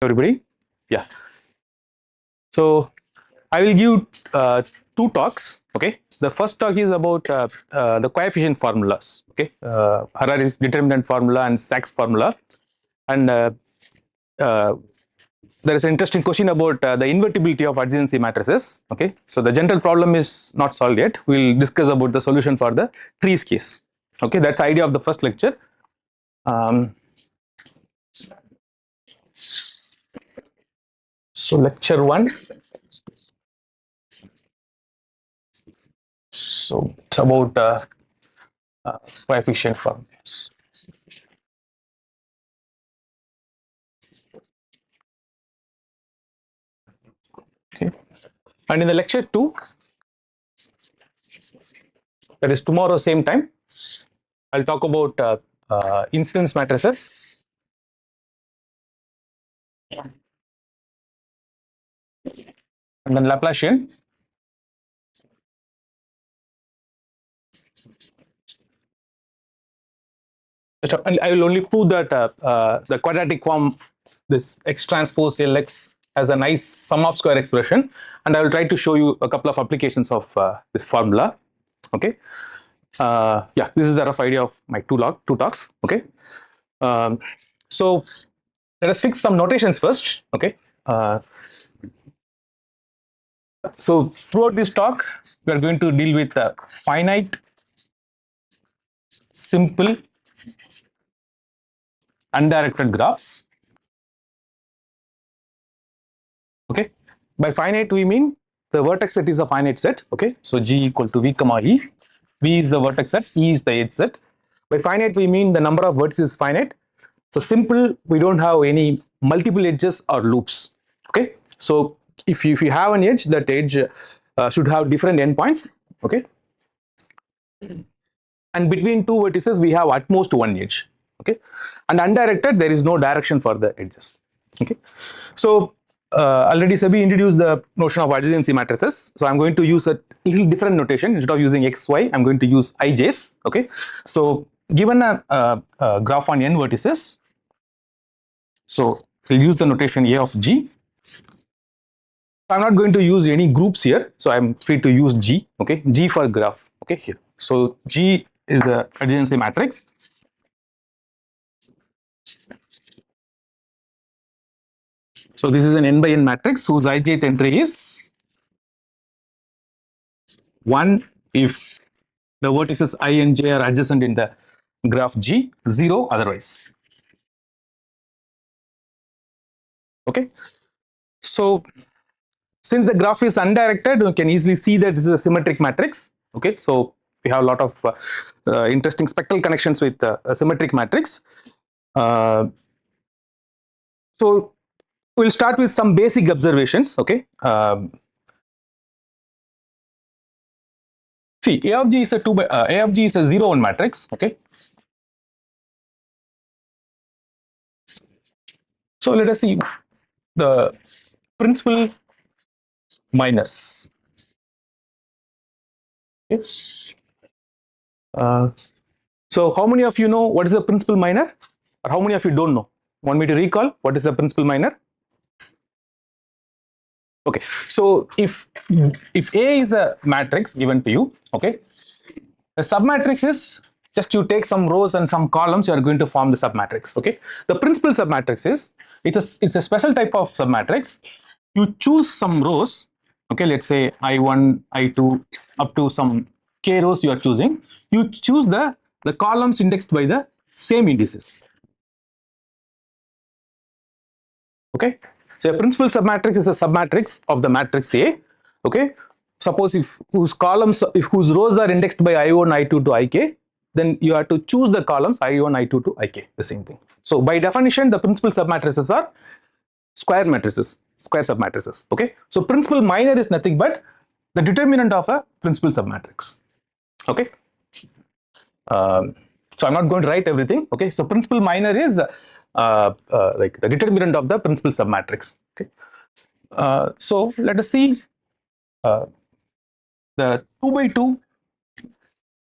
Everybody? Yeah. So I will give two talks. Okay. The first talk is about the coefficient formulas. Okay. Harari's determinant formula and Sachs formula, and uh, there is an interesting question about the invertibility of adjacency matrices. Okay. So the general problem is not solved yet. We'll discuss about the solution for the trees case. Okay. That's the idea of the first lecture. So lecture 1. So it's about coefficient formulas. Okay. And in the lecture 2, that is tomorrow same time, I'll talk about incidence matrices, and then Laplacian, and I will only prove that the quadratic form, this x transpose Lx, has a nice sum of square expression, and I will try to show you a couple of applications of this formula. Okay. Yeah, this is the rough idea of my two talks. Okay. So let us fix some notations first. Okay. So throughout this talk, we are going to deal with finite, simple, undirected graphs. Okay. By finite, we mean the vertex set is a finite set. Okay. So G equal to V comma E. V is the vertex set, E is the edge set. By finite, we mean the number of vertices is finite. So simple, we don't have any multiple edges or loops. Okay. So if you have an edge, that edge should have different endpoints. Okay. And between two vertices, we have at most one edge. Okay. And undirected, there is no direction for the edges. Okay. So already Sabi introduced the notion of adjacency matrices. So I'm going to use a little different notation. Instead of using xy, I'm going to use ij's. Okay. So given a graph on n vertices, so we'll use the notation A of G. I'm not going to use any groups here, so I'm free to use G. Okay, G for graph. Okay, here. So G is the adjacency matrix. So this is an n by n matrix whose ijth entry is 1 if the vertices I and j are adjacent in the graph G, 0 otherwise. Okay, so since the graph is undirected, you can easily see that this is a symmetric matrix. Okay, so we have a lot of interesting spectral connections with a symmetric matrix. So we'll start with some basic observations. Okay, see, A of G is a A of G is a 0-1 matrix. Okay, so let us see the principal minors. Okay. So how many of you know what is the principal minor, or how many of you don't know? Want me to recall what is the principal minor? Okay, so if A is a matrix given to you, okay, the submatrix is just you take some rows and some columns, you are going to form the submatrix. Okay, the principal submatrix is it's a special type of submatrix. You choose some rows. Okay, let's say I1, I2 up to some k rows you are choosing. You choose the columns indexed by the same indices. Okay, so a principal submatrix is a submatrix of the matrix A. Okay, suppose if whose rows are indexed by I1, I2 to Ik, then you have to choose the columns I1, I2 to Ik, the same thing. So by definition, the principal submatrices are square matrices, square submatrices. Okay, so principal minor is nothing but the determinant of a principal submatrix. Okay, so I'm not going to write everything. Okay, so principal minor is like the determinant of the principal submatrix. Okay, so let us see the 2 by 2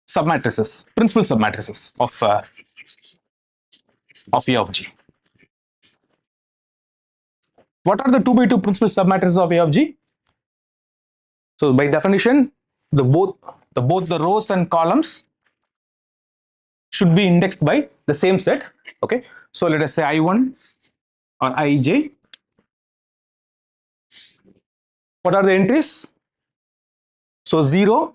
submatrices, principal submatrices of A of G. What are the 2 by 2 principal submatrices of A of G? So by definition, both the rows and columns should be indexed by the same set. Okay, so let us say I1 or Ij. What are the entries? So 0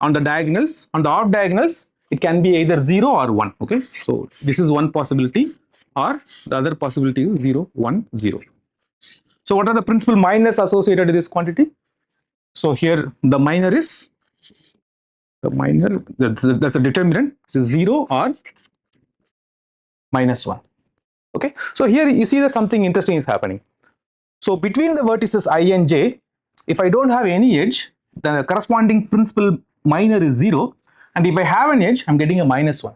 on the diagonals. On the off diagonals, it can be either 0 or 1. Okay, so this is one possibility, or the other possibility is 0, 1, 0. So what are the principal minors associated with this quantity? So here the minor is that's a determinant. This is 0 or minus 1. Okay, so here you see that something interesting is happening. So between the vertices I and j, if I don't have any edge, the corresponding principal minor is 0, and if I have an edge, I'm getting a minus 1.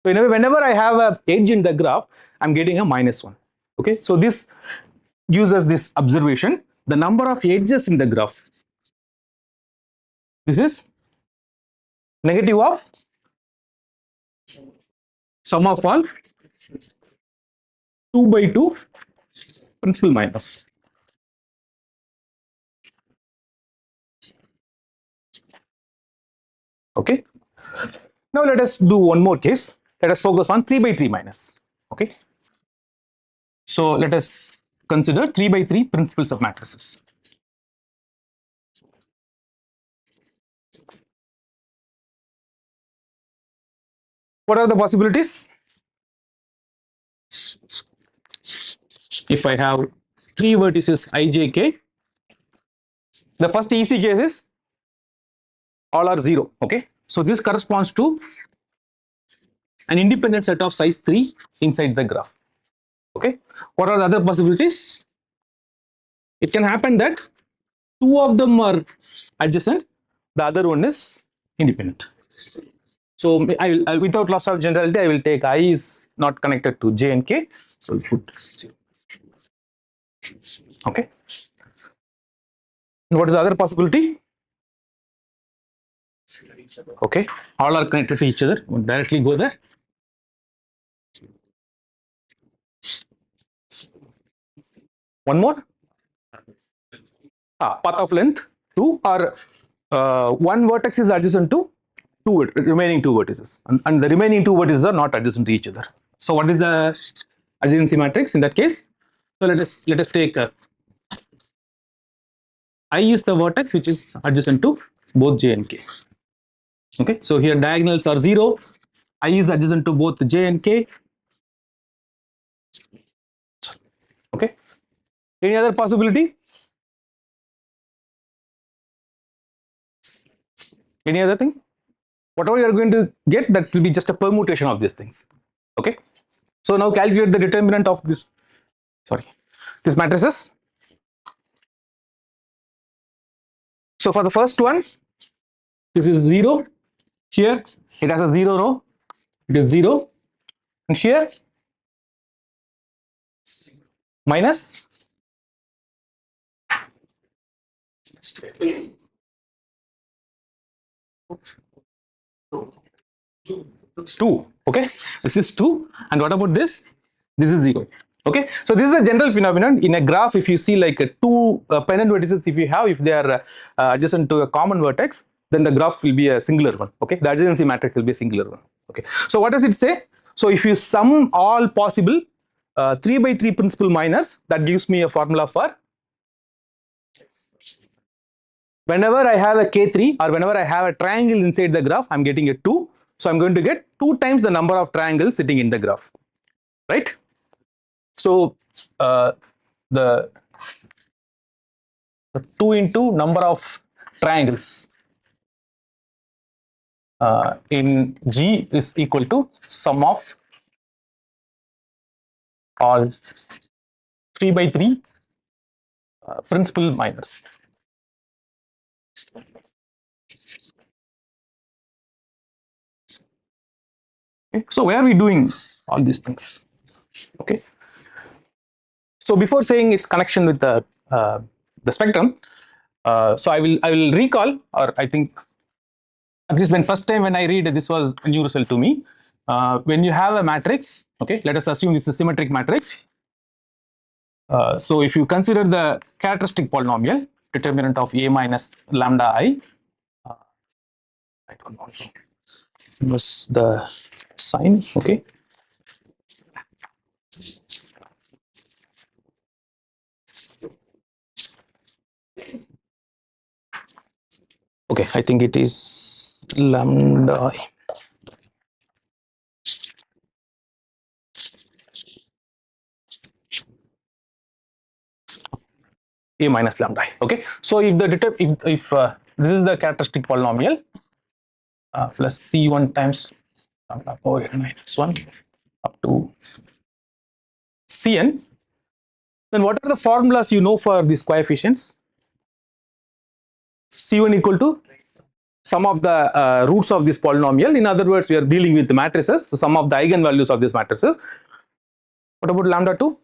So whenever I have a edge in the graph, I'm getting a minus 1. Okay, so this gives us this observation: the number of edges in the graph, this is negative of sum of all 2 by 2 principal minors. Okay, now let us do one more case. Let us focus on 3 by 3 minors. Okay, so let us consider 3 by 3 principal submatrices. What are the possibilities? If I have 3 vertices ijk, the first easy case is all are 0. Okay, so this corresponds to an independent set of size 3 inside the graph. Okay, what are the other possibilities? It can happen that 2 of them are adjacent, the other one is independent. So I without loss of generality, I will take I is not connected to j and k, so we put 0. Okay, what is the other possibility? Okay, all are connected to each other. We'll directly go there. One more. Path of length 2, or one vertex is adjacent to remaining 2 vertices, and the remaining 2 vertices are not adjacent to each other. So what is the adjacency matrix in that case? So let us take I is the vertex which is adjacent to both j and k. Okay, so here diagonals are 0. I is adjacent to both j and k. Okay, any other possibility? Any other thing? Whatever you are going to get, that will be just a permutation of these things. Okay, so now calculate the determinant of this. Sorry, this matrices. So for the first one, this is 0. Here it has a 0 row. It is 0, and here minus 2. Okay, this is 2, and what about this? This is 0. Okay, so this is a general phenomenon in a graph. If you see like two pennant vertices, if they are adjacent to a common vertex, then the graph will be a singular one. Okay, the adjacency matrix will be a singular one. Okay, so what does it say? So if you sum all possible 3 by 3 principal minors, that gives me a formula for whenever I have a K3, or whenever I have a triangle inside the graph, I'm getting a 2. So I'm going to get 2 times the number of triangles sitting in the graph, right? So the 2 into number of triangles in G is equal to sum of all 3 by 3 principal minors. Okay. So why are we doing all these things? Okay. So before saying its connection with the spectrum, so I will recall, or I think at least when first time when I read this was a new result to me. When you have a matrix, okay, let us assume it's a symmetric matrix. So if you consider the characteristic polynomial, determinant of a minus lambda I, I don't want to miss the sign. Okay. Okay, I think it is lambda I. A minus lambda I. Okay, so if the if this is the characteristic polynomial plus c1 times lambda power n minus 1 up to cn, then what are the formulas you know for these coefficients? C1 equal to sum of the roots of this polynomial. In other words, we are dealing with the matrices, so sum of the eigenvalues of these matrices. What about lambda 2?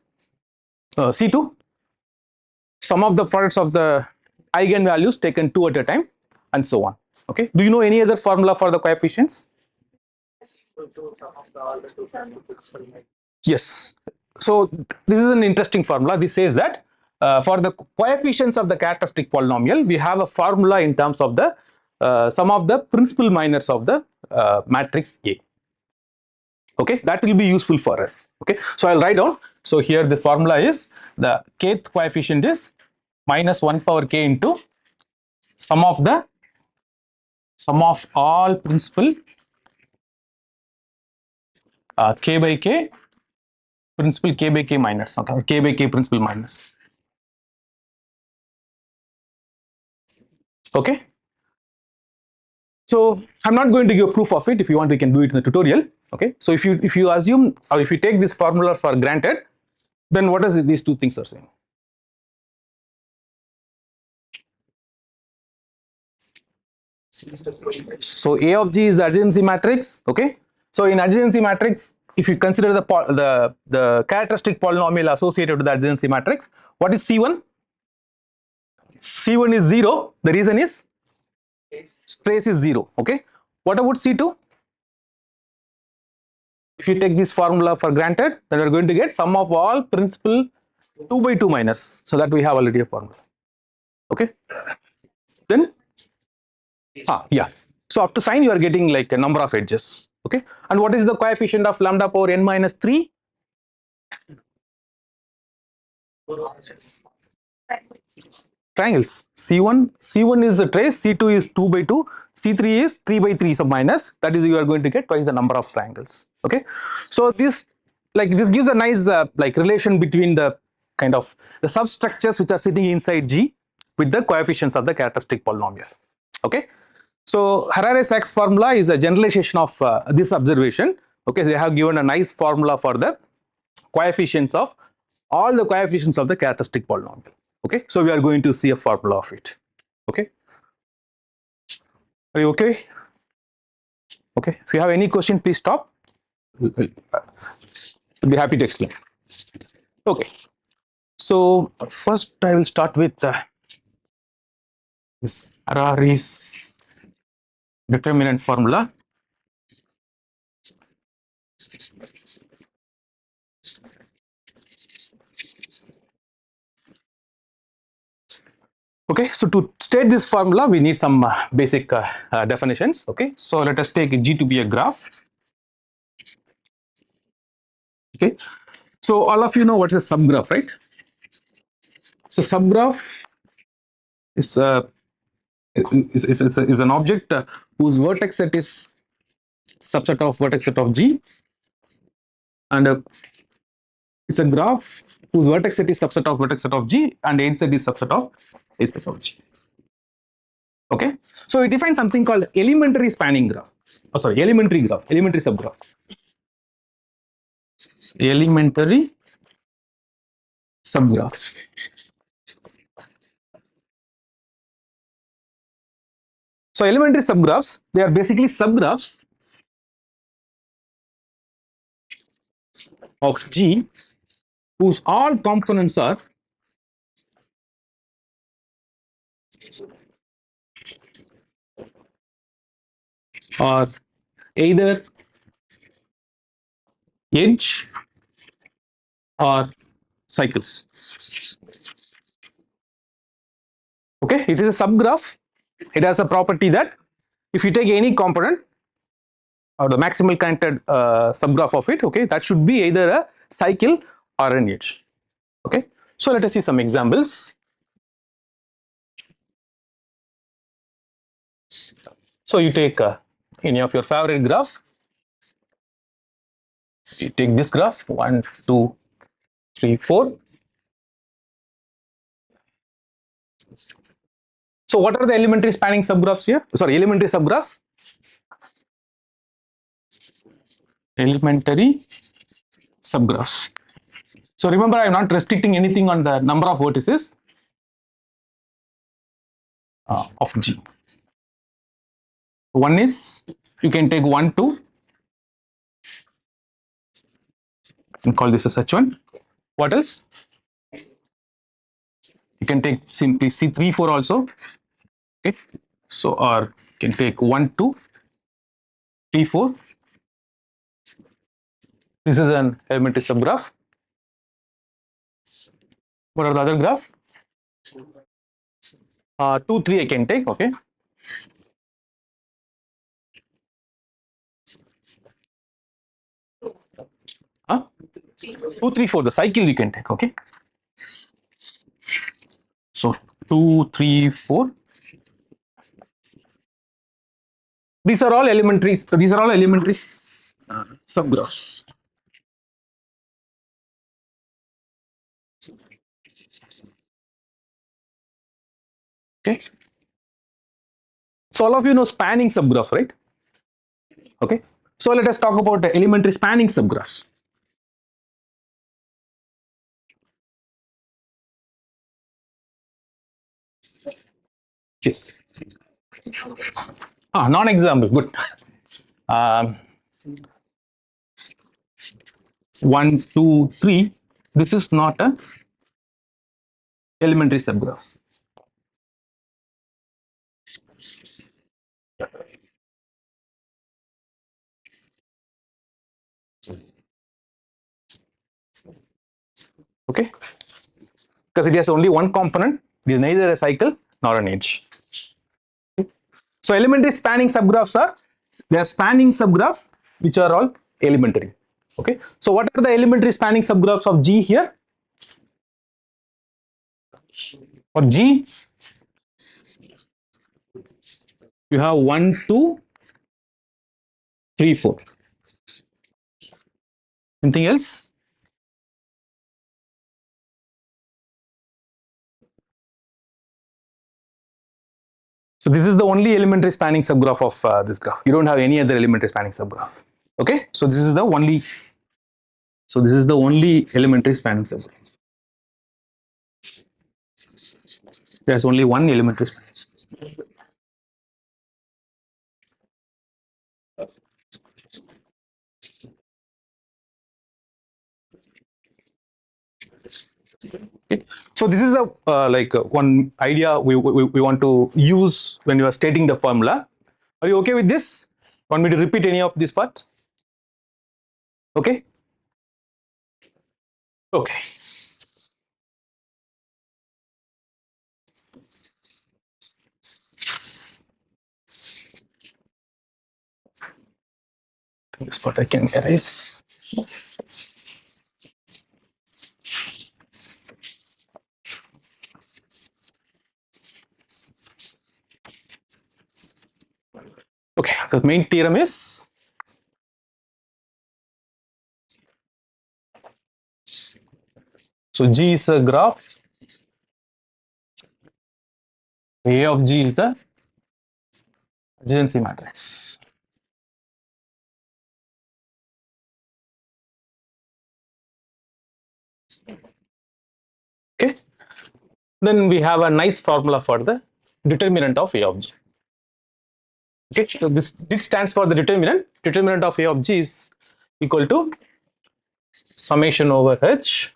C2, sum of the products of the eigenvalues taken two at a time, and so on. Okay. Do you know any other formula for the coefficients? Yes. So this is an interesting formula. This says that for the coefficients of the characteristic polynomial, we have a formula in terms of the sum of the principal minors of the matrix A. Okay, that will be useful for us. Okay, so I'll write down. So here the formula is the kth coefficient is minus 1 power k into sum of the sum of all principal k by k principal k by k minus, okay, k by k principal minus. Okay, so I'm not going to give proof of it. If you want, we can do it in the tutorial. Okay, so if you assume or if you take this formula for granted, then what does these two things are saying? So A of G is the adjacency matrix. Okay, so in adjacency matrix, if you consider the characteristic polynomial associated with the adjacency matrix, what is C1? C1 is 0. The reason is space is 0. Okay, what about C2? If you take this formula for granted, then we are going to get sum of all principal 2 by 2 minus, so that we have already a formula. Okay, then yeah, so after sign you are getting like a number of edges. Okay, and what is the coefficient of lambda power n minus 3? Triangles. C1 is a trace, C2 is 2 by 2, C3 is 3 by 3 sub minus, that is you are going to get twice the number of triangles. Okay, so this gives a nice like relation between the kind of the substructures which are sitting inside G with the coefficients of the characteristic polynomial. Okay, so Harare-Sachs formula is a generalization of this observation. Okay, they have given a nice formula for the coefficients of all the coefficients of the characteristic polynomial. Okay, so we are going to see a formula of it. Okay, are you okay? Okay, if you have any question, please stop. I'll be happy to explain. Okay, so first I will start with this Harare's determinant formula. Okay, so to state this formula, we need some basic definitions. Okay, so let us take G to be a graph. Okay, so all of you know what is a subgraph, right? So subgraph is is an object whose vertex set is subset of vertex set of G, and it's a graph whose vertex set is subset of vertex set of G, and edge set is subset of edge set of G. Okay, so it defines something called elementary spanning graph. Oh, sorry, elementary graph, elementary subgraphs. Elementary subgraphs. So elementary subgraphs, they are basically subgraphs of G whose all components are either edge or cycles. Okay, it is a subgraph. It has a property that if you take any component or the maximal connected subgraph of it, okay, that should be either a cycle or an edge. Okay, so let us see some examples. So you take any of your favorite graph. You take this graph 1, 2, 3, 4. So what are the elementary spanning subgraphs here? Sorry, elementary subgraphs. Elementary subgraphs. So remember, I am not restricting anything on the number of vertices of G. One is, you can take 1, 2 and call this as H1. What else? You can take simply C3, 4 also. Okay. So, or you can take 1, 2, 3, 4. This is an elementary subgraph. What are the other graphs? 2, 3 I can take, okay. Huh? 2, 3, 4, the cycle you can take, okay. So 2, 3, 4. These are all elementary. These are all elementary subgraphs. Okay. So all of you know spanning subgraph, right? Okay. So let us talk about the elementary spanning subgraphs. Yes. Non-example. Good. 1, 2, 3. This is not a elementary subgraphs. Okay. Because it has only one component. It is neither a cycle nor an edge. So elementary spanning subgraphs are, they are spanning subgraphs which are all elementary. Okay. So what are the elementary spanning subgraphs of G here? For G, you have 1, 2, 3, 4. Anything else? So this is the only elementary spanning subgraph of this graph. You don't have any other elementary spanning subgraph. Okay. So this is the only. So this is the only elementary spanning subgraph. There's only one elementary spanning subgraph. Okay. So this is the one idea we want to use when you are stating the formula. Are you okay with this? Want me to repeat any of this part? Okay. Okay. This part I can erase. Okay, the main theorem is so G is a graph. A of G is the adjacency matrix. Okay. Then we have a nice formula for the determinant of A of G. Okay, so this stands for the determinant. Determinant of A of G is equal to summation over H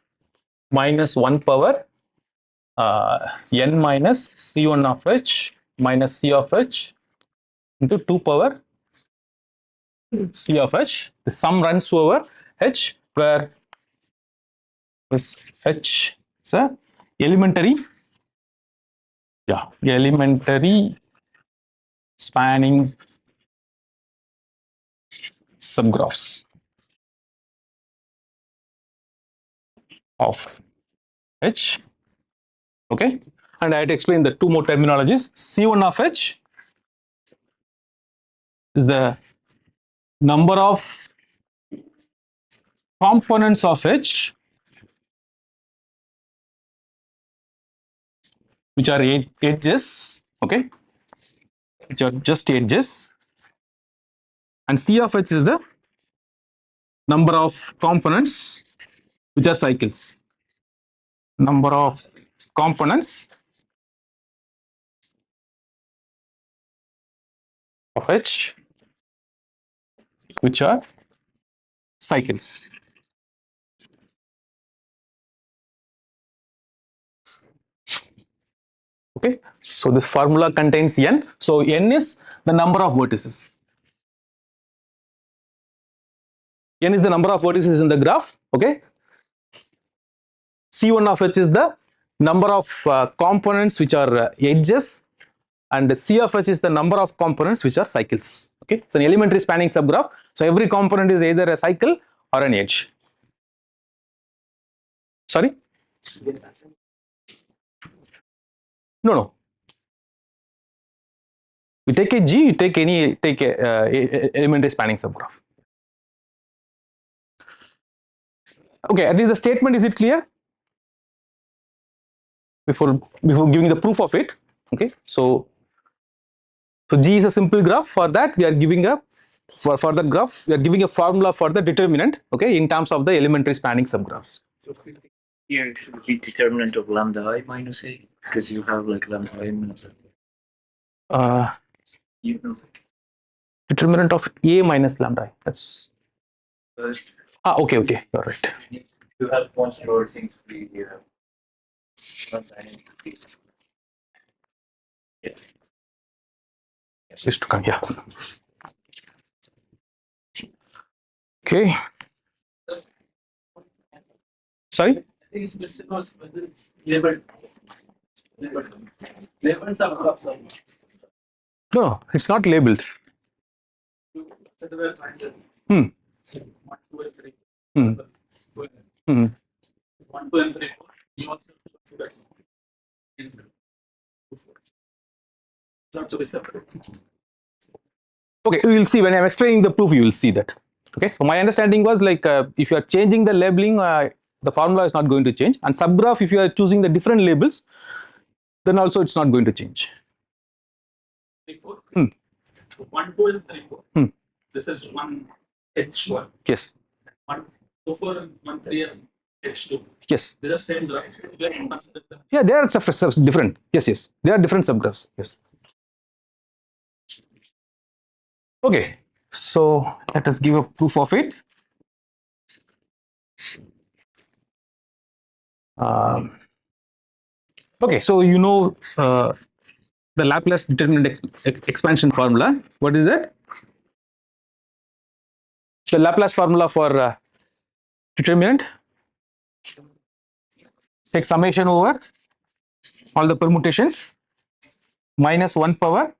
minus 1 power n minus C1 of H minus C of H into 2 power C of H. The sum runs over H, where This H is a elementary, elementary spanning subgraphs of H. Okay, and I had to explain the two more terminologies. C1 of H is the number of components of H which are edges, okay, which are just edges, and C of H is the number of components which are cycles. Number of components of H which are cycles. Okay, so this formula contains n. So n is the number of vertices. N is the number of vertices in the graph. Okay, C1 of H is the number of components which are edges, and C of H is the number of components which are cycles. Okay, it's an elementary spanning subgraph. So every component is either a cycle or an edge. Sorry? No. You take a G, you take a elementary spanning subgraph. Okay, at least the statement, is it clear? Before giving the proof of it. Okay, so G is a simple graph. For that, we are giving for that graph, we are giving a formula for the determinant, okay, in terms of the elementary spanning subgraphs. So here it should be determinant of lambda I minus A, because you have like lambda I minus A. You know. Determinant of A minus lambda I. That's okay, you're right. You have points or things to be here. Yeah. Is to come, yeah. Okay. Sorry? It's labeled. No, it's not labeled. Hmm. 1, 2, and 3. Hmm. 1, 2, and 3. You want to consider. Not to be separate. Okay, we will see when I'm explaining the proof. You will see that. Okay, so my understanding was like if you are changing the labeling, the formula is not going to change. And subgraph, if you are choosing the different labels, then also it's not going to change. 3, 4. 1, 2, and 3, 4. This is 1 H1. Yes. 1, 2, 4, and 1, 3, and H2. Yes. They are same graphs. Yeah, they are different. Yes. They are different subgraphs. Yes. Okay, so let us give a proof of it. Okay, so you know the Laplace determinant expansion formula. What is that? The Laplace formula for determinant. Take summation over all the permutations minus 1 power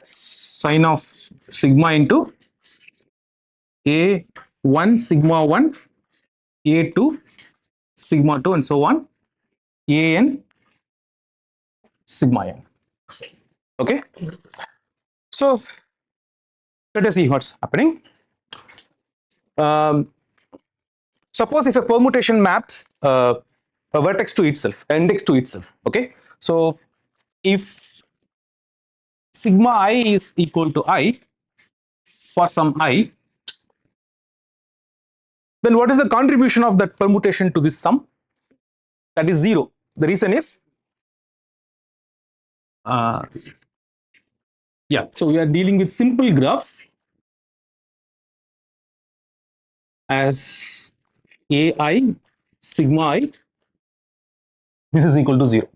sine of sigma into A1 sigma 1, A2 sigma 2, and so on, An sigma n. Okay, so let us see what's happening. Suppose if a permutation maps a vertex to itself, an index to itself. Okay, so if sigma I is equal to I for some I, then what is the contribution of that permutation to this sum? That is 0. The reason is so we are dealing with simple graphs as AI sigma I, this is equal to 0.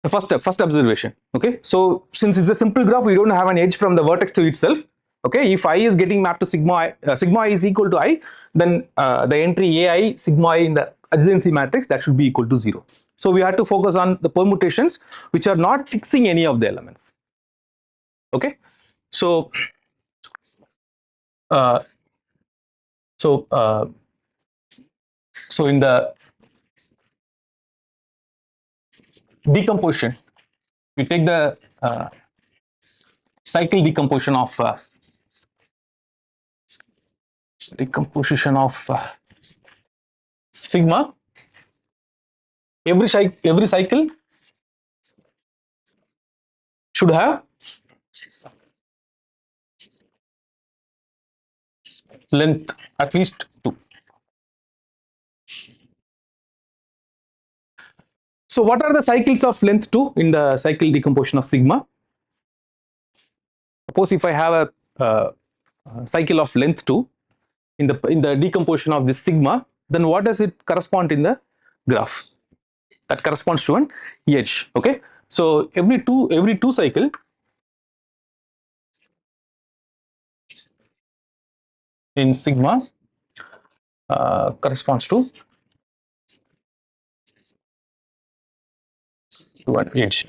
The first observation. Okay, so since it's a simple graph, we don't have an edge from the vertex to itself. Okay, if I is getting mapped to sigma I is equal to I, then the entry ai sigma I in the adjacency matrix, that should be equal to 0. So we have to focus on the permutations which are not fixing any of the elements. Okay, so uh, so uh, so in the decomposition, we take the cycle decomposition of sigma. Every cycle should have length at least 2. So what are the cycles of length 2 in the cycle decomposition of sigma? Suppose if I have a cycle of length 2 in the decomposition of this sigma, then what does it correspond in the graph? That corresponds to an edge. Okay, so every two cycle in sigma corresponds to an edge.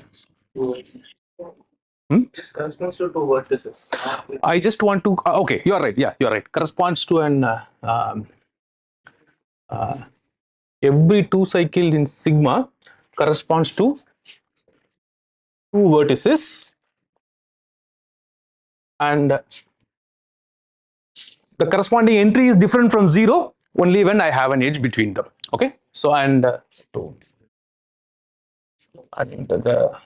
Just corresponds to two vertices. I just want to okay, you are right. Yeah, you are right. Corresponds to an every two cycle in sigma corresponds to two vertices, and the corresponding entry is different from 0 only when I have an edge between them. Okay, so and so I think that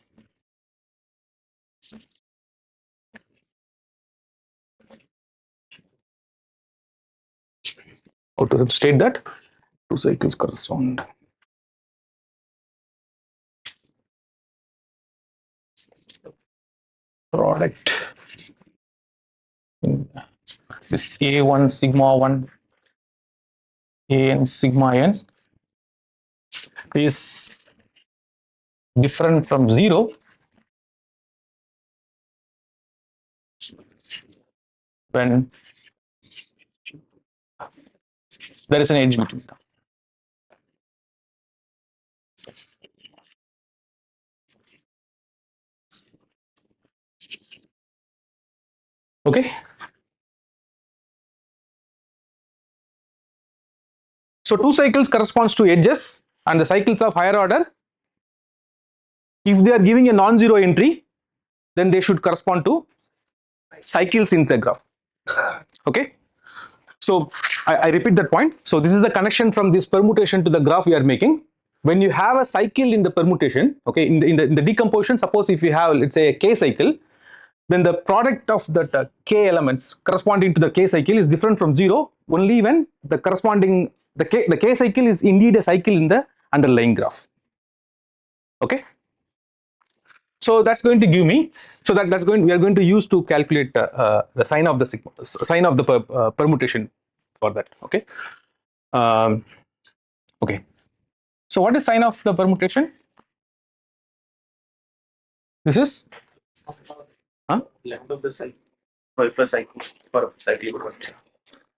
how to state that two cycles correspond. Product in this A1 sigma 1 A and sigma n is different from 0 when there is an edge between them. Okay, so two cycles corresponds to edges, and the cycles of higher order, if they are giving a non-zero entry, then they should correspond to cycles in the graph. Okay, so I repeat that point. So this is the connection from this permutation to the graph we are making. When you have a cycle in the permutation, okay, in the decomposition, suppose if you have, let's say, a k cycle, then the product of that k elements corresponding to the k cycle is different from 0 only when the corresponding the k cycle is indeed a cycle in the underlying graph. Okay, so that's going to give me, so that's going, we are going to use to calculate the sign of the sign of the permutation for that. Okay, okay, so what is sign of the permutation? This is Length of the cycle. For cycle. For cyclic function.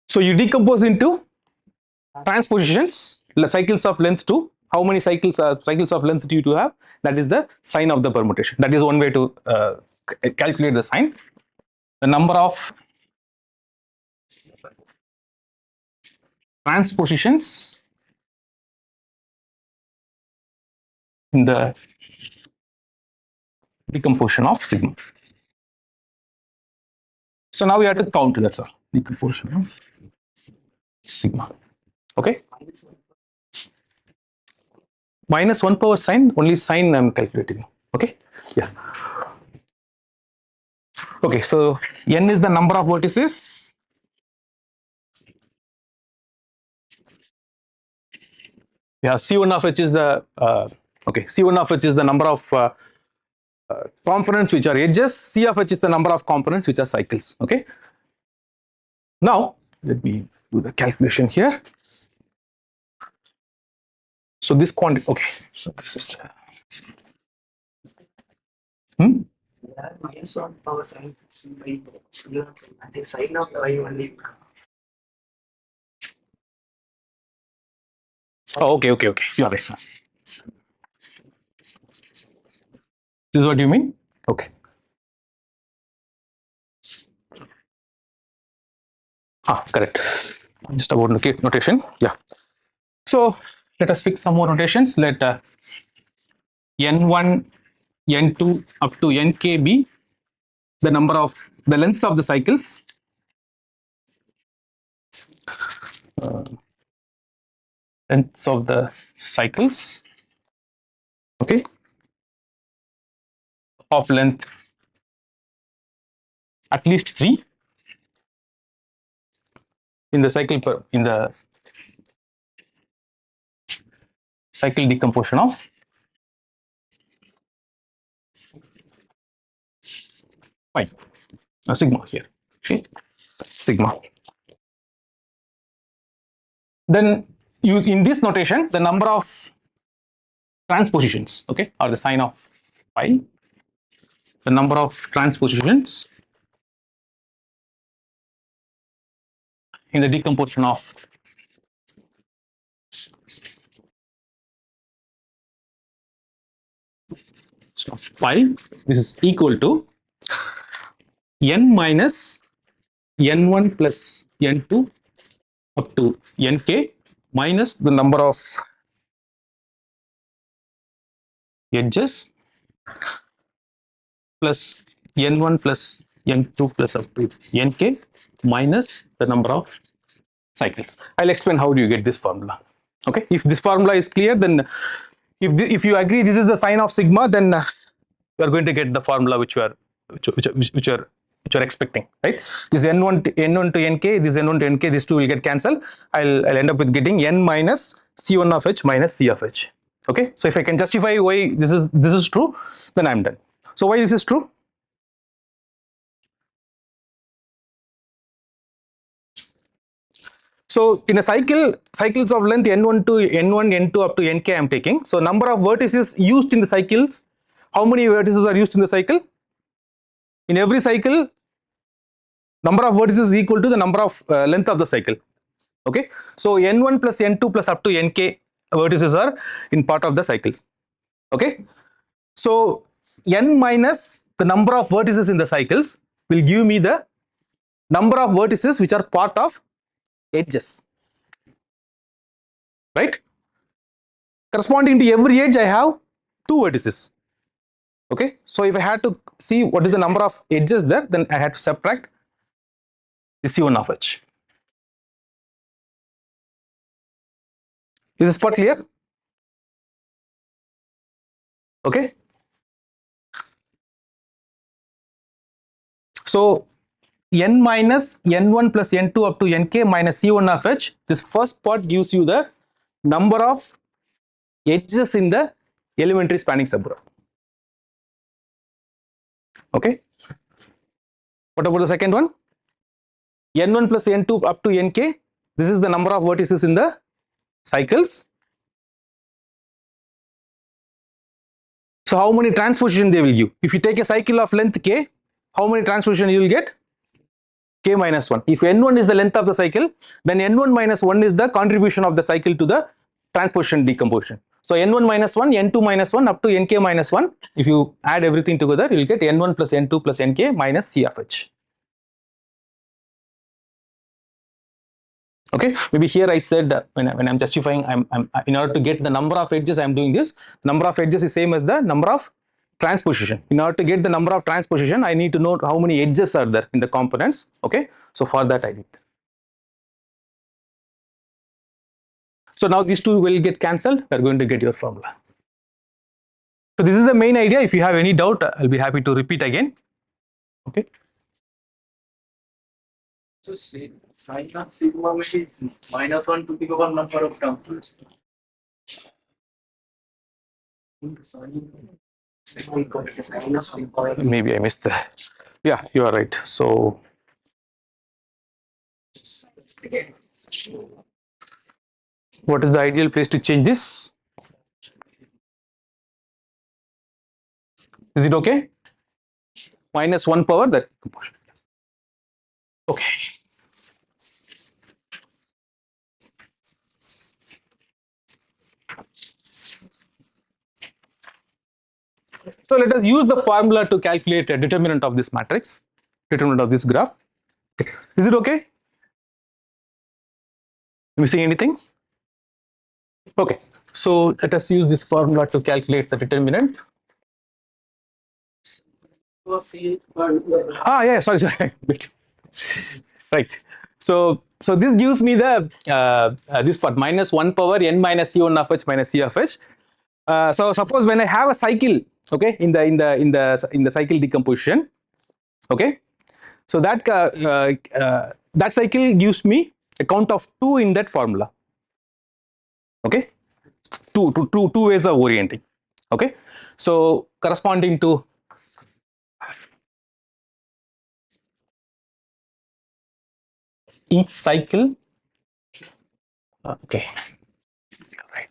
So you decompose into transpositions, cycles of length 2. How many cycles of length do you have? That is the sign of the permutation. That is one way to calculate the sign. The number of transpositions in the decomposition of sigma. So now we have to count, that's all. Decomposition of sigma. Okay. Minus 1 power sign, only sign I'm calculating. Okay. Yeah. Okay, so n is the number of vertices. Yeah, C1 of h is the okay. C1 of h is the number of components which are edges. C of h is the number of components which are cycles. Okay. Now let me do the calculation here. So this quantity. Okay. So this is. minus 1 power sin by and the sine of y only. Oh, okay. You are right. This is what you mean? Okay. Correct. Just about notation. Yeah. So let us fix some more notations. Let n1, n2 up to nk be the lengths of the cycles. Lengths of the cycles. Okay. Of length at least 3 in the cycle decomposition of pi, sigma here. Okay, sigma. Then use in this notation the number of transpositions, okay, or the sign of pi, the number of transpositions in the decomposition of pi. This is equal to n minus n1 plus n2 up to nk minus the number of edges plus n1 plus n2 plus up to nk minus the number of cycles. I'll explain how do you get this formula. Okay, if this formula is clear, then if you agree this is the sign of sigma, then you are going to get the formula which you are which are expecting, right? This n1 to nk, this n1 to nk, these two will get cancelled. I'll end up with getting n minus c1 of h minus c of h. Okay, so if I can justify why this is true, then I'm done. So why this is true? So in a cycles of length n1 to n1, n2 up to nk I'm taking. So number of vertices used in the cycles, how many vertices are used in the cycle? In every cycle, number of vertices is equal to the number of length of the cycle. Okay, so n1 plus n2 plus up to nk vertices are in part of the cycles. Okay, so n minus the number of vertices in the cycles will give me the number of vertices which are part of edges, right? Corresponding to every edge I have 2 vertices. Okay, so if I had to see what is the number of edges there, then I had to subtract the c1 of h. Is this part clear? Okay, so n minus n1 plus n2 up to nk minus c1 of h, this first part gives you the number of edges in the elementary spanning subgroup. Okay, what about the second one? n1 plus n2 up to nk, this is the number of vertices in the cycles. So how many transposition they will give? If you take a cycle of length k, how many transposition you will get? K minus 1. If n1 is the length of the cycle, then n1 minus 1 is the contribution of the cycle to the transposition decomposition. So n1 minus 1, n2 minus 1 up to nk minus 1. If you add everything together, you will get n1 plus n2 plus nk minus c of h. Okay, maybe here I said when I'm justifying, I'm in order to get the number of edges, I'm doing this. Number of edges is same as the number of transposition. In order to get the number of transposition, I need to know how many edges are there in the components. Okay, so for that I need. So now these two will get cancelled. We're going to get your formula. So this is the main idea. If you have any doubt, I'll be happy to repeat again. Okay. So sine of sigma is minus 1 to the power number of terms. Maybe I missed the. Yeah, you are right. So what is the ideal place to change this? Is it okay? minus 1 power that decomposition. Okay. So let us use the formula to calculate a determinant of this matrix, determinant of this graph. Okay. Is it okay? Missing anything? Okay. So let us use this formula to calculate the determinant. Yeah, sorry. Right. So this gives me the this part minus 1 power n minus c1 of h minus c of h. So suppose when I have a cycle, okay, in the cycle decomposition, okay, so that that cycle gives me a count of 2 in that formula, okay, two ways of orienting, okay. So corresponding to each cycle, okay, right.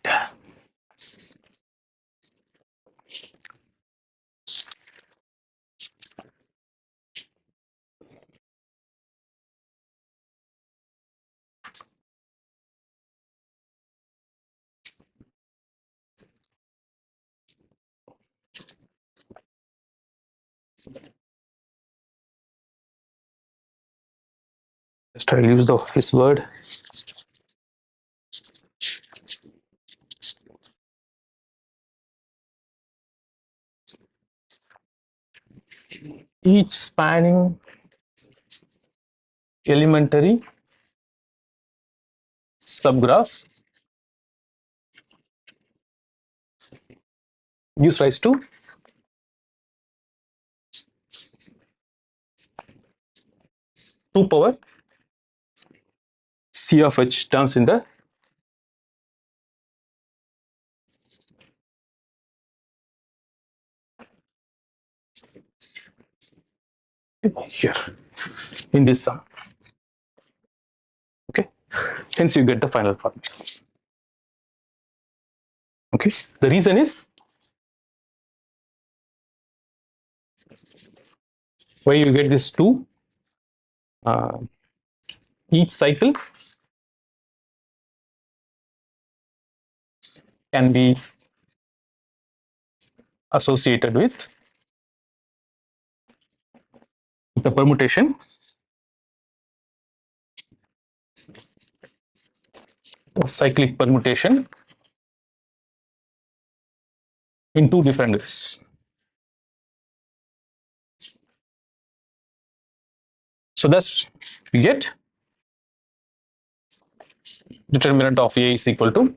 Just try to use his word. Each spanning elementary subgraph gives rise to two power c of h terms in the here in this sum, okay. Hence you get the final formula, okay. The reason is why you get this 2 each cycle can be associated with the permutation, the cyclic permutation in 2 different ways. So thus we get determinant of A is equal to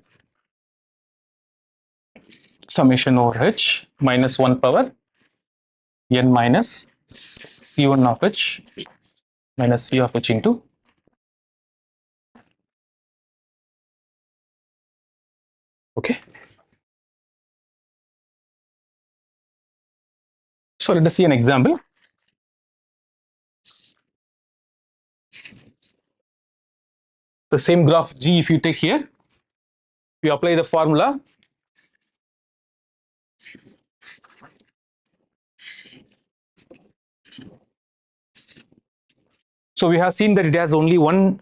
summation over h minus 1 power n minus c1 of h minus c of h into okay. So let us see an example. The same graph G, if you take here, you apply the formula, so we have seen that it has only one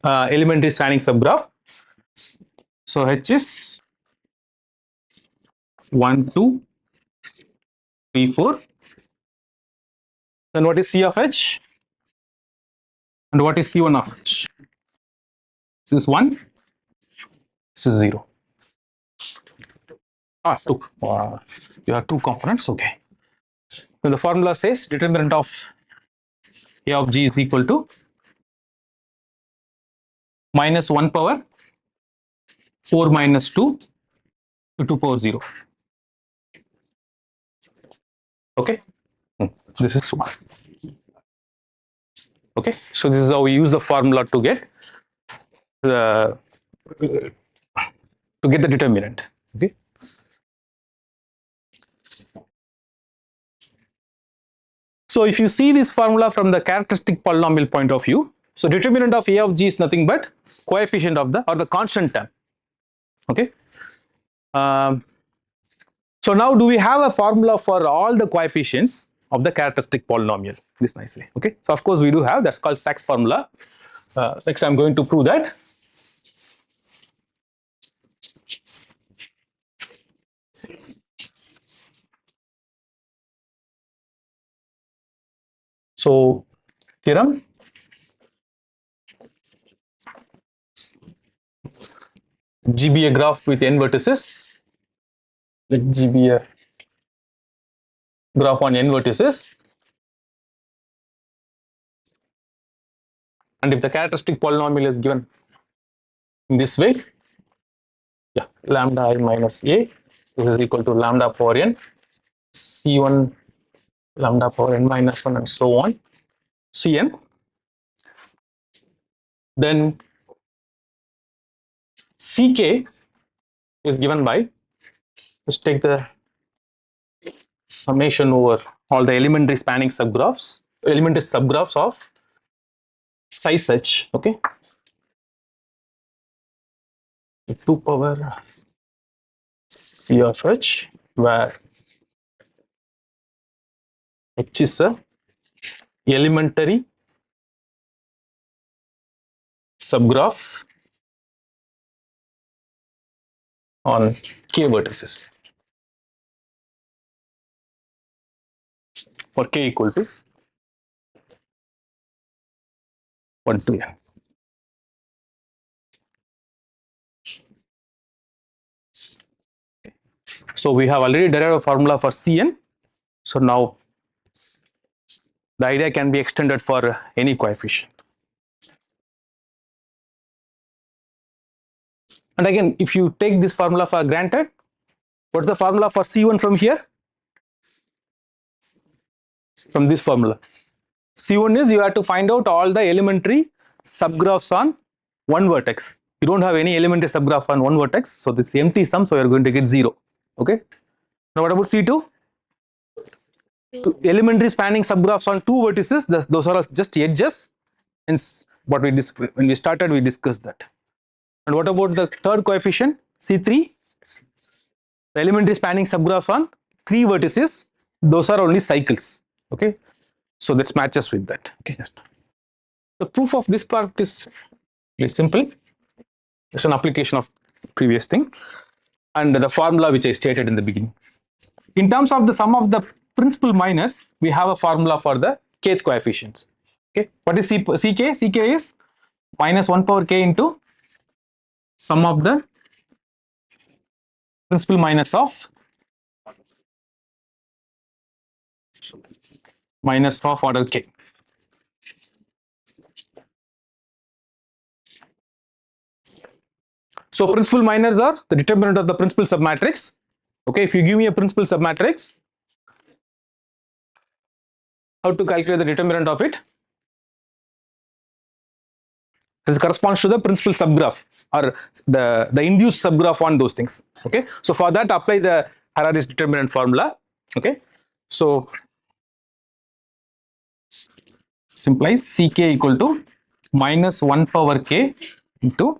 elementary spanning subgraph. So H is 1, 2, 3, 4. Then what is C of H? And what is C1 of H? This is 1, this is 0. 2. You have 2 components, okay. Then the formula says determinant of A of G is equal to minus 1 power 4 minus 2 to 2 power 0. Okay, this is 1. Okay, so this is how we use the formula to get the determinant. Okay. So if you see this formula from the characteristic polynomial point of view, so determinant of A of G is nothing but coefficient of the constant term. Okay. So now do we have a formula for all the coefficients of the characteristic polynomial this nice way. Okay, so of course we do have, that's called Sachs formula. Next I'm going to prove that. So theorem, G be a graph with n vertices. Let G be a graph on n vertices, and if the characteristic polynomial is given in this way, yeah, lambda I minus a, this is equal to lambda power n, c1 lambda power n minus 1 and so on, cn, then ck is given by, just take the summation over all the elementary spanning subgraphs, elementary subgraphs of size h, okay, 2 power c of h, where h is a elementary subgraph on k vertices for k equal to 1 to n. So we have already derived a formula for Cn. So now the idea can be extended for any coefficient. And again, if you take this formula for granted, what's the formula for C1 from here? From this formula. C1 is, you have to find out all the elementary subgraphs on one vertex. You don't have any elementary subgraph on one vertex, so this is empty sum, so you're going to get 0. Okay. Now what about C2? Elementary spanning subgraphs on two vertices, those are just edges. Hence, what when we started, we discussed that. And what about the third coefficient, C3? The elementary spanning subgraph on three vertices, those are only cycles. Okay, so that matches with that. Okay, just the proof of this part is really simple. It's an application of previous thing and the formula which I stated in the beginning. In terms of the sum of the principal minors, we have a formula for the kth coefficients. Okay, what is ck? Ck is minus 1 power k into sum of the principal minors of minus of order k. So principal minors are the determinant of the principal submatrix. Okay, if you give me a principal submatrix, how to calculate the determinant of it? This corresponds to the principal subgraph or the induced subgraph on those things. Okay, so for that apply the Harari's determinant formula. Okay, so implies ck equal to minus 1 power k into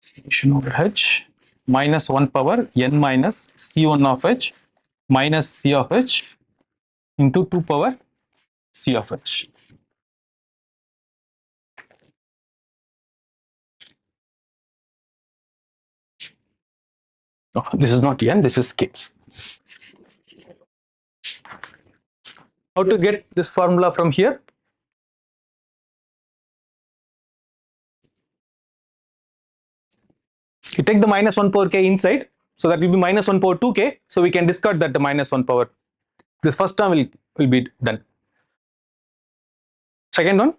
summation over h minus 1 power n minus c1 of h minus c of h into 2 power c of h. Oh, this is not n, this is k. How to get this formula from here? You take the minus 1 power k inside, so that will be minus 1 power 2k, so we can discard that the minus 1 power. This first term will be done. Second one,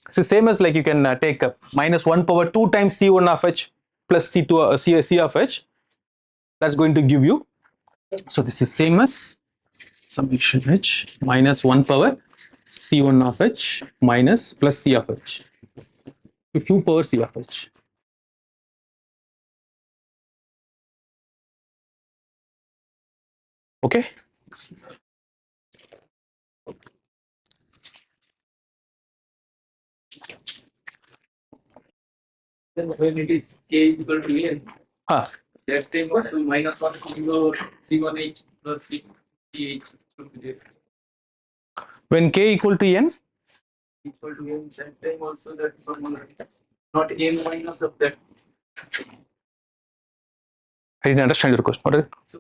it's the same as like you can take minus 1 power 2 times c1 of h plus c2 c of h. That's going to give you, so this is same as summation h minus 1 power c1 of h minus plus c of h to 2 power c of h. Okay. Then when it is k equal to n, that time also minus 1 c1h plus c. CH should be there. When k equal to n, Equal to n, that time also that formula, not n minus of that. I didn't understand your question. What is it? So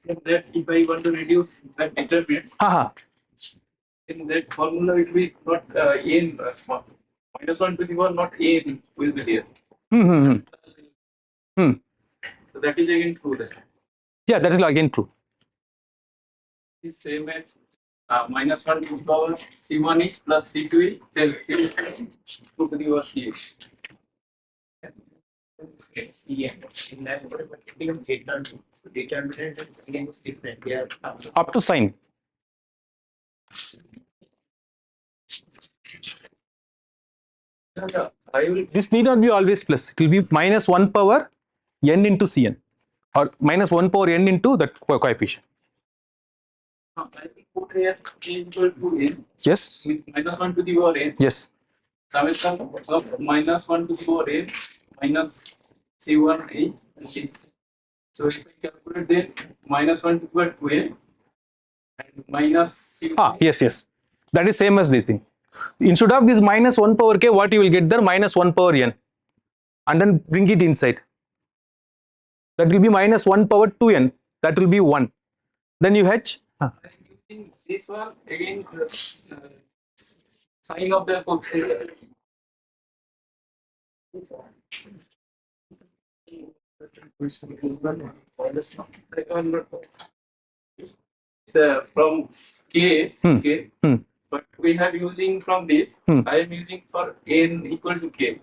in that, if I want to reduce that determinant, Haha. in that formula will be not n minus 1 to the power, not n will be there. Hmm. So that is again true there. Yeah, that is again true. Is same as minus 1 to the power C1 is plus C2 is then C2 to the power C. Up to sign. I will This need not be always plus. It will be minus 1 power n into Cn, or minus 1 power n into that coefficient. I will put here k equal to n Yes. with minus 1 to the power n. Yes. Summation of minus 1 to the power n minus C1 is. So if I calculate then minus 1 to the power 2n and minus C1. Yes, yes. That is same as this thing. Instead of this minus 1 power k, what you will get there? Minus 1 power n. And then bring it inside. That will be minus 1 power 2n. That will be 1. Then you h. I'm using this one again, sign of the function. From k, but we have using from this. I am using for n equal to k.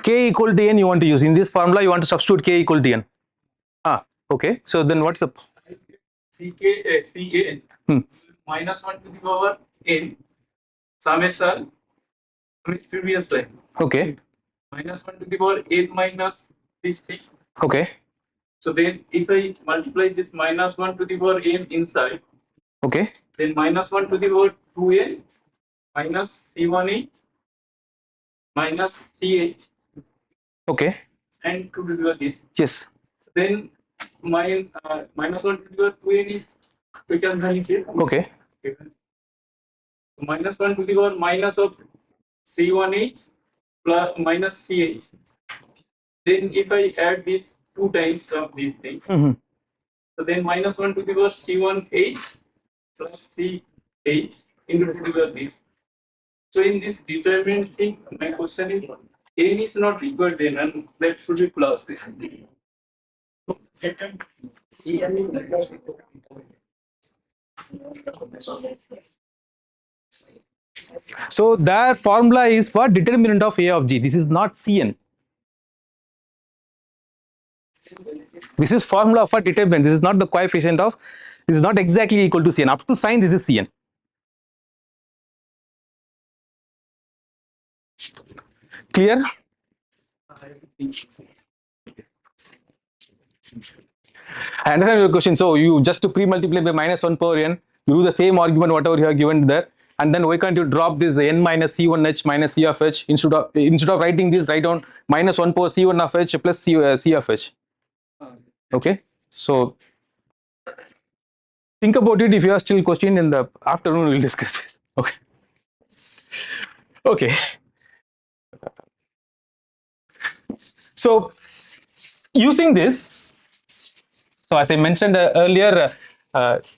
K equal to n you want to use. In this formula, you want to substitute k equal to n. Okay. So then what's the Cn minus 1 to the power n summation previous line. Okay. Minus 1 to the power n minus this thing. Okay. So then if I multiply this minus 1 to the power n inside, Okay. then minus 1 to the power 2n minus C1h minus CH. Okay. And to the power this. Yes. So then minus 1 to the power 2n is, we can manage it. Okay. Minus 1 to the power minus of C1h plus minus CH. Then if I add this 2 times of these things, so then minus 1 to the power C1h plus CH into the power this. So in this determinant thing, my question is, n is not required then, and that should be plus. Second, Cn is So that formula is for determinant of A of G. This is not Cn. This is formula for determinant. This is not the coefficient of, this is not exactly equal to Cn. Up to sign, this is Cn. Clear? I understand your question. So you just to pre-multiply by minus 1 power n, you do the same argument whatever you have given there, and then why can't you drop this n minus C1h minus C of h, instead of writing this, write down minus 1 power C1 of h plus C of h. Okay. So think about it. If you are still questioning, in the afternoon we'll discuss this. Okay. Okay. So using this, so as I mentioned earlier,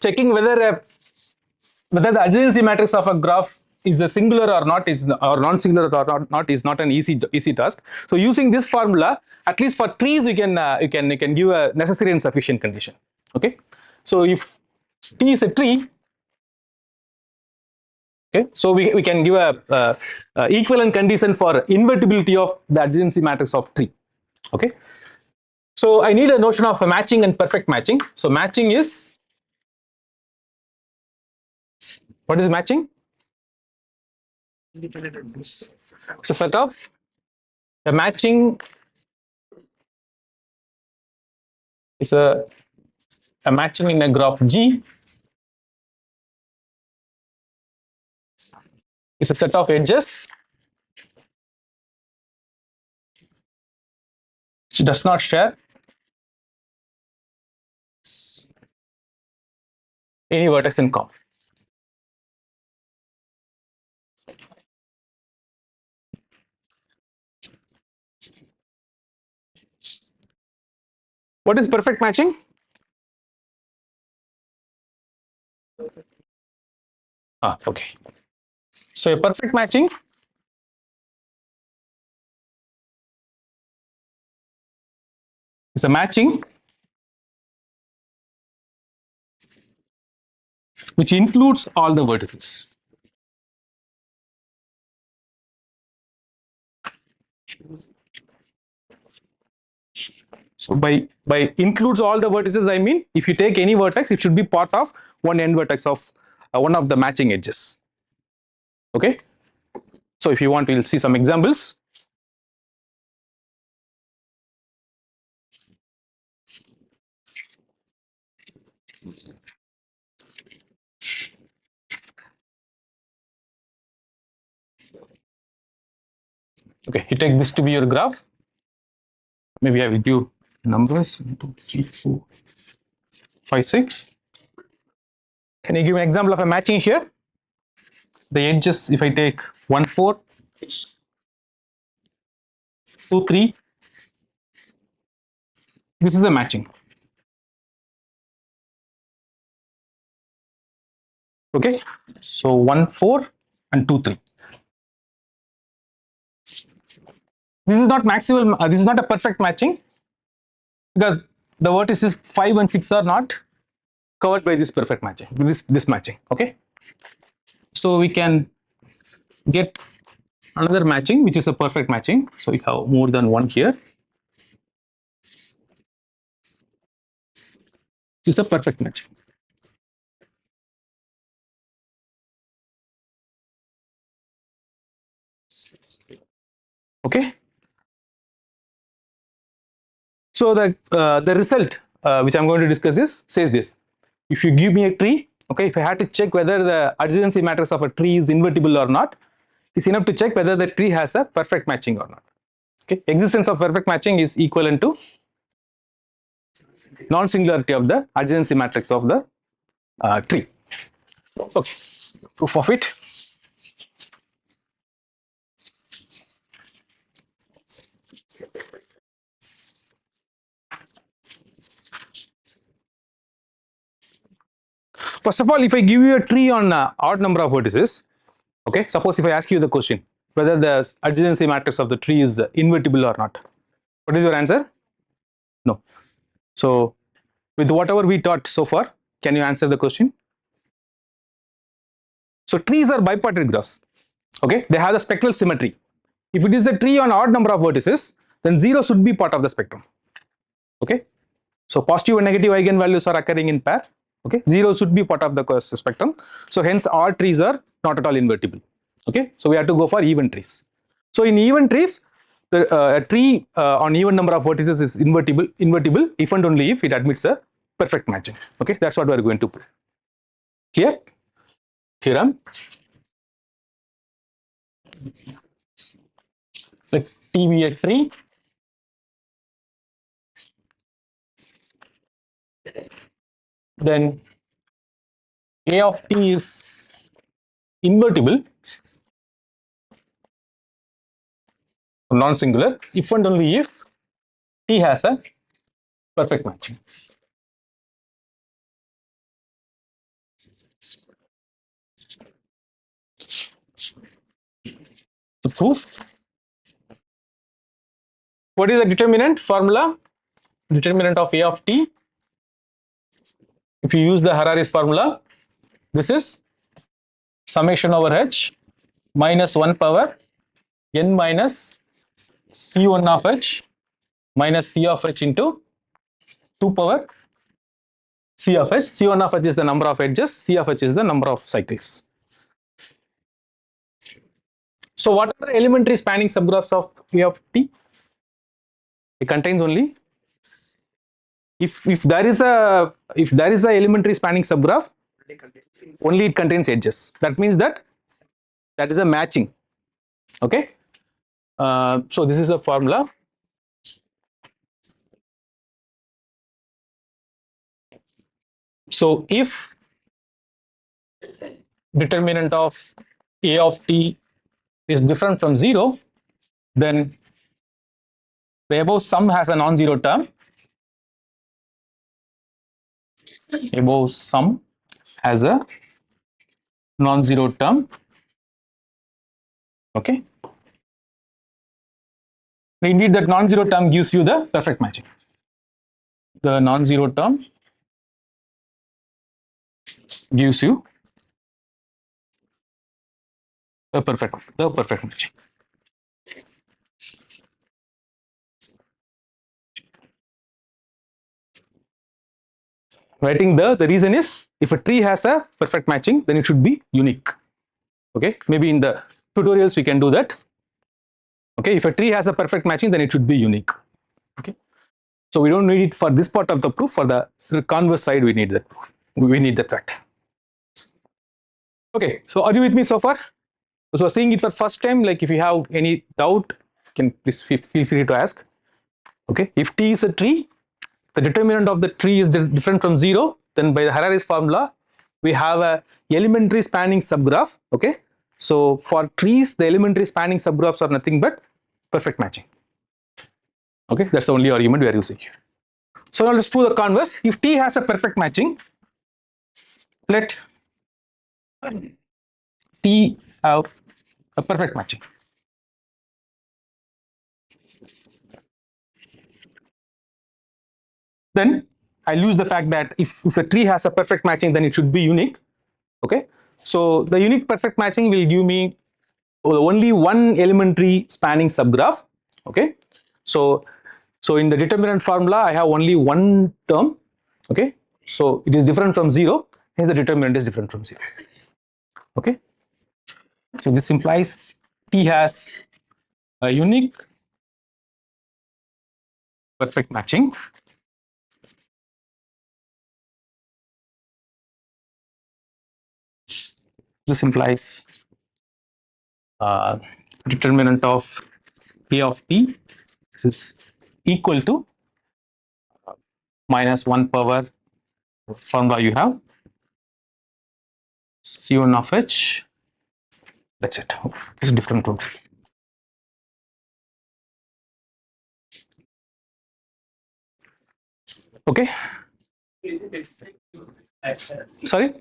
checking whether the adjacency matrix of a graph is a singular or not, is or non-singular or not is not an easy task. So using this formula, at least for trees, you can give a necessary and sufficient condition. Okay. So if T is a tree, okay, so we can give a equivalent condition for invertibility of the adjacency matrix of tree. Okay. So I need a notion of a matching and perfect matching. So matching is, what is matching? It's a set of the matching is a matching in a graph G is a set of edges which does not share any vertex in common. What is perfect matching? Okay. So a perfect matching is a matching which includes all the vertices. So by includes all the vertices, I mean if you take any vertex, it should be part of one end vertex of one of the matching edges. Okay. So if you want, we'll see some examples. Okay, you take this to be your graph. Maybe I will give numbers 1, 2, 3, 4, 5, 6. Can you give an example of a matching here? The edges, if I take 1, 4, 2, 3, this is a matching. Okay, so 1, 4 and 2, 3. This is not maximal, this is not a perfect matching because the vertices 5 and 6 are not covered by this perfect matching, this matching. Okay, so we can get another matching which is a perfect matching. So we have more than one here. This is a perfect matching. Okay, so the result which I'm going to discuss is says this: if you give me a tree, okay, if I had to check whether the adjacency matrix of a tree is invertible or not, it's enough to check whether the tree has a perfect matching or not. Okay, existence of perfect matching is equivalent to non-singularity of the adjacency matrix of the tree. Okay, proof of it. First of all, if I give you a tree on odd number of vertices, okay, suppose if I ask you the question whether the adjacency matrix of the tree is invertible or not, what is your answer? No. So with whatever we taught so far, can you answer the question? So trees are bipartite graphs. Okay, they have the spectral symmetry. If it is a tree on odd number of vertices, then 0 should be part of the spectrum. Okay, so positive and negative eigenvalues are occurring in pair. Okay, 0 should be part of the spectrum. So hence odd trees are not at all invertible. Okay, so we have to go for even trees. So in even trees, a tree on even number of vertices is invertible if and only if it admits a perfect matching. Okay, that's what we are going to prove. Clear? Theorem. Let T be a tree. Then A of T is invertible, non-singular, if and only if T has a perfect matching. The proof. What is the determinant formula? Determinant of A of T. If you use the Harari's formula, this is summation over H minus 1 power n minus C1 of H minus C of H into 2 power C of H. C1 of H is the number of edges, C of H is the number of cycles. So what are the elementary spanning subgraphs of A of T? It contains only if there is a elementary spanning subgraph, only it contains edges. That means that is a matching. Okay. So this is the formula. So if determinant of a of t is different from 0, then the above sum has a non-zero term. Above sum has a non-zero term. Okay. Indeed, that non-zero term gives you the perfect matching. The non-zero term gives you the perfect matching. Writing the reason is, if a tree has a perfect matching, then it should be unique. Okay, maybe in the tutorials we can do that. Okay, if a tree has a perfect matching, then it should be unique. Okay, so we don't need it for this part of the proof. For the converse side, we need that proof. We need that fact. Okay, so are you with me so far? So seeing it for first time, like if you have any doubt, you can please feel free to ask. Okay, if T is a tree, the determinant of the tree is different from 0, then by the Harari's formula, we have a elementary spanning subgraph. Okay, so for trees, the elementary spanning subgraphs are nothing but perfect matching. Okay, that's the only argument we are using here. So now let's prove the converse. If T has a perfect matching, let T have a perfect matching. Then I'll use the fact that if a tree has a perfect matching, then it should be unique. Okay, so the unique perfect matching will give me only one elementary spanning subgraph. Okay, so in the determinant formula, I have only one term. Okay, so it is different from 0, hence the determinant is different from 0. Okay, so this implies T has a unique perfect matching. This implies determinant of A of T is equal to minus 1 power formula you have C1 of H. That's it. This is different from. Okay. Sorry.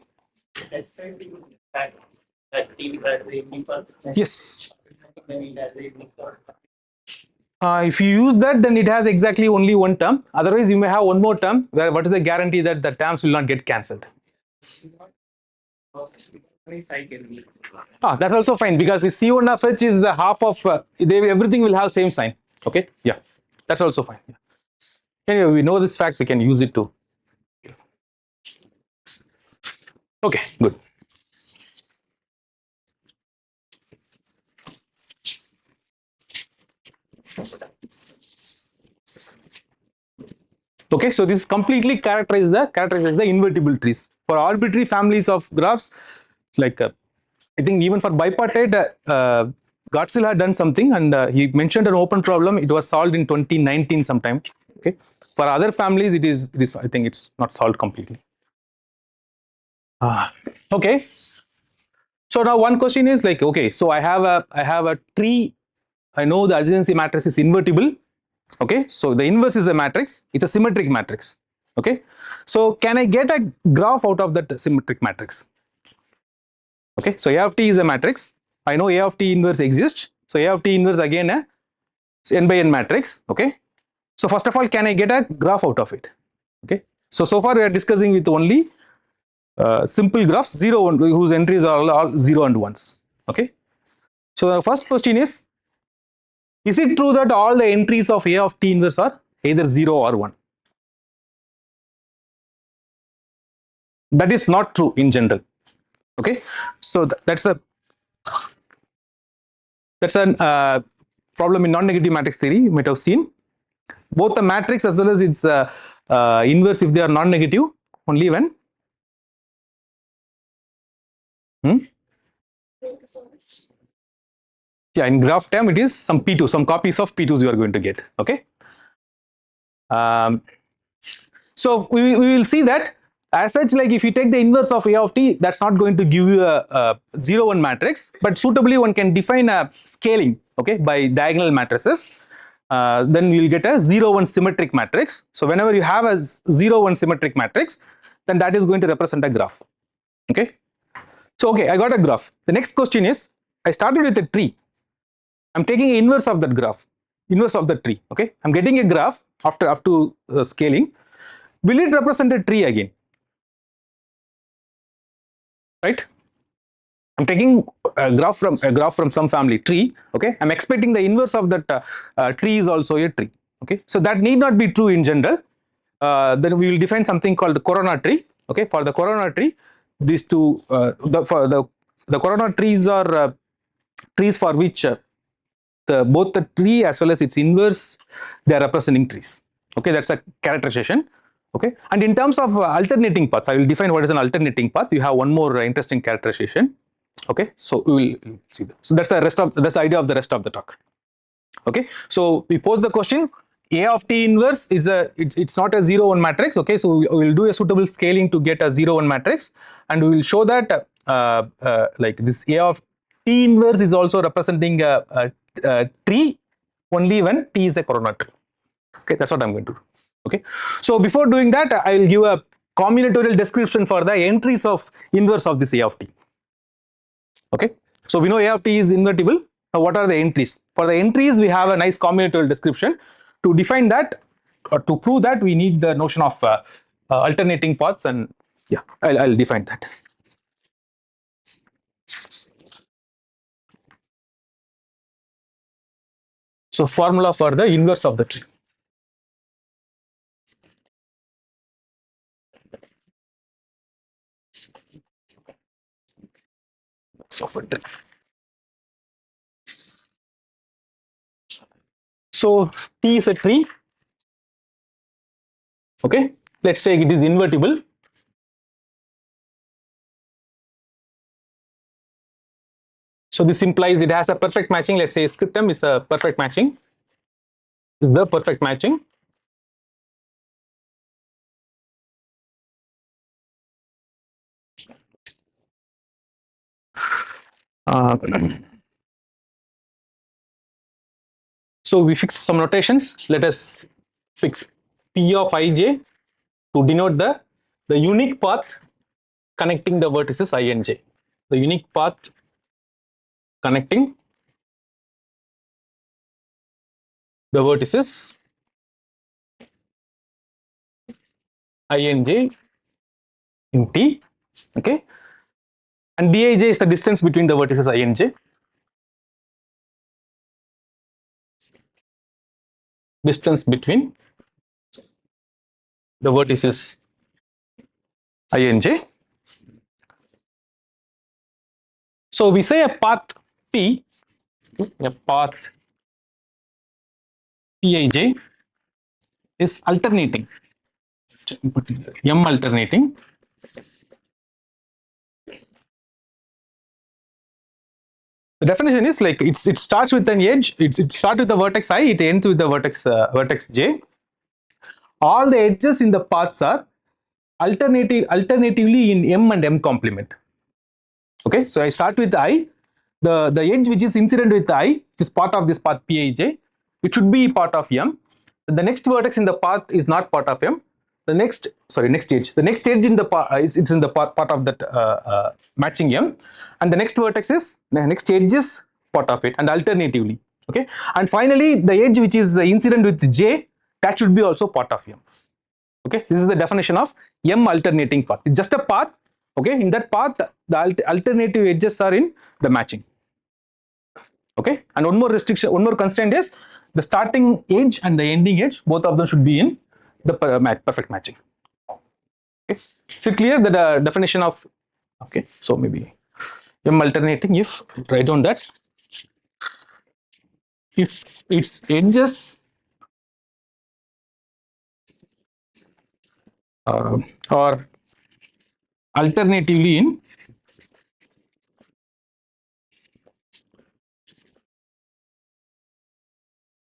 Yes. If you use that, then it has exactly only one term. Otherwise, you may have one more term. Where what is the guarantee that the terms will not get cancelled? That's also fine, because the C1 of H is half of everything will have same sign. Okay, yeah, that's also fine. Yeah. Anyway, we know this fact, we can use it too. Okay, good. Okay, so this completely characterizes the invertible trees. For arbitrary families of graphs, like I think even for bipartite, Gottzel had done something, and he mentioned an open problem. It was solved in 2019 sometime. Okay, for other families, it is I think it's not solved completely. Okay, so now one question is like, okay, so I have a tree. I know the adjacency matrix is invertible. Okay, so the inverse is a matrix. It's a symmetric matrix. Okay, so can I get a graph out of that symmetric matrix? Okay, so A of T is a matrix. I know A of T inverse exists. So A of T inverse again a n by n matrix. Okay, so first of all, can I get a graph out of it? Okay, so far we are discussing with only simple graphs, 0, 1, whose entries are all 0 and 1s. Okay, so the first question is it true that all the entries of A of T inverse are either 0 or 1? That is not true in general. Okay, so that's a problem in non-negative matrix theory. You might have seen both the matrix as well as its inverse, if they are non-negative, only when yeah, in graph term it is some P2, some copies of P2s you are going to get. Okay, so we will see that as such, like if you take the inverse of A of t, that's not going to give you a 0 1 matrix, but suitably one can define a scaling, okay, by diagonal matrices. Then we will get a 0 1 symmetric matrix. So whenever you have a 0 1 symmetric matrix, then that is going to represent a graph. Okay. So okay, I got a graph. The next question is, I started with a tree. I'm taking inverse of that graph, inverse of the tree. Okay, I'm getting a graph after up to scaling. Will it represent a tree again? Right? I'm taking a graph from some family tree. Okay, I'm expecting the inverse of that tree is also a tree. Okay, so that need not be true in general. Then we will define something called the corona tree. Okay, for the corona tree, these two for the corona trees are trees for which both the tree as well as its inverse, they are representing trees. Okay, that's a characterization. Okay, and in terms of alternating paths, I will define what is an alternating path. You have one more interesting characterization. Okay, so we will see that. So that's the idea of the rest of the talk. Okay, so we pose the question: A of t inverse is it's not a 0 1 matrix. Okay, so we will do a suitable scaling to get a 0 1 matrix, and we will show that like this A of t inverse is also representing a tree only when t is a corona tree. Okay, that's what I'm going to do. Okay, so before doing that, I will give a combinatorial description for the entries of inverse of this A of t. Okay, so we know A of t is invertible. Now what are the entries? For the entries, we have a nice combinatorial description. To define that or to prove that, we need the notion of alternating paths, and yeah, I'll define that. So formula for the inverse of the tree. So T is a tree. Okay, let's say it is invertible. So this implies it has a perfect matching. Let's say scriptum is a perfect matching. Is the perfect matching. So we fix some notations. Let us fix P of ij to denote the unique path connecting the vertices I and j. The unique path connecting the vertices I and j in T. Okay, and dij is the distance between the vertices I and j. Distance between the vertices I and j. So we say a path P, a path Pij is alternating, M alternating. The definition is like it starts with an edge. It starts with the vertex I. It ends with the vertex j. All the edges in the paths are alternatively in M and M complement. Okay, so I start with I. The edge which is incident with I, which is part of this path Pij, it should be part of M. The next vertex in the path is not part of M. The next edge. The next edge in the path it's in the part of that matching M, and the next vertex is the next edge is part of it, and alternatively. Okay, and finally the edge which is incident with J, that should be also part of M. Okay, this is the definition of M alternating path. It's just a path. Okay, in that path the alternative edges are in the matching. Okay, and one more restriction, one more constraint is the starting edge and the ending edge, both of them should be in the perfect matching. Okay, so clear the definition of. Okay, so maybe M alternating, if write down that if its edges or alternatively in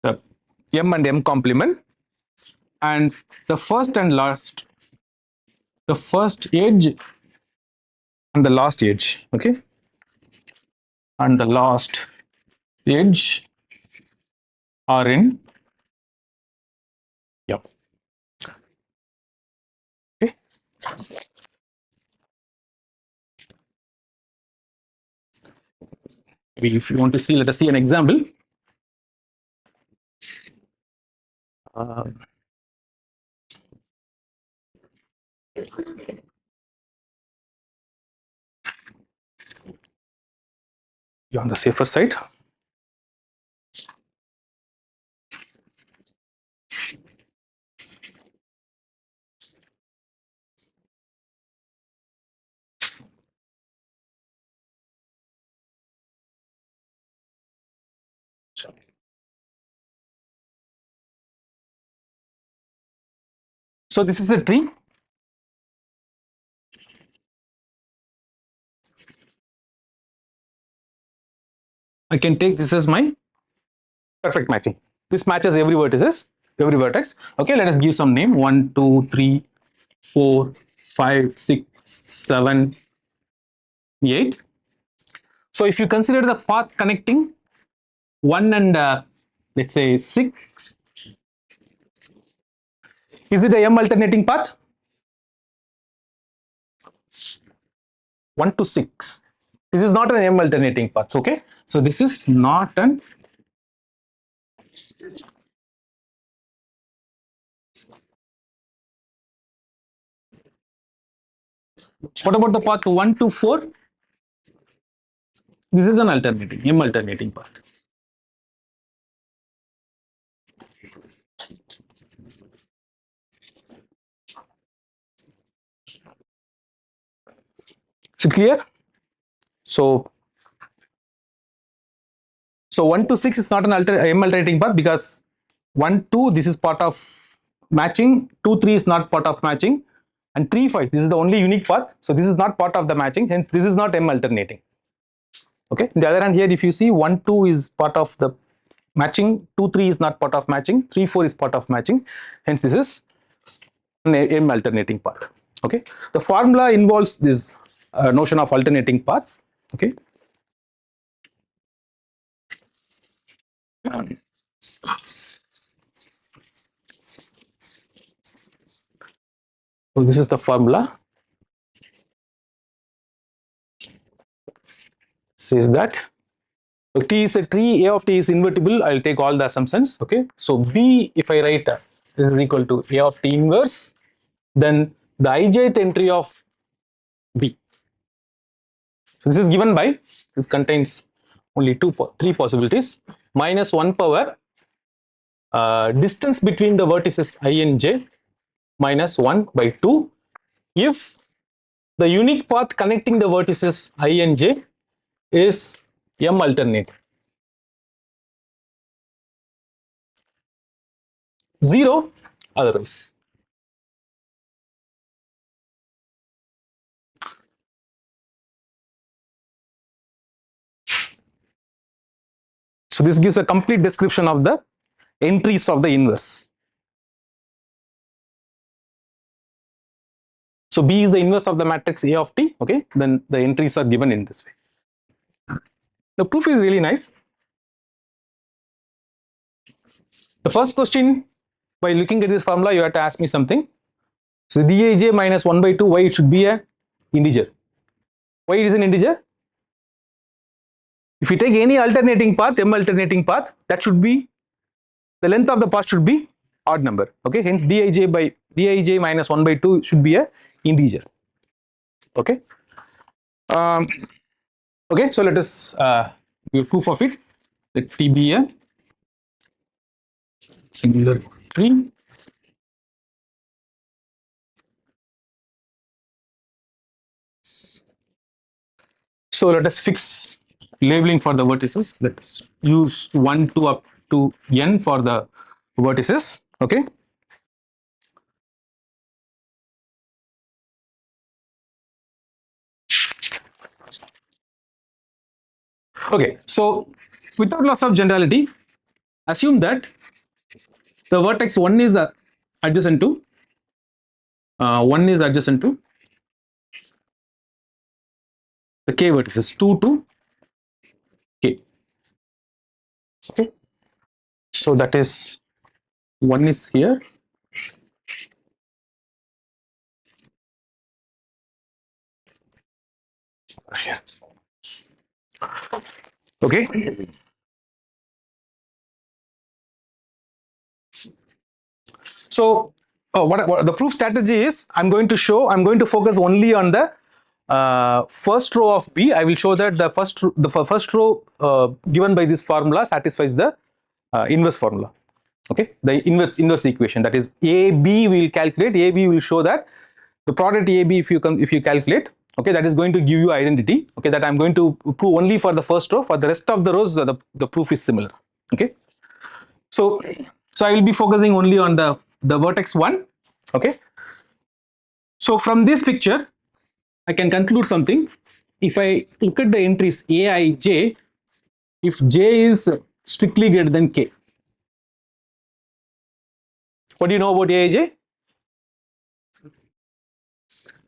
the M and M complement, and the first and last the first edge and the last edge, okay, and the last edge are in, yep, okay. Maybe if you want to see, let us see an example. Uh, you're on the safer side. So this is a tree. I can take this as my perfect matching. This matches every vertices, every vertex. Okay, let us give some name. 1, 2, 3, 4, 5, 6, 7, 8. So if you consider the path connecting 1 and let's say 6, is it a M alternating path? 1 to 6. This is not an M alternating path. Okay, so this is not an what about the path 1 to 4? This is an alternating M alternating path. Is it clear? So 1 to 6 is not an M alternating path because 1, 2 this is part of matching, 2, 3 is not part of matching, and 3, 5 this is the only unique path. So this is not part of the matching, hence this is not M alternating. Okay. On the other hand, here if you see 1, 2 is part of the matching, 2, 3 is not part of matching, 3, 4 is part of matching, hence this is an M alternating path. Okay. The formula involves this notion of alternating paths. Okay. So this is the formula. Says that so T is a tree, A of T is invertible. I'll take all the assumptions. Okay. So B, if I write this is equal to A of T inverse, then the ijth entry of B. So this is given by, it contains only 3 possibilities, minus 1 power distance between the vertices I and j minus 1 by 2 if the unique path connecting the vertices I and j is M alternate. 0 otherwise. So this gives a complete description of the entries of the inverse. So B is the inverse of the matrix A of T. Okay, then the entries are given in this way. The proof is really nice. The first question, by looking at this formula, you have to ask me something. So dij minus 1 by 2, why it should be a integer? Why it is an integer? If you take any alternating path, M alternating path, that should be, the length of the path should be odd number. Okay, hence dij minus 1 by 2 should be a integer. Okay. Okay, so let us give proof of it. Let T be a singular tree. So let us fix labeling for the vertices. Let's use 1 to up to n for the vertices. Okay. Okay. So without loss of generality, assume that the vertex 1 is adjacent to 1 is adjacent to the k vertices 2 to k. Okay, so that is one is here. Here. Okay. So what the proof strategy is, I'm going to focus only on the first row of B. I will show that the first row given by this formula satisfies the inverse formula. Okay, the inverse equation, that is AB will calculate. AB will show that the product AB, if you calculate, okay, that is going to give you identity. Okay, that I'm going to prove only for the first row. For the rest of the rows, the proof is similar. Okay, so I will be focusing only on the vertex 1. Okay, so from this picture I can conclude something. If I look at the entries Aij, if j is strictly greater than k, what do you know about Aij?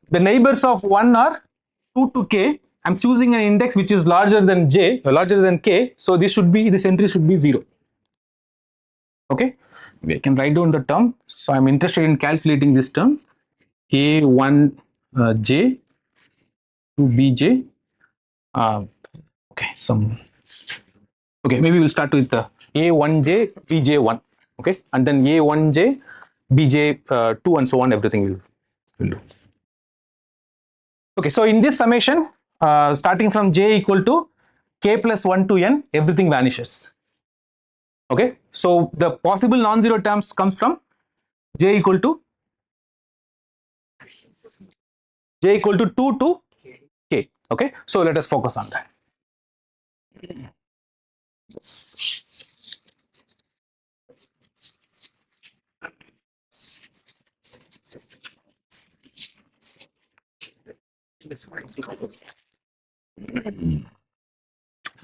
The neighbors of 1 are 2 to k. I'm choosing an index which is larger than j, larger than k, so this entry should be 0. Okay, we can write down the term. So I'm interested in calculating this term A1j to bj. Okay, maybe we'll start with A1j bj1. Okay, and then A1j bj2 and so on. Everything will do. Okay, so in this summation, starting from j equal to k plus 1 to n, everything vanishes. Okay, so the possible non-zero terms comes from j equal to 2 to k. Okay, so let us focus on that.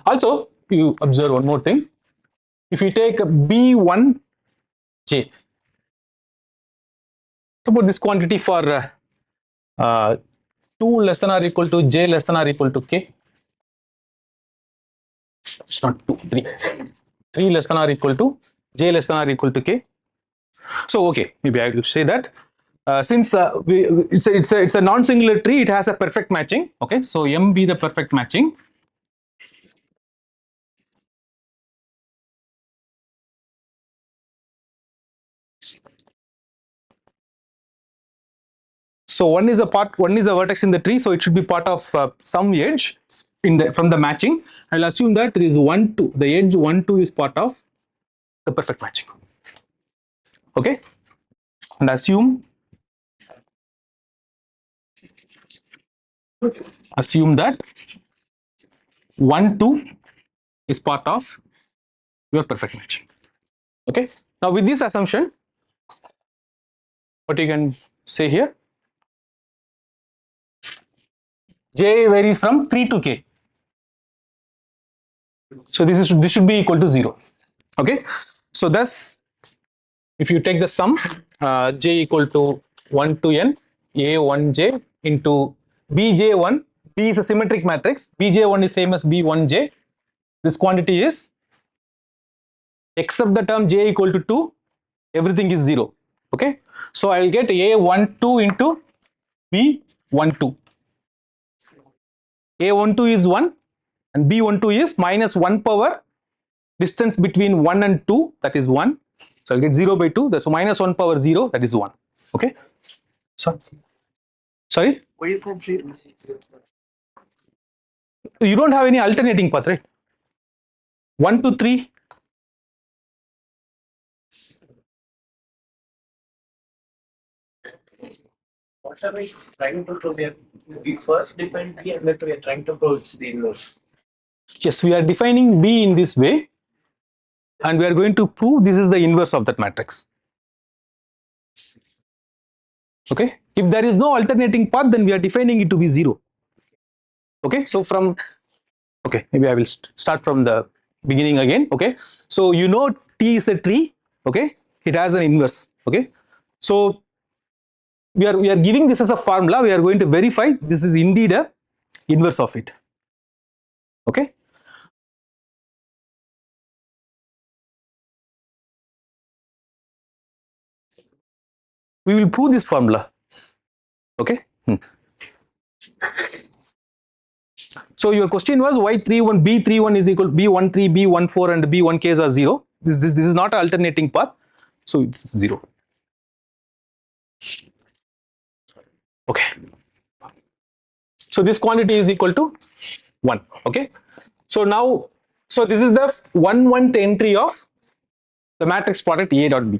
Also, you observe one more thing. If you take B1j, about this quantity for 2 less than or equal to j less than or equal to k. It's not 2, 3. 3 less than or equal to j less than or equal to k. So okay, maybe I will say that since it's a non-singular tree, it has a perfect matching. Okay, so M be the perfect matching. So one is a vertex in the tree, so it should be part of some edge from the matching. I'll assume that it is 1 2. The edge 1 2 is part of the perfect matching. Okay, and assume that 1 2 is part of your perfect matching. Okay, now with this assumption, what you can say here, j varies from 3 to k, so this should be equal to 0. Okay, so thus if you take the sum j equal to 1 to n a1j into bj1, b is a symmetric matrix, bj1 is same as b1j, this quantity is, except the term j equal to 2, everything is 0. Okay, so I will get a12 into b12. a12 is 1 and b12 is minus 1 power distance between 1 and 2, that is 1. So I'll get 0 by 2, so minus 1 power 0, that is 1. Okay, sorry, Why is that 0? you don't have any alternating path, right? 1 to 3. What are we trying to prove here? We first defined B and then we are trying to prove it's the inverse. Yes, we are defining B in this way and we are going to prove this is the inverse of that matrix. Okay, if there is no alternating path, then we are defining it to be 0. Okay, so okay, maybe I will start from the beginning again. Okay, so you know T is a tree. Okay, it has an inverse. Okay, so we are giving this as a formula. We are going to verify this is indeed a inverse of it. Okay. We will prove this formula. Okay. So your question was why 31 B31 is equal to B13, B14 and B1Ks are 0. This is not an alternating path, so it's 0. Okay. So this quantity is equal to 1. Okay. So now, so this is the 1 entry of the matrix product A dot B.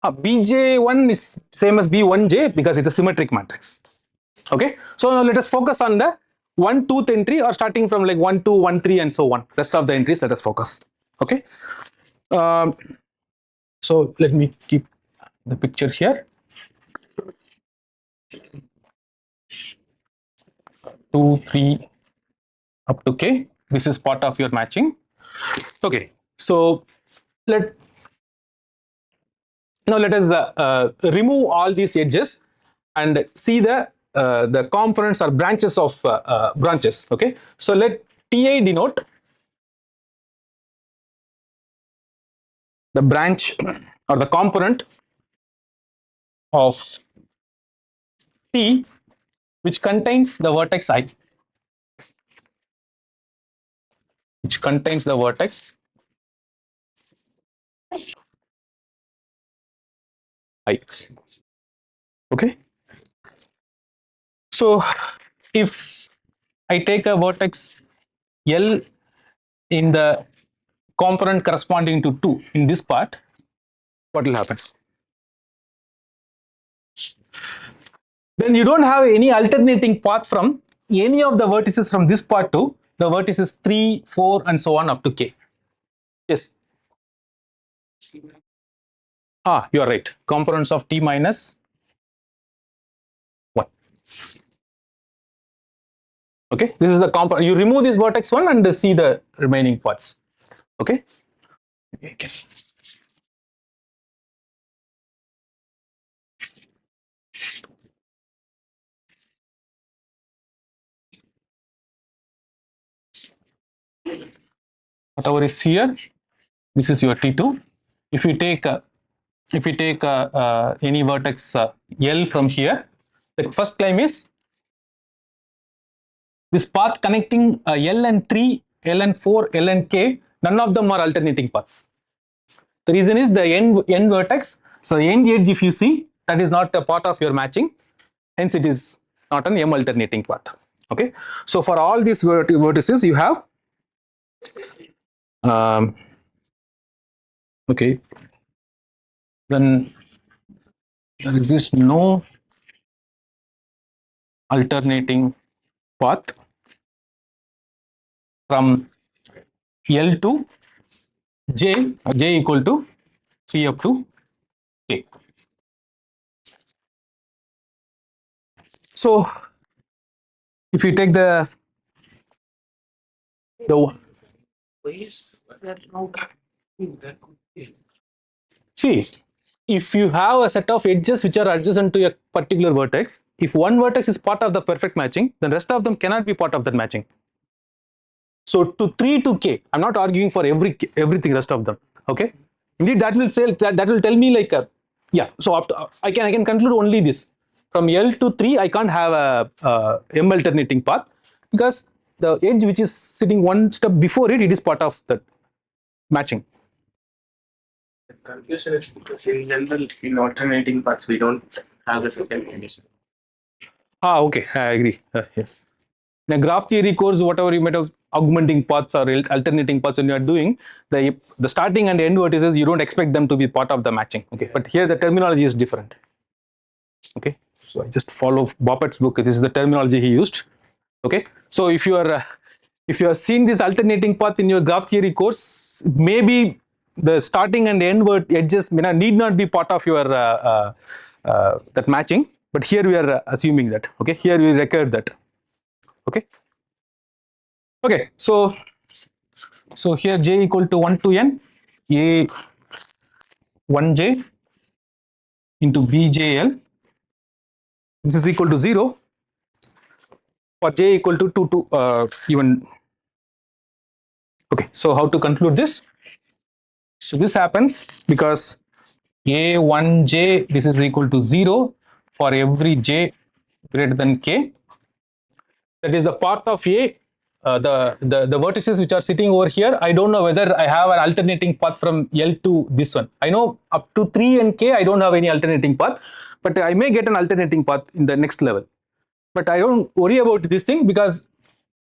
Bj1 is same as B1j because it's a symmetric matrix. Okay. So now let us focus on the 1 2th entry, or starting from like 1 2 1 3 and so on. Rest of the entries let us focus. Okay. So let me keep the picture here. 2 3 up to k. This is part of your matching. Okay. So now let us remove all these edges and see the components or branches of branches. Okay. So let Ti denote the branch or the component of T which contains the vertex I, which contains the vertex I. Okay. So if I take a vertex L in the component corresponding to 2 in this part, what will happen? Then you don't have any alternating path from any of the vertices from this part to the vertices 3, 4 and so on up to k. Yes. You are right. Components of T minus 1. Okay. This is the component. You remove this vertex 1 and see the remaining parts. Okay. Okay. Whatever is here, this is your T2. If you take any vertex L from here, the first claim is this path connecting L and 3, L and 4, L and K, none of them are alternating paths. The reason is the end vertex, so the end edge if you see, that is not a part of your matching, hence it is not an M alternating path. Okay. So for all these vertices you have okay, then there exists no alternating path from L to J equal to 3 up to K. So if you take the see, if you have a set of edges which are adjacent to a particular vertex, if one vertex is part of the perfect matching, then rest of them cannot be part of that matching. So to 3 to K, I'm not arguing for everything rest of them. Okay. Indeed, that will say that will tell me like yeah. So after, I can conclude only this. From L to 3, I can't have a M alternating path because the edge which is sitting one step before it, it is part of that matching. The confusion is because in general, in alternating paths, we don't have the second condition. Okay, I agree. Yes. In a graph theory course, whatever you might have augmenting paths or alternating paths when you are doing, the starting and end vertices, you don't expect them to be part of the matching. Okay, but here the terminology is different. Okay, so I just follow Boppett's book. This is the terminology he used. Okay, so if you are seeing this alternating path in your graph theory course, maybe the starting and end edges need not be part of your that matching, but here we are assuming that. Okay, here we record that. Okay. Okay, so here j equal to 1 to n, a 1j into bjl. This is equal to 0 for j equal to 2 to even. Okay, so how to conclude this? So this happens because a1j this is equal to 0 for every j greater than k. That is the part of a the vertices which are sitting over here. I don't know whether I have an alternating path from L to this one. I know up to 3 and k I don't have any alternating path, but I may get an alternating path in the next level. But I don't worry about this thing because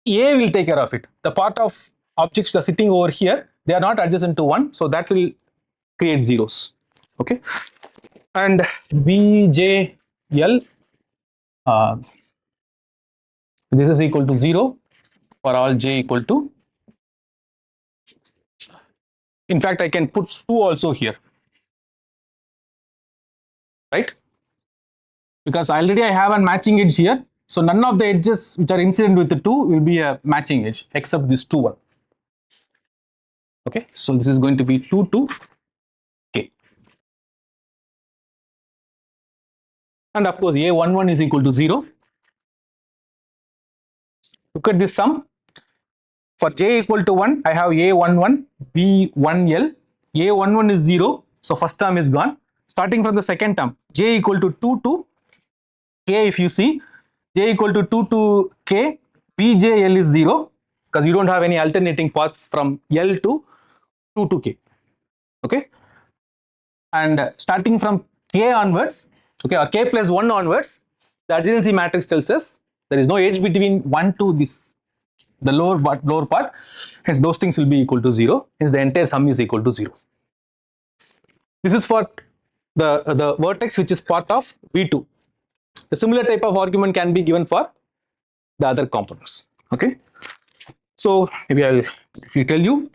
A will take care of it. The part of objects that are sitting over here, they are not adjacent to 1, so that will create zeros. Okay, and BJL this is equal to 0 for all j equal to. In fact, I can put 2 also here, right? Because already I have a matching edge here. So none of the edges which are incident with the 2 will be a matching edge except this 2 one. Okay, so this is going to be 2 to k. And of course, a11 is equal to 0. Look at this sum. For j equal to 1, I have a11, b1l. a11 is 0, so first term is gone. Starting from the second term, j equal to 2 to k, if you see, j equal to 2 to k, bjl is 0 because you don't have any alternating paths from L to 2 to k. Okay, and starting from k onwards, okay, or k plus 1 onwards, the adjacency matrix tells us there is no edge between 1 to this, the lower part, hence those things will be equal to 0, hence the entire sum is equal to 0. This is for the vertex which is part of V2. The similar type of argument can be given for the other components. Okay, so maybe I'll tell you,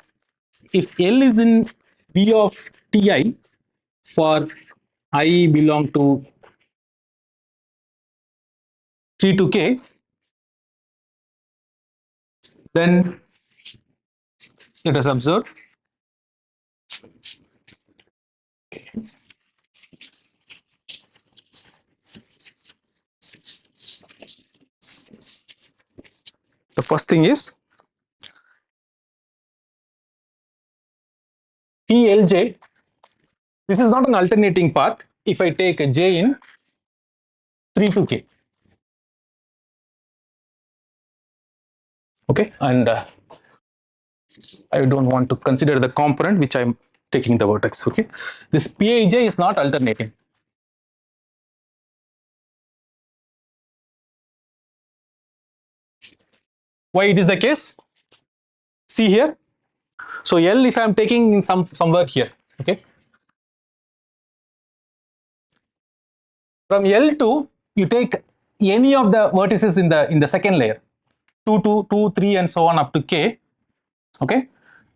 if L is in V of Ti for I belong to 3 to k, then let us observe. The first thing is TLJ. This is not an alternating path if I take a j in 3 to k. Okay, and I don't want to consider the component which I'm taking the vertex. Okay, this Pij is not alternating. Why it is the case? See here. So L, if I'm taking in somewhere here, okay, from L to you take any of the vertices in the second layer, 2 to 2, 3, and so on up to k. Okay,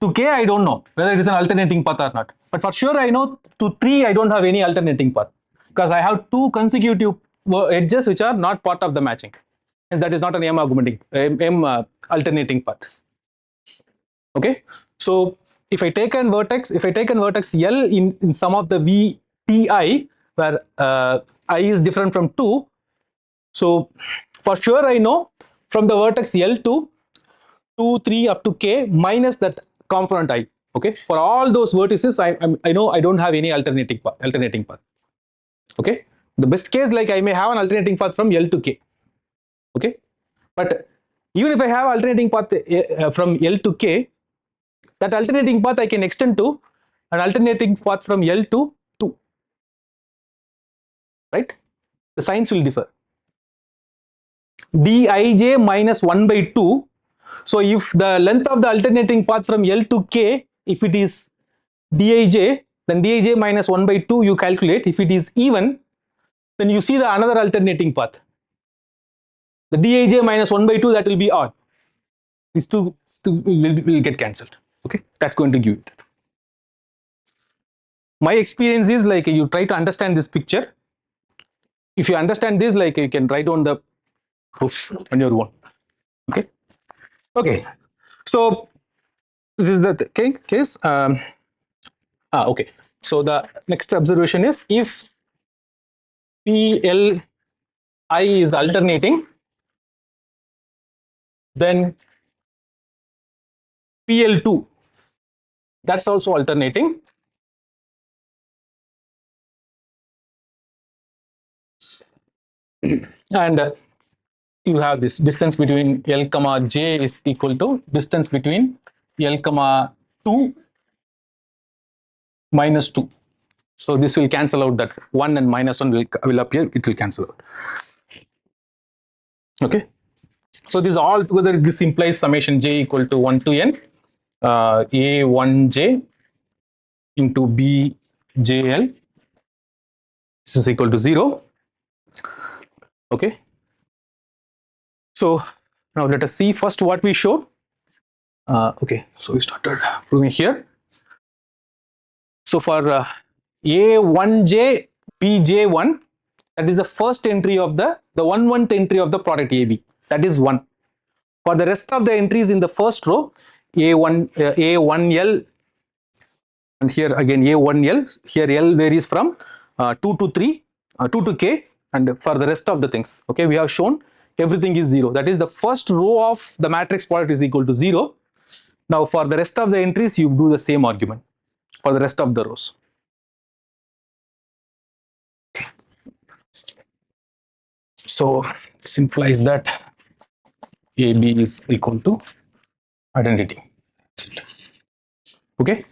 to k I don't know whether it is an alternating path or not, but for sure I know to 3 I don't have any alternating path because I have 2 consecutive edges which are not part of the matching. Hence that is not an alternating path. Okay, so if I take an vertex, L in some of the VTI where I is different from 2, so for sure I know from the vertex L to 2, 3 up to k minus that component I. Okay, for all those vertices I know I don't have any alternating path. Okay, the best case, like I may have an alternating path from L to k. Okay, but even if I have alternating path from L to k, that alternating path I can extend to an alternating path from L to 2, right? The signs will differ. Dij minus 1 by 2. So if the length of the alternating path from L to k, if it is Dij, then Dij minus 1 by 2 you calculate. If it is even, then you see the another alternating path. The Dij minus 1 by 2, that will be odd. These two will get cancelled. Okay, that's going to give it. My experience is like you try to understand this picture. If you understand this, like you can write on the proof on your own. Okay. Okay. So this is the case. Okay. So the next observation is if PLI is alternating, Then PL2, that's also alternating. And you have this distance between L comma J is equal to distance between L comma 2 minus 2. So this will cancel out, that 1 and minus 1 will appear, it will cancel out. Okay. So this all together, this implies summation j equal to 1 to n A1j into BJL. This is equal to 0. Okay. So now let us see first what we showed. Okay, so we started proving here. So for A1j BJ1, that is the first entry of the 1/1th entry of the product AB. That is 1. For the rest of the entries in the first row, A1L, and here again A1L, here L varies from 2 to 3, 2 to K, and for the rest of the things, okay, we have shown everything is 0. That is, the first row of the matrix product is equal to 0. Now for the rest of the entries, you do the same argument for the rest of the rows. Okay. So this implies that AB is equal to identity. Okay.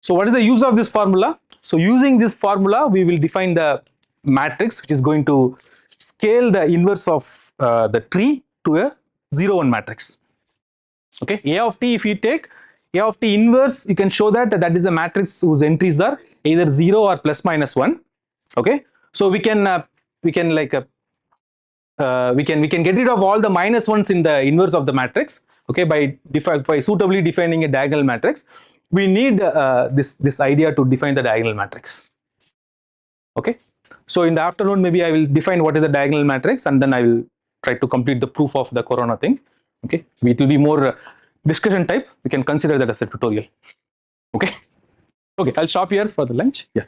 So what is the use of this formula? So using this formula, we will define the matrix which is going to scale the inverse of the tree to a 0, 1 matrix. Okay, A of t, if you take A of t inverse, you can show that that is a matrix whose entries are either 0 or plus minus 1. Okay, so we can like we can get rid of all the minus ones in the inverse of the matrix. Okay, by suitably defining a diagonal matrix. We need this idea to define the diagonal matrix. Okay, so in the afternoon maybe I will define what is the diagonal matrix, and then I will try to complete the proof of the corona thing. Okay, it will be more discussion type. We can consider that as a tutorial. Okay, okay, I'll stop here for the lunch. Yeah.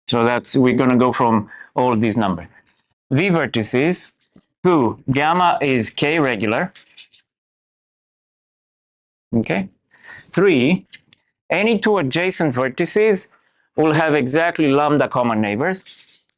So that's, we're going to go from all of these numbers. V vertices. 2, gamma is K regular. Okay. 3, any two adjacent vertices will have exactly lambda common neighbors.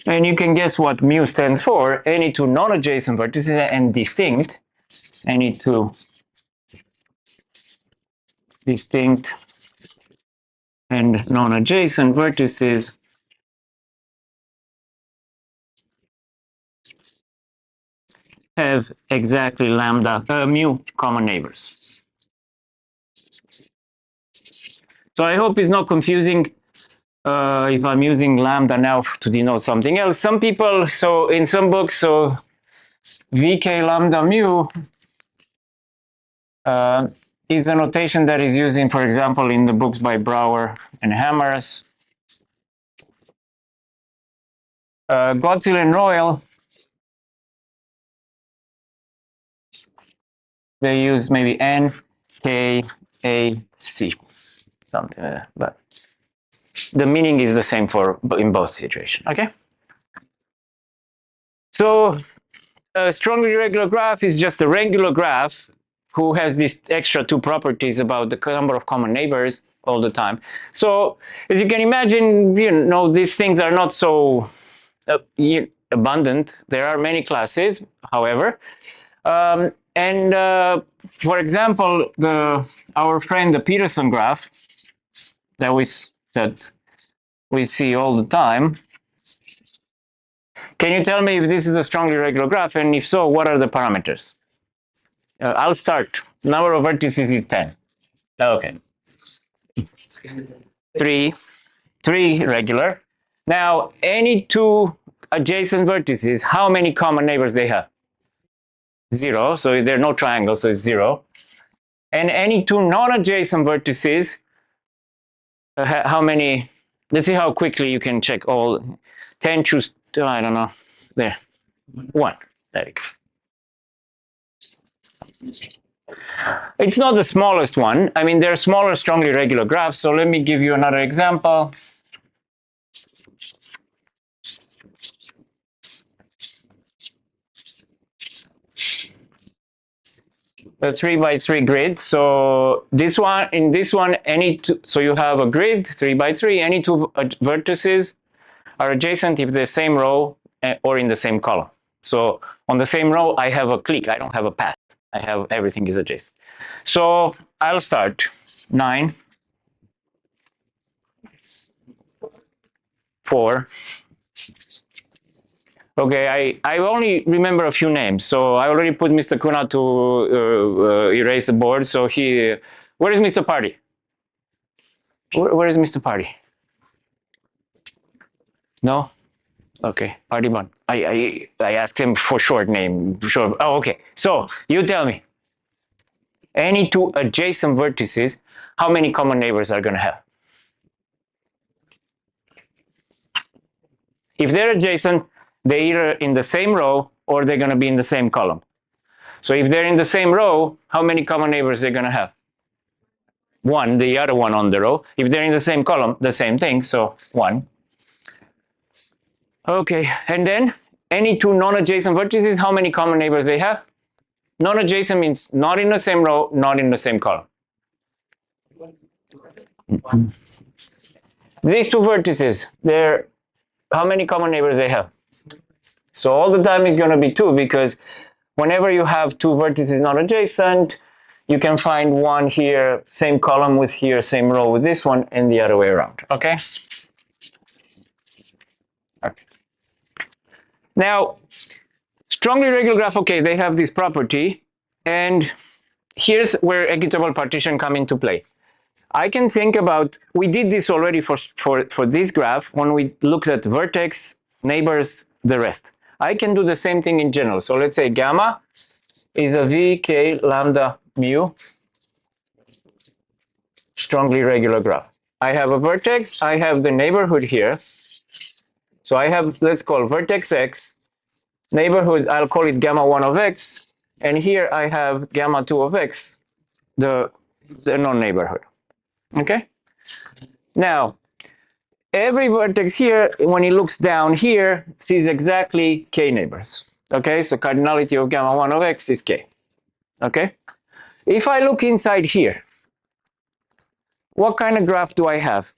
And you can guess what mu stands for. Any two non-adjacent vertices and distinct. Any two distinct and non-adjacent vertices have exactly lambda mu common neighbors. So I hope it's not confusing if I'm using lambda now to denote something else. Some people, so in some books, so vk lambda mu is a notation that is used in, for example, in the books by Brouwer and Hammers. Gotzel and Royal, they use maybe N, K, A, C, something like that. But the meaning is the same for in both situations. Okay. So a strongly regular graph is just a regular graph who has these extra two properties about the number of common neighbors all the time. So as you can imagine, you know, these things are not so abundant. There are many classes, however. For example, our friend the Peterson graph that we see all the time. Can you tell me if this is a strongly regular graph, and if so, what are the parameters? I'll start. Number of vertices is 10. Okay. 3 regular. Now, any two adjacent vertices, how many common neighbors they have? 0. So there are no triangles, so it's 0. And any two non-adjacent vertices, how many? Let's see how quickly you can check all. 10 choose, I don't know. There. 1. There you go. It's not the smallest one. I mean, there are smaller, strongly regular graphs. So let me give you another example. A 3x3 grid. So this one, in this one, any two, so you have a grid 3x3. Any two vertices are adjacent if the same row or in the same column. So on the same row, I have a clique. I don't have a path. I have everything is adjacent. So I'll start 9, 4. Okay, I only remember a few names. So I already put Mr. Kuna to erase the board. So where is Mr. Party? Where is Mr. Party? No? Okay, Party Bun. I asked him for short name. Sure. Oh, okay. So you tell me. Any two adjacent vertices, how many common neighbors are going to have? If they're adjacent, they're either in the same row or they're going to be in the same column. So if they're in the same row, how many common neighbors they're going to have? 1, the other one on the row. If they're in the same column, the same thing, so 1. Okay, and then any two non-adjacent vertices, how many common neighbors they have? Non-adjacent means not in the same row, not in the same column. These two vertices, how many common neighbors they have? So all the time it's going to be 2, because whenever you have two vertices not adjacent, you can find one here, same column with here, same row with this one, and the other way around. Okay? Okay. Now, strongly regular graph, okay, they have this property, and here's where equitable partition come into play. I can think about, we did this already for this graph when we looked at vertex, neighbors, the rest. I can do the same thing in general. So let's say gamma is a vk lambda mu strongly regular graph. I have a vertex, I have the neighborhood here. So I have, let's call vertex x, neighborhood, I'll call it gamma 1 of x, and here I have gamma 2 of x, the non-neighborhood. Okay? Now, every vertex here, when it looks down here, sees exactly k neighbors. Okay, so cardinality of gamma 1 of x is k. Okay? If I look inside here, what kind of graph do I have?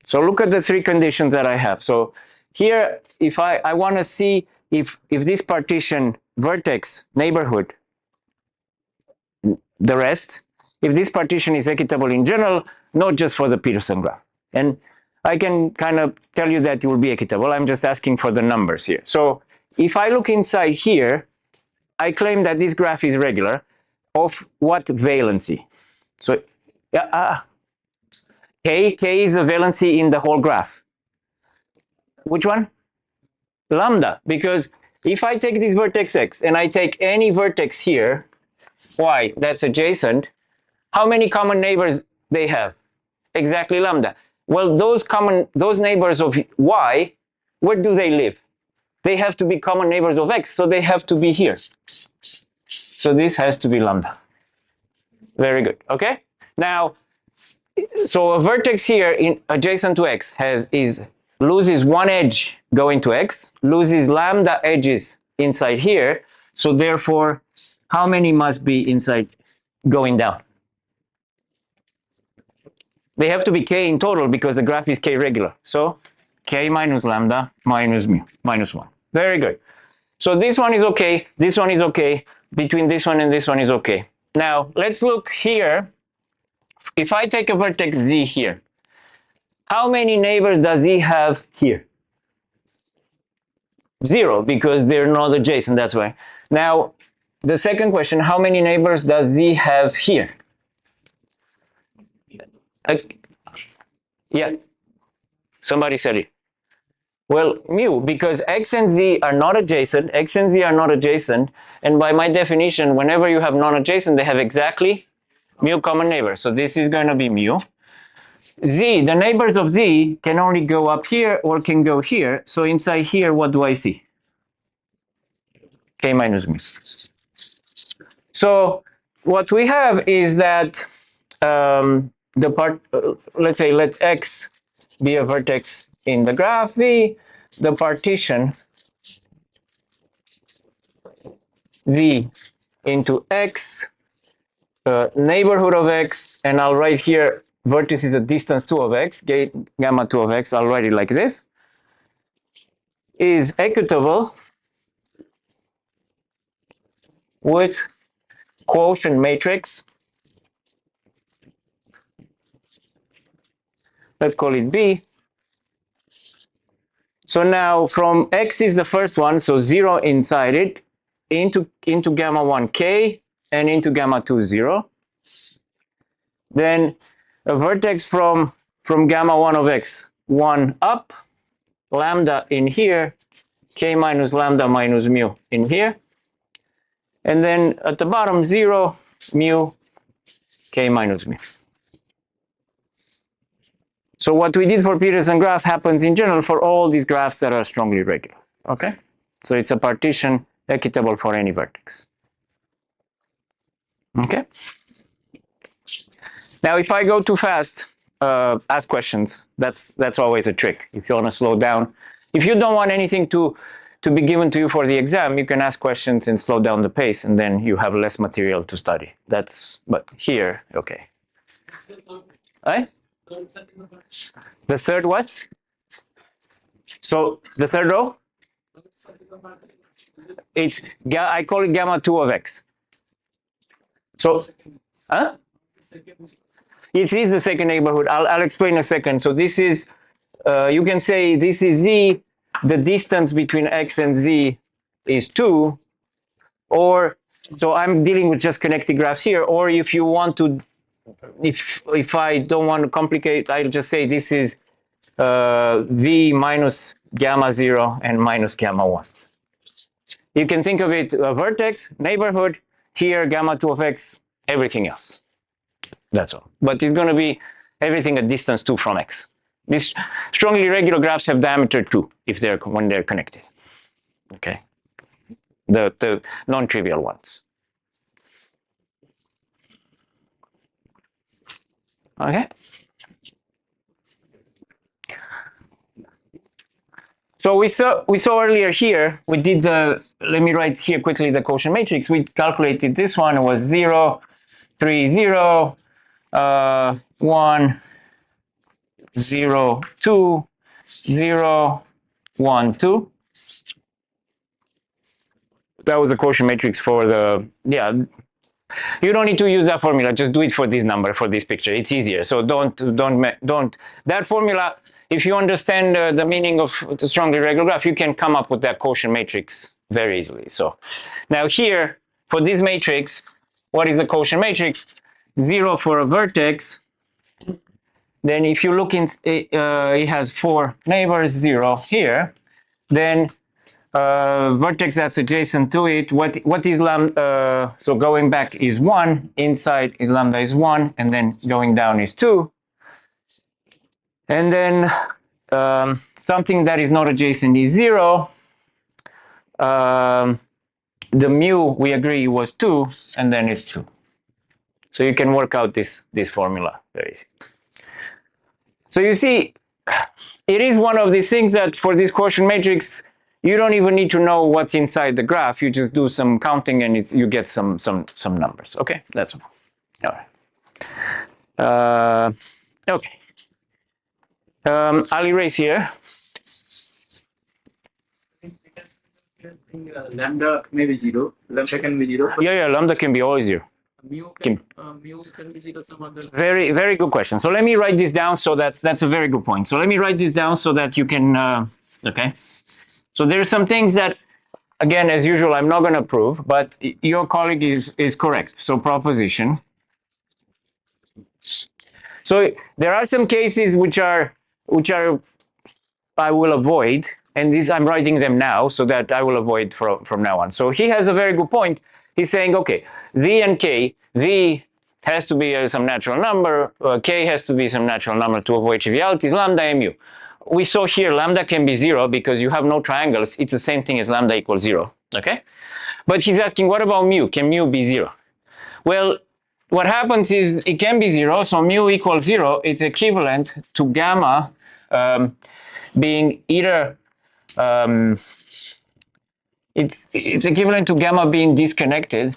So look at the three conditions that I have. So here, if I want to see if this partition vertex neighborhood, the rest, if this partition is equitable in general, not just for the Peterson graph. And I can kind of tell you that it will be equitable. I'm just asking for the numbers here. So if I look inside here, I claim that this graph is regular of what valency? So K is the valency in the whole graph. Which one? Lambda, because if I take this vertex x and I take any vertex here, y, that's adjacent, how many common neighbors they have? Exactly lambda. Well, those neighbors of y, where do they live? They have to be common neighbors of x, so they have to be here. So this has to be lambda. Very good. Okay. Now, so a vertex here in adjacent to x loses one edge going to x, loses lambda edges inside here. So therefore, how many must be inside going down? They have to be k in total because the graph is k regular. So k minus lambda minus mu minus 1. Very good. So this one is okay. This one is okay. Between this one and this one is okay. Now let's look here. If I take a vertex z here, how many neighbors does z have here? 0, because they're not adjacent, that's why. Now, the second question, how many neighbors does z have here? Yeah, somebody said it. Well, mu, because x and z are not adjacent, and by my definition, whenever you have non-adjacent, they have exactly mu common neighbor. So this is going to be mu. Z, the neighbors of z can only go up here or can go here. So inside here, what do I see? K minus mu. So what we have is that let's say let x be a vertex in the graph V, the partition V into x, neighborhood of x, and I'll write here vertex is the distance 2 of x, gamma 2 of x, I'll write it like this, is equitable with quotient matrix, let's call it B. So now from x is the first one, so 0 inside it, into gamma 1 k, and into gamma 2 0. Then a vertex from gamma 1 of x, 1 up, lambda in here, k minus lambda minus mu in here. And then at the bottom, 0, mu, k minus mu. So what we did for Peterson graph happens in general for all these graphs that are strongly regular. Okay? So it's a partition equitable for any vertex. Okay? Now, if I go too fast, ask questions. That's always a trick. If you want to slow down, if you don't want anything to be given to you for the exam, you can ask questions and slow down the pace, and then you have less material to study. But here, okay. Eh? The third what? So the third row? I call it gamma 2 of x. So, huh? It is the second neighborhood. I'll explain in a second. So this is, you can say this is z, the distance between x and z is 2, or, so I'm dealing with just connected graphs here, or if you want to, if I don't want to complicate, I'll just say this is v minus gamma 0 and minus gamma 1. You can think of it a vertex, neighborhood, here gamma 2 of x, everything else. That's all. But it's going to be everything at distance 2 from x. These strongly regular graphs have diameter 2 if when they're connected. Okay, the non-trivial ones. Okay. So we saw earlier here, we did let me write here quickly the quotient matrix. We calculated this one. It was 0, 3, 0, 1, 0, 2, 0, 1, 2. That was the quotient matrix for the, yeah. You don't need to use that formula. Just do it for this number, for this picture. It's easier. So don't. That formula, if you understand the meaning of the strongly regular graph, you can come up with that quotient matrix very easily. So now here, for this matrix, what is the quotient matrix? 0 for a vertex. Then if you look in, it has 4 neighbors, 0 here. Then vertex that's adjacent to it, what is lambda, so going back is 1, inside is lambda is 1, and then going down is 2. And then something that is not adjacent is 0. The mu, we agree, was 2, and then it's 2. So you can work out this formula very easy. So you see, it is one of these things that for this quotient matrix, you don't even need to know what's inside the graph. You just do some counting and you get some numbers. Okay, that's all. All right. Okay. I'll erase here. Lambda may be 0. Lambda can be 0. Yeah, lambda can be always 0. Mu can be 0 some other. Very, very good question. So let me write this down. So that's a very good point. So let me write this down so that you can. Okay. So there are some things that, again, as usual, I'm not going to prove, but your colleague is correct. So proposition. So there are some cases which are I will avoid, and these I'm writing them now so that I will avoid from now on. So he has a very good point. He's saying, okay, V and K, V has to be some natural number, K has to be some natural number to avoid trivialities, lambda and mu. We saw here lambda can be 0 because you have no triangles. It's the same thing as lambda equals 0, okay? But he's asking, what about mu? Can mu be 0? Well, what happens is it can be 0, so mu equals 0. It's equivalent to gamma being either, it's equivalent to gamma being disconnected,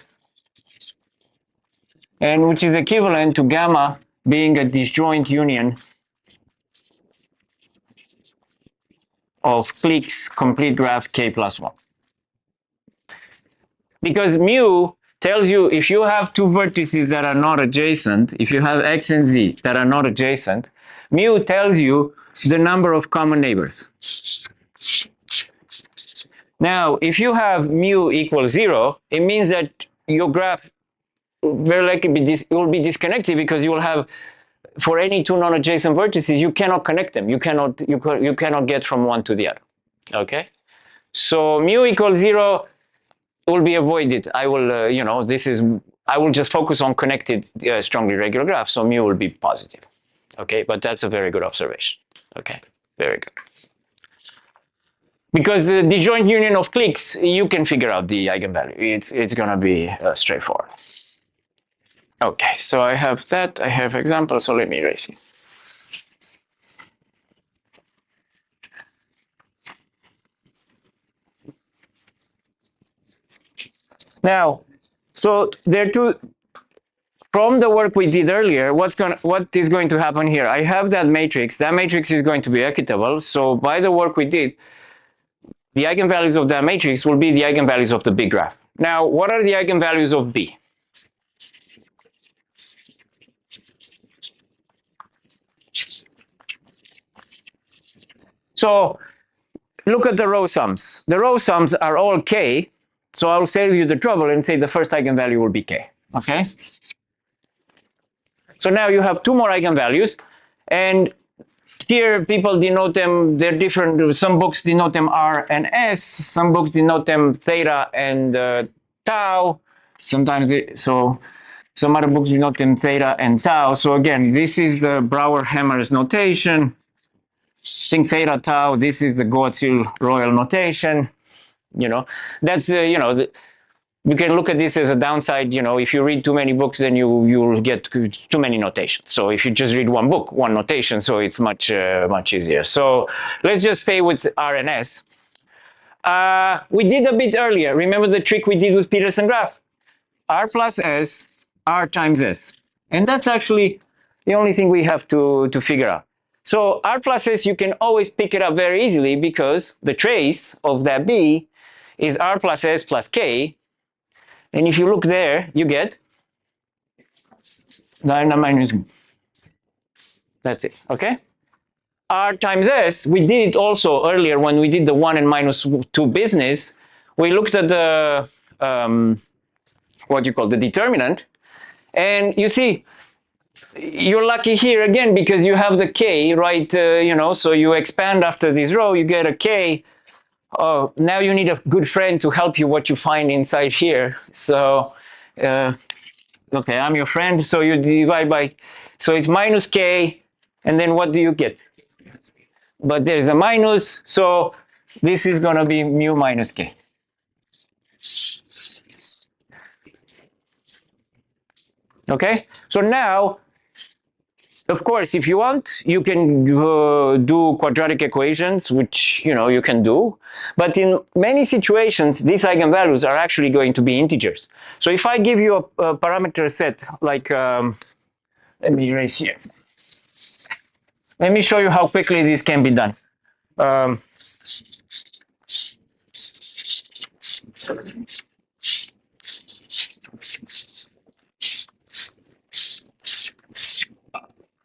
and which is equivalent to gamma being a disjoint union of cliques complete graph K plus 1. Because mu tells you if you have two vertices that are not adjacent, if you have x and z that are not adjacent, mu tells you the number of common neighbors. Now, if you have mu equals 0, it means that your graph very likely will be disconnected because you will have, for any two non-adjacent vertices, you cannot connect them. You cannot get from one to the other. Okay, so mu equals 0 will be avoided. I will, I will just focus on connected strongly regular graphs. So mu will be positive. Okay, but that's a very good observation. Okay, very good. Because the disjoint union of cliques, you can figure out the eigenvalue. It's gonna be straightforward. Okay, so I have that. I have examples. So let me erase it. Now, so there are two. From the work we did earlier, what is going to happen here? I have that matrix. That matrix is going to be equitable. So by the work we did, the eigenvalues of that matrix will be the eigenvalues of the big graph. Now, what are the eigenvalues of B? So look at the row sums. The row sums are all K. So I'll save you the trouble and say the first eigenvalue will be K. Okay? So now you have two more eigenvalues, and here people denote them, they're different. Some books denote them R and S, some books denote them theta and tau. Sometimes, so Some other books denote them theta and tau. So again, this is the Brouwer-Hammer's notation. Think theta tau. This is the Goatzil-Royal notation. You know, that's you know, you can look at this as a downside. You know, if you read too many books, then you'll get too many notations. So if you just read one book, one notation, so it's much much easier. So let's just stay with R and S. We did a bit earlier. Remember the trick we did with Peterson graph? R plus S, R times S. And that's actually the only thing we have to figure out. So R plus S, you can always pick it up very easily because the trace of that B is R plus S plus K. And if you look there, you get lambda minus mu. That's it, okay? R times S, we did it also earlier when we did the 1 and minus 2 business. We looked at the, what you call the determinant. And you see, you're lucky here again because you have the K, right? You know, so you expand after this row, you get a K. Oh, now you need a good friend to help you what you find inside here. So, okay, I'm your friend. So you divide by, so it's minus K. And then what do you get? But there's the minus. So this is going to be mu minus K. Okay, so now, of course, if you want, you can do quadratic equations, which, you know, you can do. But in many situations, these eigenvalues are actually going to be integers. So if I give you a parameter set, like, let me erase here. Let me show you how quickly this can be done.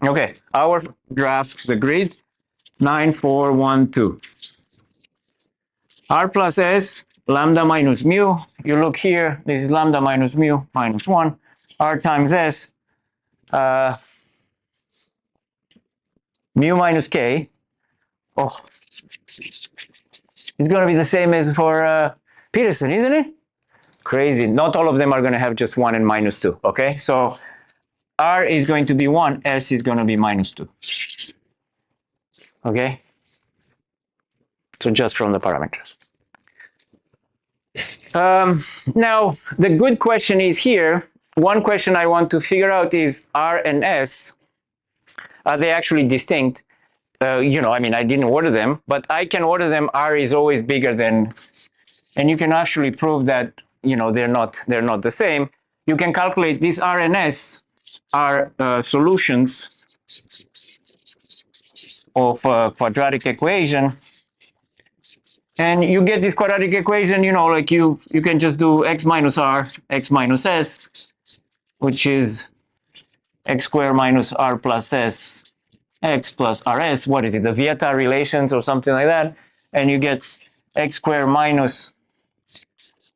Okay, our graph, the grid, 9, 4, 1, 2. R plus S, lambda minus mu. You look here, this is lambda minus mu minus 1. R times S, mu minus K. Oh, it's going to be the same as for Peterson, isn't it? Crazy. Not all of them are going to have just 1 and minus 2, okay? So R is going to be 1, S is going to be minus 2. Okay? So just from the parameters. Now, the good question is here. One question I want to figure out is R and S, are they actually distinct? You know, I mean, I didn't order them, but I can order them. R is always bigger than, and you can actually prove that, you know, they're not the same. You can calculate these R and S are solutions of a quadratic equation. And you get this quadratic equation, you know, like you can just do x minus r, x minus s, which is x squared minus r plus s, x plus rs. What is it? The Vieta relations or something like that. And you get x squared minus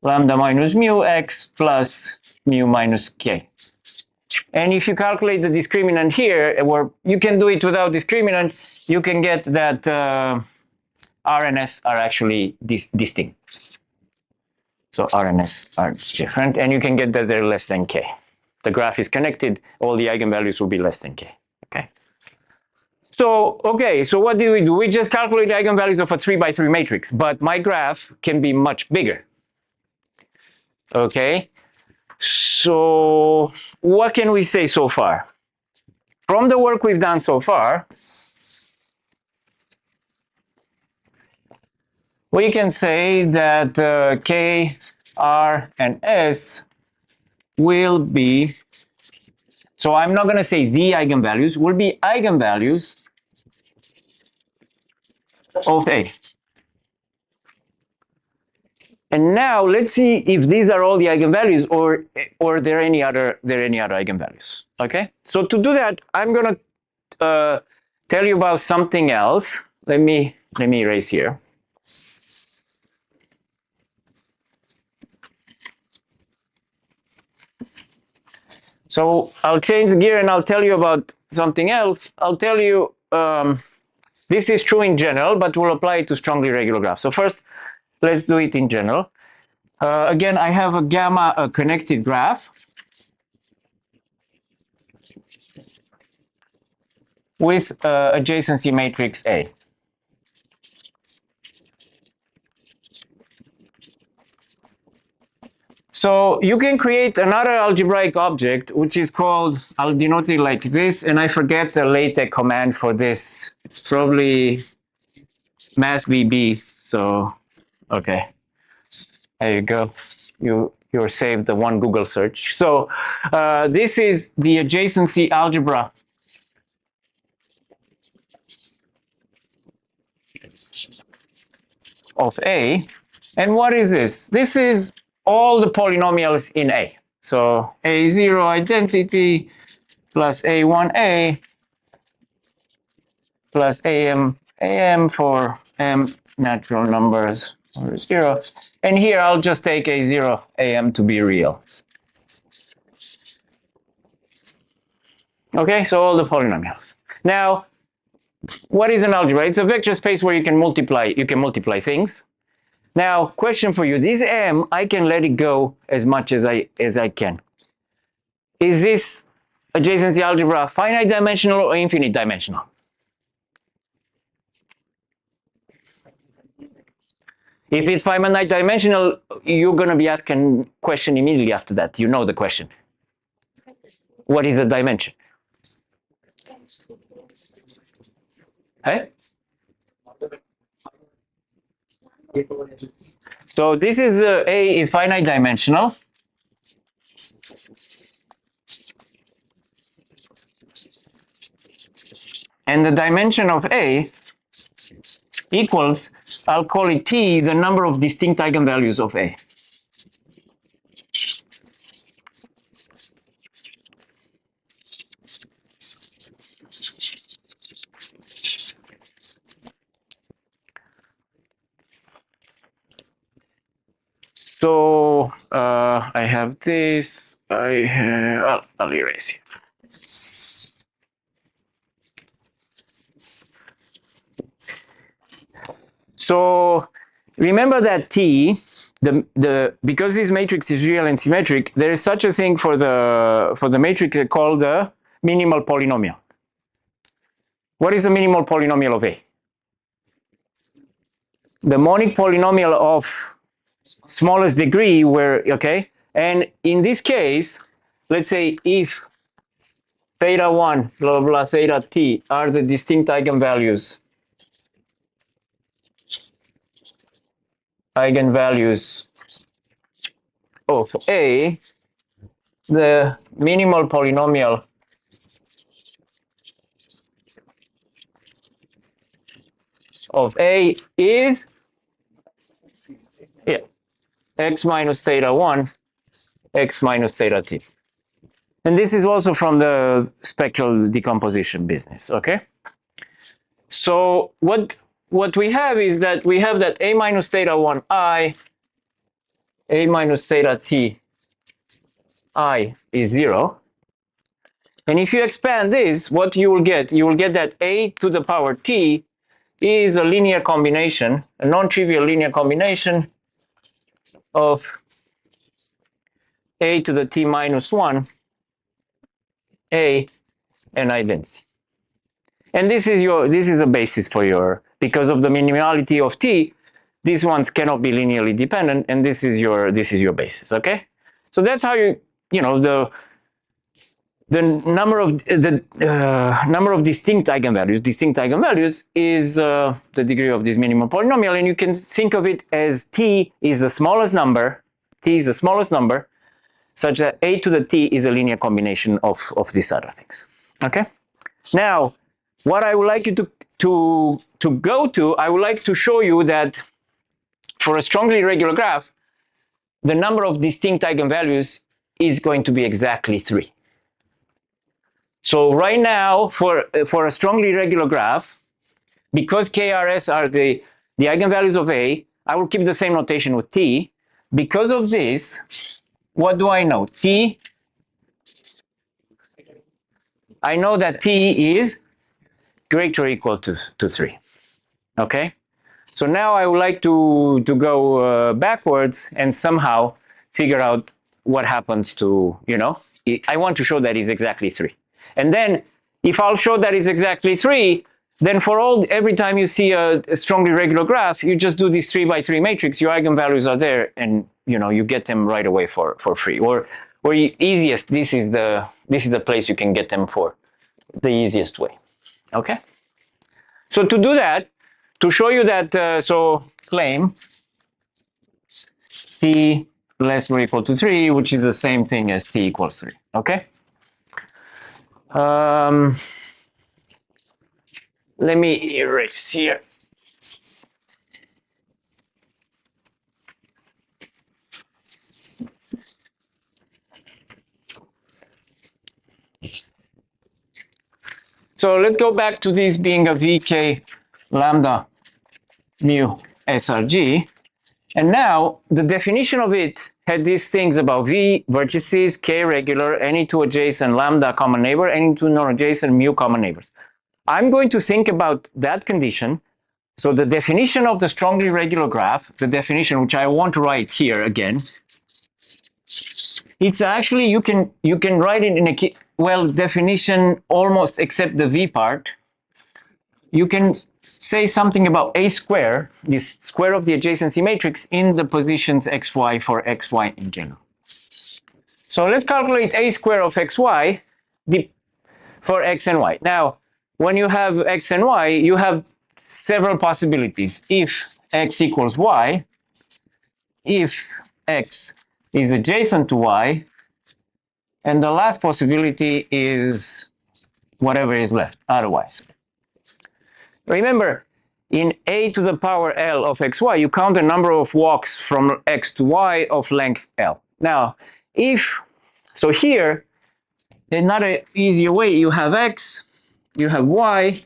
lambda minus mu x plus mu minus k. And if you calculate the discriminant here, or you can do it without discriminant, you can get that R and S are actually distinct. So R and S are different, and you can get that they're less than k. The graph is connected, all the eigenvalues will be less than k. Okay. So, okay, so what do? We just calculate the eigenvalues of a 3 by 3 matrix, but my graph can be much bigger. Okay. So, what can we say so far? From the work we've done so far, we can say that K, R, and S will be, so I'm not going to say the eigenvalues, will be eigenvalues of A. And now let's see if these are all the eigenvalues or there are any other eigenvalues. Okay? So to do that, I'm going to tell you about something else. Let me erase here. So I'll change the gear and I'll tell you about something else. I'll tell you, this is true in general, but we'll apply it to strongly regular graphs. So first, let's do it in general. Again, I have a gamma connected graph. with adjacency matrix A. So you can create another algebraic object, which is called, I'll denote it like this, and I forget the LaTeX command for this. It's probably mathbb. So, okay, there you go. You're saved the one Google search. So this is the adjacency algebra of A. And what is this? This is all the polynomials in A. So A0 identity plus A1A plus AM for M natural numbers over 0. And here I'll just take A0 AM to be real. Okay, so all the polynomials. Now, what is an algebra? It's a vector space where you can multiply things. Now, question for you, this M, I can let it go as much as I can. Is this adjacency algebra finite dimensional or infinite dimensional? If it's finite dimensional, you're going to be asking question immediately after that. You know the question. What is the dimension? Hey? So this is A is finite dimensional. And the dimension of A equals, I'll call it T, the number of distinct eigenvalues of A. So I have this, I'll erase it. So remember that T, because this matrix is real and symmetric, there is such a thing for the matrix called the minimal polynomial. What is the minimal polynomial of A? The monic polynomial of smallest degree where, okay, and in this case, let's say if theta 1, blah, blah, blah, theta t are the distinct eigenvalues of A, the minimal polynomial of A is x minus theta 1, x minus theta t. And this is also from the spectral decomposition business, okay? So what we have is that we have that A minus theta 1 I, A minus theta t I is 0. And if you expand this, what you will get that A to the power t is a linear combination, a non-trivial linear combination of A to the t minus 1, A, and identity. And this is a basis for your, because of the minimality of t, these ones cannot be linearly dependent, and this is your basis, okay? So that's how the number of distinct eigenvalues is the degree of this minimum polynomial, and you can think of it as t is the smallest number, such that A to the t is a linear combination of these other things, okay? Now, what I would like you to go to, I would like to show you that for a strongly irregular graph, the number of distinct eigenvalues is going to be exactly 3. So right now, for a strongly irregular graph, because KRS are the eigenvalues of A, I will keep the same notation with T. Because of this, what do I know? I know that T is greater or equal to 3, okay? So now I would like to go backwards and somehow figure out what happens to, I want to show that it's exactly 3. And then If I'll show that it's exactly 3, then every time you see a strongly regular graph, you just do this 3 by 3 matrix. Your eigenvalues are there, and you get them right away for free. Or easiest, this is the place you can get them for the easiest way. Okay. So to do that, to show you that, so claim t less or equal to 3, which is the same thing as t equals 3. Okay. Let me erase here. So let's go back to this being a vk lambda mu srg. And now the definition of it had these things about v vertices, k regular, any two adjacent lambda common neighbor, any two non-adjacent mu common neighbors. I'm going to think about that condition. So the definition of the strongly regular graph, the definition which I want to write here again, it's actually you can write it in a definition almost except the v part. You can say something about a square, this square of the adjacency matrix in the positions xy for xy in general. So let's calculate a square of xy for x and y. Now, when you have x and y, you have several possibilities. If x equals y, if x is adjacent to y, and the last possibility is whatever is left otherwise. Remember, in a to the power L of xy, you count the number of walks from x to y of length L. Now, so here, another easier way, you have x, you have y,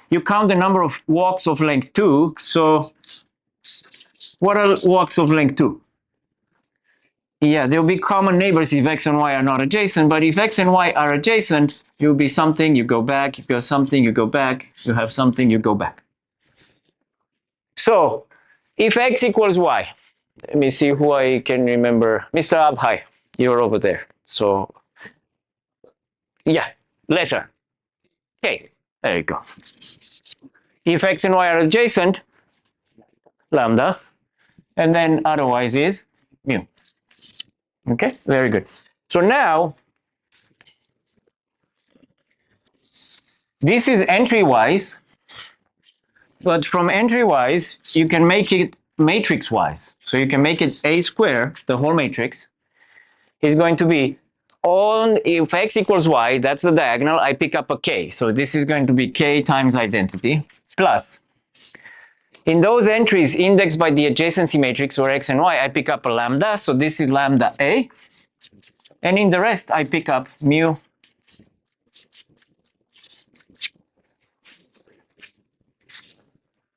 you count the number of walks of length 2. So what are walks of length 2? Yeah, there'll be common neighbors if x and y are not adjacent, but if x and y are adjacent, you'll be something, you go back, if you have something, you go back, you have something, you go back. So, if x equals y, let me see who I can remember. Mr. Abhai, you're over there. So, yeah, letter. Okay, there you go. If x and y are adjacent, lambda, and then otherwise is mu. Okay, very good. So now, this is entry-wise, but from entry-wise, you can make it matrix-wise. So you can make it a square, the whole matrix, is going to be if x equals y, that's the diagonal, I pick up a k. So this is going to be k times identity, plus, in those entries indexed by the adjacency matrix or x and y, I pick up a lambda, so this is lambda a. And in the rest, I pick up mu.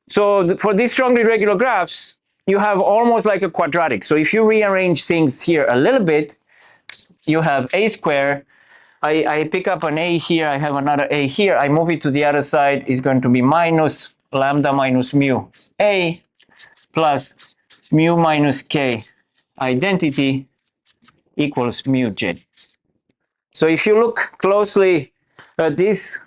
So for these strongly regular graphs, you have almost like a quadratic. So if you rearrange things here a little bit, you have a square. I pick up an a here, I have another a here, I move it to the other side, it's going to be minus lambda minus mu a plus mu minus k identity equals mu j. So if you look closely at this,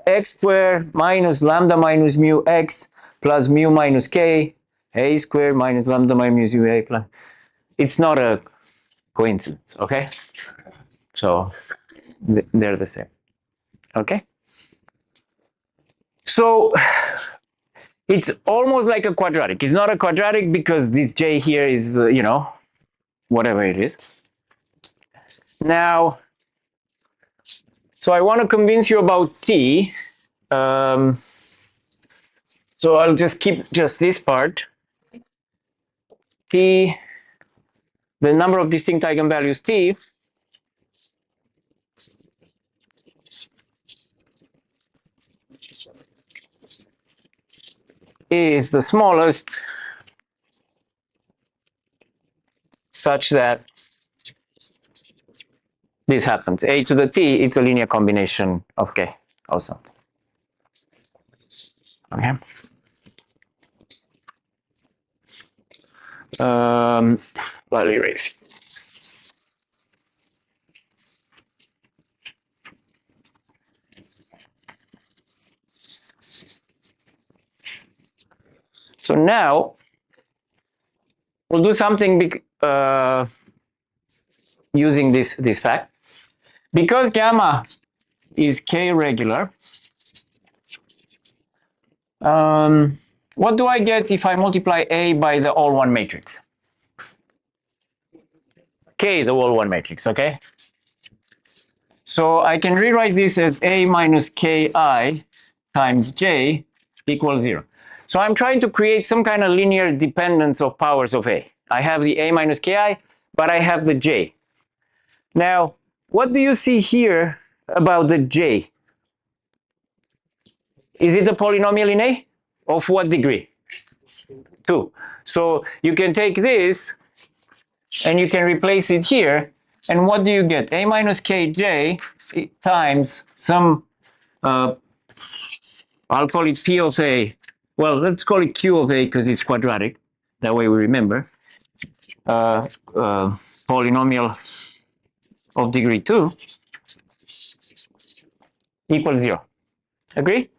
x squared minus lambda minus mu x plus mu minus k, a squared minus lambda minus mu a plus, it's not a coincidence, okay? So they're the same, okay? So it's almost like a quadratic. It's not a quadratic because this j here is, whatever it is. Now, so I want to convince you about t. So I'll just keep just this part. T, the number of distinct eigenvalues t is the smallest such that this happens. A to the t, it's a linear combination of k or something. Okay. I'll erase. So now we'll do something using this fact. Because gamma is k regular, what do I get if I multiply A by the all one matrix? K, the all one matrix, okay? So I can rewrite this as A minus Ki times J equals 0. So I'm trying to create some kind of linear dependence of powers of A. I have the A minus Ki, but I have the J. Now, what do you see here about the J? Is it a polynomial in A? Of what degree? 2. So you can take this and you can replace it here. And what do you get? A minus Kj times some, I'll call it P of A. Well, let's call it Q of A because it's quadratic. That way we remember. Polynomial of degree 2 equals 0. Agree?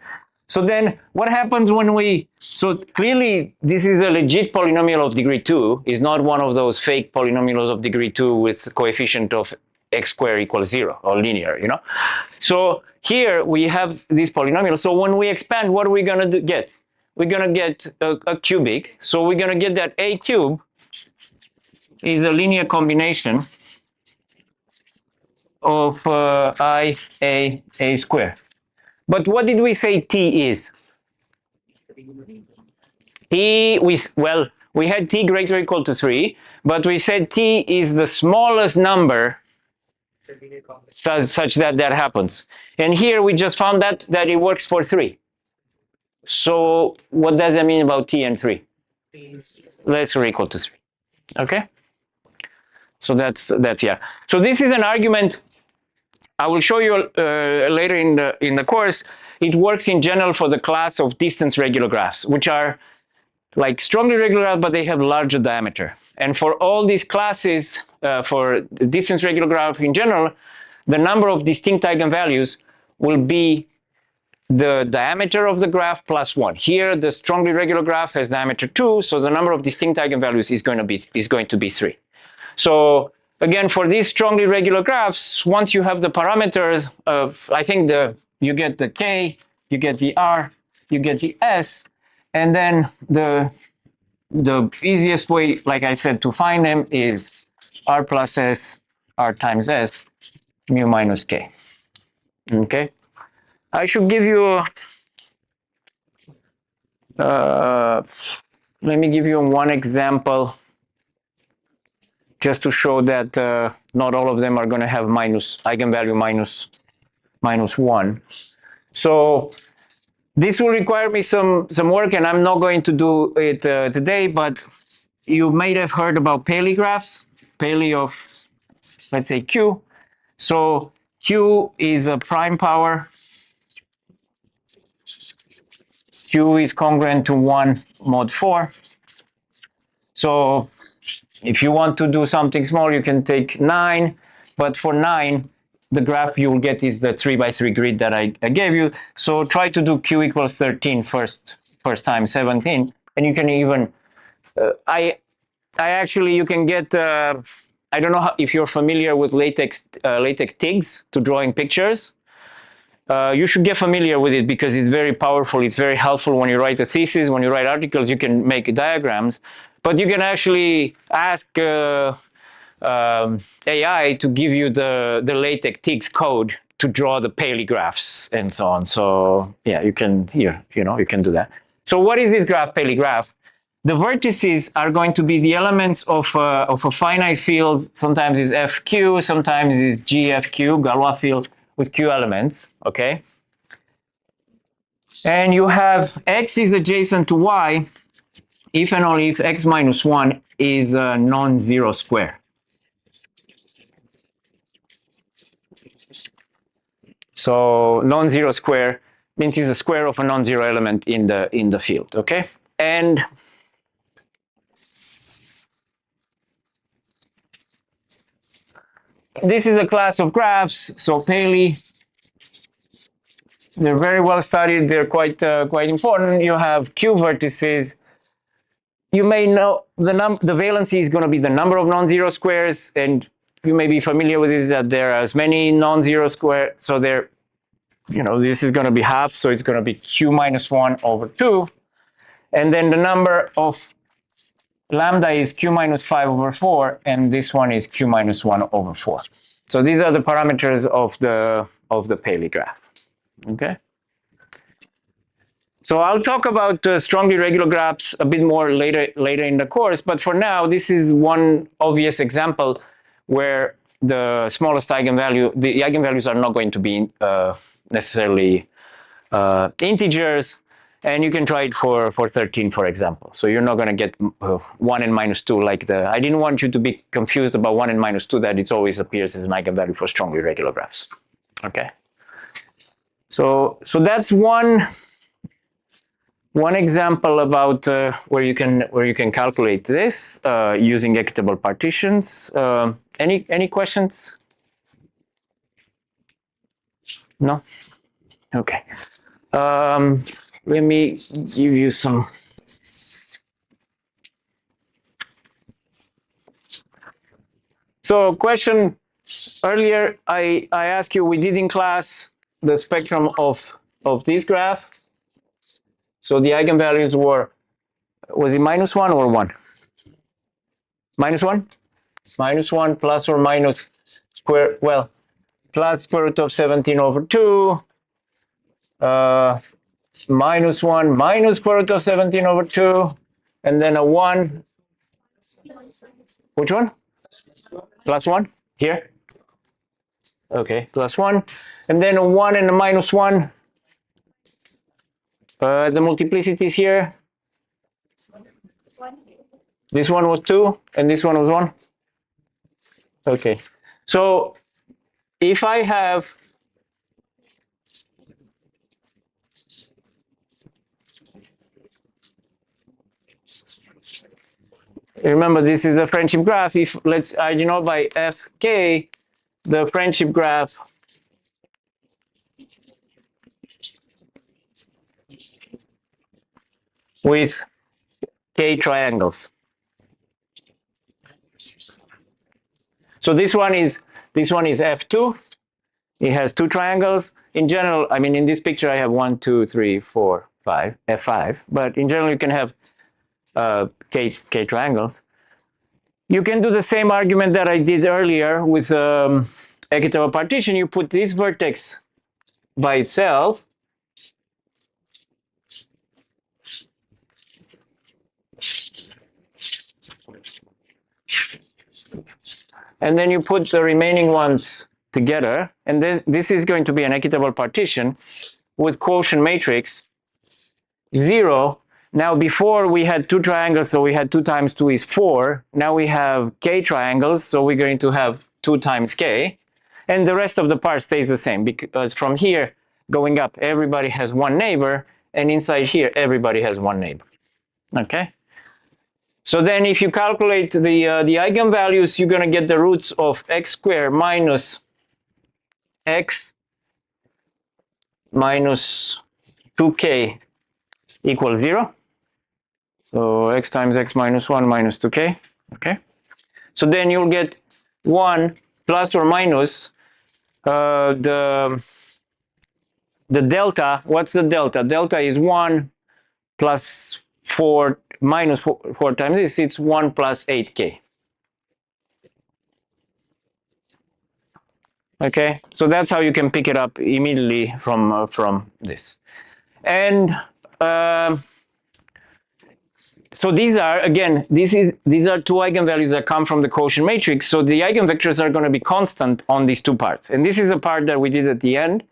So then what happens when so clearly this is a legit polynomial of degree 2, is not one of those fake polynomials of degree 2 with coefficient of x squared equals 0 or linear, you know? So here we have this polynomial. So when we expand, what are we going to get? We're going to get a cubic. So we're going to get that A cube is a linear combination of A squared. But what did we say T is? We had T greater or equal to 3, but we said T is the smallest number such that that happens. And here we just found that it works for 3. So what does that mean about T and 3? Less or equal to 3. Okay? So that's yeah. So this is an argument I will show you later in the course. It works in general for the class of distance regular graphs, which are like strongly regular graphs, but they have larger diameter. And for all these classes, for distance regular graph in general, the number of distinct eigenvalues will be the diameter of the graph plus 1. Here, the strongly regular graph has diameter 2, so the number of distinct eigenvalues is going to be 3. So again, for these strongly regular graphs, once you have the parameters of, I think you get the K, you get the R, you get the S, and then the easiest way, like I said, to find them is R plus S, R times S, mu minus K. Okay? I should give you, let me give you one example just to show that not all of them are going to have eigenvalue minus 1. So this will require me some work, and I'm not going to do it today, but you may have heard about Paley graphs, Paley of, let's say, Q. So Q is a prime power. Q is congruent to 1 mod 4. So if you want to do something small, you can take 9, but for 9, the graph you will get is the 3 by 3 grid that I gave you. So try to do Q equals 13 first time 17, and you can even, you can get, I don't know if you're familiar with latex TIGs to drawing pictures. You should get familiar with it because it's very powerful. It's very helpful when you write a thesis, when you write articles, you can make diagrams. But you can actually ask AI to give you the LaTeX TIGs code to draw the Paley graphs and so on. So yeah, you can you can do that. So what is this graph, Paley graph? The vertices are going to be the elements of a finite field. Sometimes it's FQ, sometimes it's GFQ, Galois field with Q elements, okay? And you have X is adjacent to Y if and only if X minus 1 is a non-zero square. So non-zero square means it's a square of a non-zero element in the field, okay? And this is a class of graphs. So Paley, they're very well studied. They're quite important. You have Q vertices, you may know the valency is going to be the number of non-zero squares, and you may be familiar with this, that there are as many non-zero squares, so there, you know, this is going to be half, so it's going to be q minus 1 over 2, and then the number of lambda is q minus 5 over 4, and this one is q minus 1 over 4. So these are the parameters of the Paley graph. Okay. So I'll talk about strongly regular graphs a bit more later in the course, but for now, this is one obvious example where the smallest eigenvalue, the eigenvalues are not going to be necessarily integers, and you can try it for 13, for example. So you're not going to get 1 and minus 2 like the, I didn't want you to be confused about 1 and minus 2, that it always appears as an eigenvalue for strongly regular graphs. Okay. So that's one example about where you can calculate this using equitable partitions. Any questions? No? Okay. Let me give you some. So question earlier, I asked you, we did in class the spectrum of this graph. So the eigenvalues were, was it minus 1 or 1? Minus 1? Minus 1 plus or minus square, well, plus square root of 17 over 2, minus 1 minus square root of 17 over 2, and then a 1. Which one? Plus 1? Here? Okay, plus 1. And then a 1 and a minus 1. The multiplicity is here. This one was 2, and this one was 1. Okay, so if I have remember, this is a friendship graph. If let's I denote by fk the friendship graph with k triangles. So this one is f2. It has 2 triangles. In general, I mean, in this picture I have 1, 2, 3, 4, 5, f5. But in general, you can have k triangles. You can do the same argument that I did earlier with equitable partition. You put this vertex by itself, and then you put the remaining ones together, and this is going to be an equitable partition with quotient matrix 0. Now before we had 2 triangles, so we had 2 times 2 is 4. Now we have k triangles, so we're going to have 2 times k, and the rest of the part stays the same, because from here going up everybody has 1 neighbor, and inside here everybody has 1 neighbor. Okay. So then if you calculate the eigenvalues, you're going to get the roots of x squared minus x minus 2k equals 0. So x times x minus 1 minus 2k. Okay. So then you'll get 1 plus or minus the delta. What's the delta? Delta is 1 plus 4 minus 4 times this. It's 1 plus 8k. Okay, so that's how you can pick it up immediately from this. And so these are, again, these are 2 eigenvalues that come from the quotient matrix. So the eigenvectors are going to be constant on these 2 parts. And this is a part that we did at the end.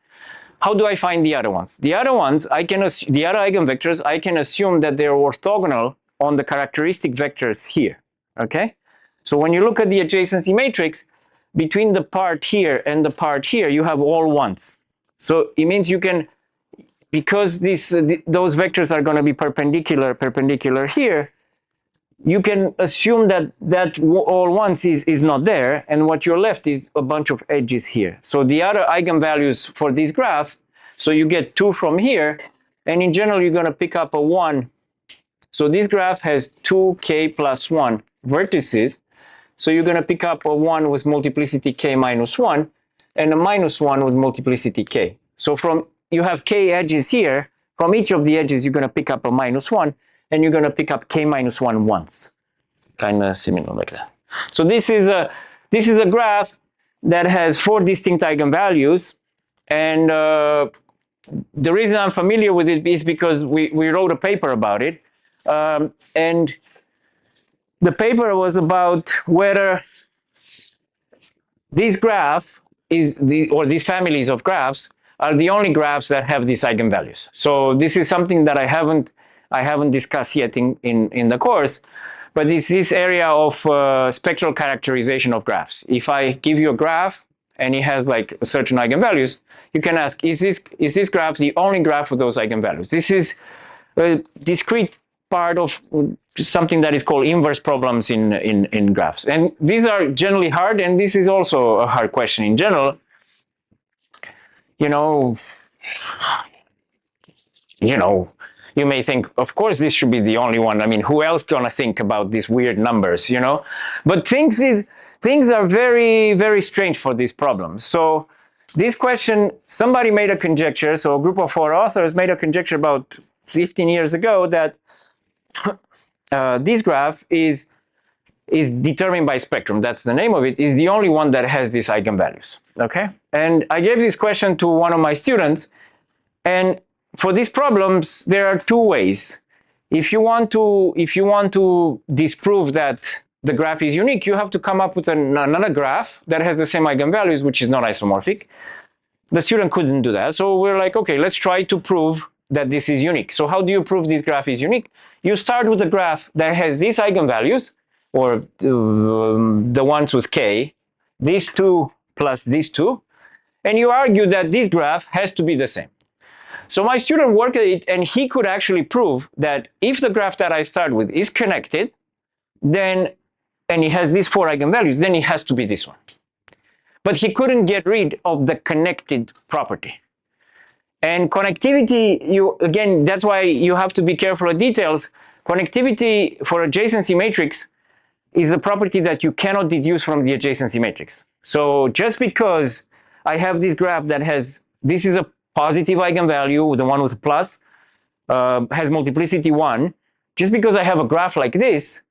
How do I find the other ones? The other ones, the other eigenvectors, I can assume that they're orthogonal on the characteristic vectors here. Okay? So when you look at the adjacency matrix, between the part here and the part here, you have all ones. So it means you can, because those vectors are going to be perpendicular here, you can assume that all ones is not there, and what you're left is a bunch of edges here. So the other eigenvalues for this graph, so you get 2 from here, and in general you're going to pick up a 1 So this graph has 2k plus 1 vertices. So you're going to pick up a 1 with multiplicity k minus 1 and a minus 1 with multiplicity k. So from you have k edges here. From each of the edges, you're going to pick up a minus 1 and you're going to pick up k minus 1 once. Kind of similar like that. So this is a graph that has 4 distinct eigenvalues. And the reason I'm familiar with it is because we wrote a paper about it. And the paper was about whether this graph or these families of graphs are the only graphs that have these eigenvalues. So this is something that I haven't discussed yet in the course, but it's this area of spectral characterization of graphs. If I give you a graph and it has like certain eigenvalues, you can ask, is this graph the only graph with those eigenvalues? This is a discrete part of something that is called inverse problems in graphs. And these are generally hard, and this is also a hard question in general. You know, you may think, of course, this should be the only one. I mean, who else gonna think about these weird numbers, you know? But things are very, very strange for these problems. So this question, somebody made a conjecture, so a group of 4 authors made a conjecture about 15 years ago that this graph is determined by spectrum. That's the name of it. Is the only one that has these eigenvalues. Okay, and I gave this question to one of my students, and for these problems there are 2 ways. If you want to disprove that the graph is unique, you have to come up with another graph that has the same eigenvalues, which is not isomorphic. The student couldn't do that, so we're like, okay, let's try to prove that this is unique. So how do you prove this graph is unique? You start with a graph that has these eigenvalues, or the ones with k, these 2 plus these 2, and you argue that this graph has to be the same. So my student worked at it, and he could actually prove that if the graph that I start with is connected, then, and it has these 4 eigenvalues, then it has to be this one. But he couldn't get rid of the connected property. And connectivity, again, that's why you have to be careful of details. Connectivity for adjacency matrix is a property that you cannot deduce from the adjacency matrix. So just because I have this graph that has, this is a positive eigenvalue, the one with plus, has multiplicity 1, just because I have a graph like this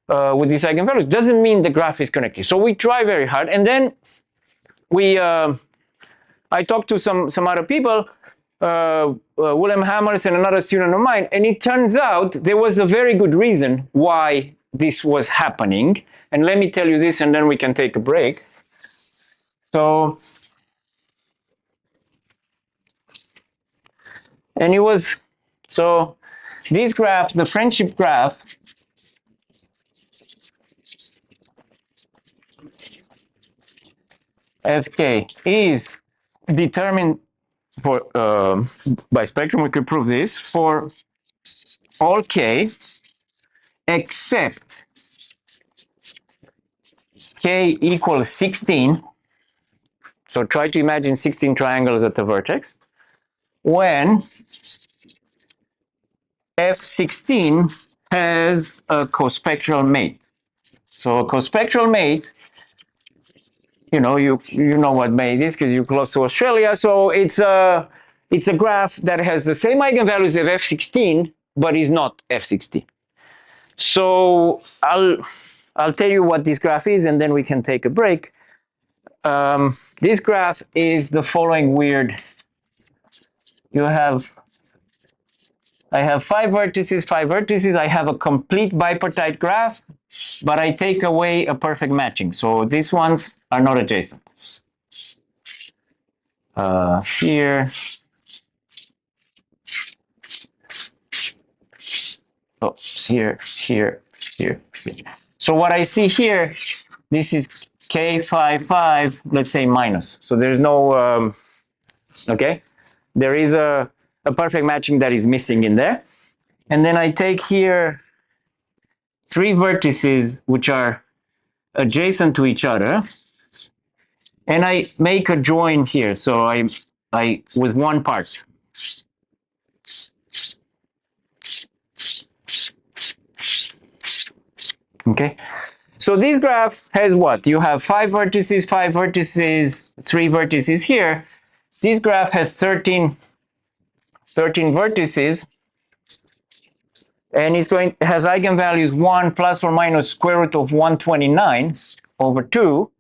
with these eigenvalues doesn't mean the graph is connected. So we try very hard, and then I talked to some other people, William Hammers and another student of mine, and it turns out there was a very good reason why this was happening. And let me tell you this, and then we can take a break. So, and it was, so this graph, the friendship graph, Fk is determined for by spectrum. We could prove this for all k except k equals 16. So try to imagine 16 triangles at the vertex when F16 has a cospectral mate. So a cospectral mate, you know what mate is because you're close to Australia. So it's a graph that has the same eigenvalues of F16, but is not F16. So I'll tell you what this graph is, and then we can take a break. This graph is the following weird. I have 5 vertices. I have a complete bipartite graph, but I take away a perfect matching. So these ones are not adjacent. Here. Oh, here. So what I see here, this is K55, let's say minus. So there's no, okay? There is a perfect matching that is missing in there. And then I take here 3 vertices which are adjacent to each other. And I make a join here. So I with one part. Okay, so this graph has what? You have 5 vertices, 3 vertices here. This graph has 13 vertices, and has eigenvalues 1 plus or minus square root of 129 over 2.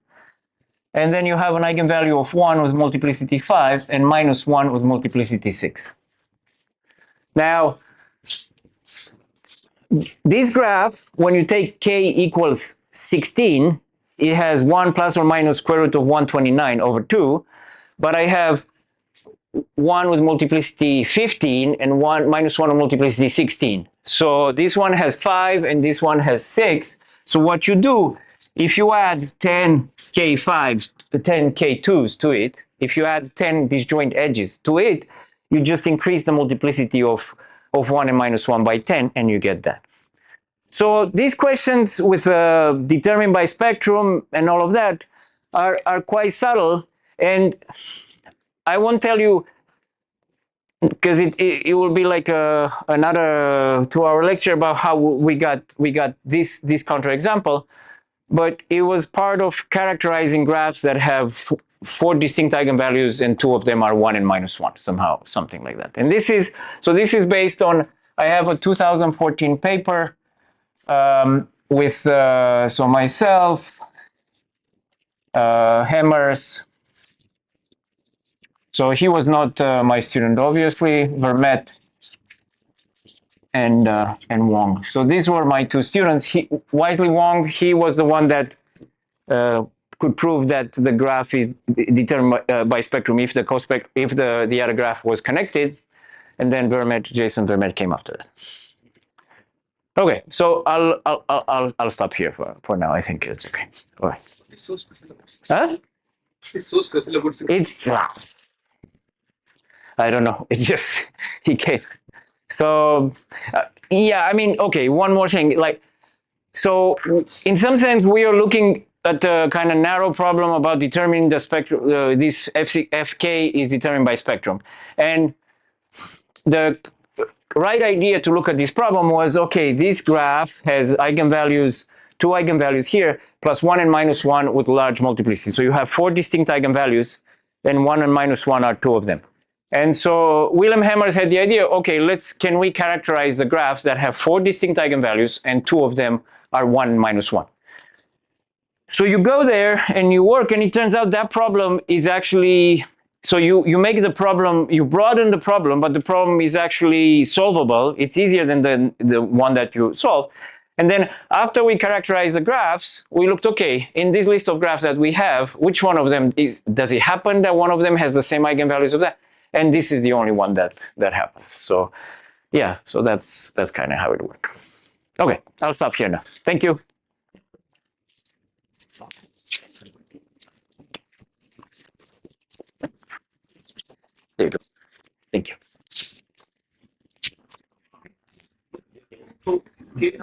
And then you have an eigenvalue of 1 with multiplicity 5 and minus 1 with multiplicity 6. Now, this graph, when you take k equals 16, it has 1 plus or minus square root of 129 over 2. But I have 1 with multiplicity 15 and 1 minus 1 with multiplicity 16. So this one has 5 and this one has 6. So what you do, if you add 10 k5s, 10 k2s to it, if you add 10 disjoint edges to it, you just increase the multiplicity of 1 and minus 1 by 10 and you get that. So these questions with determined by spectrum and all of that are quite subtle, and I won't tell you because it will be like another 2-hour lecture about how we got this counterexample, but it was part of characterizing graphs that have 4 distinct eigenvalues and 2 of them are 1 and minus 1 somehow, something like that. And this is based on, I have a 2014 paper with so myself, Hemmers. So he was not my student, obviously. Vermet and Wong. So these were my 2 students. Wisely Wong, he was the one that could prove that the graph is determined by spectrum if the other graph was connected, and then Jason Vermet came after that. Okay, so I'll stop here for now. I think it's okay. All right. It's so special. Huh? It's so special about It's I don't know. It just he came. So yeah, I mean, okay. One more thing, like, so in some sense, we are looking at a kind of narrow problem about determining the spectrum. This Fk is determined by spectrum, and the right idea to look at this problem was, okay, this graph has eigenvalues, 2 eigenvalues here, plus 1 and minus 1 with large multiplicity. So you have 4 distinct eigenvalues, and 1 and minus 1 are 2 of them. And so Wilhelm Hemmers had the idea, okay, can we characterize the graphs that have 4 distinct eigenvalues and 2 of them are 1 and minus 1. So you go there and you work, and it turns out that problem is actually, so you make the problem, you broaden the problem, but the problem is actually solvable. It's easier than the one that you solve. And then after we characterize the graphs, we looked, okay, in this list of graphs that we have, which one of them does it happen that one of them has the same eigenvalues of that? And this is the only one that happens. So yeah, so that's kind of how it works. Okay, I'll stop here now. Thank you. There you go. Thank you. K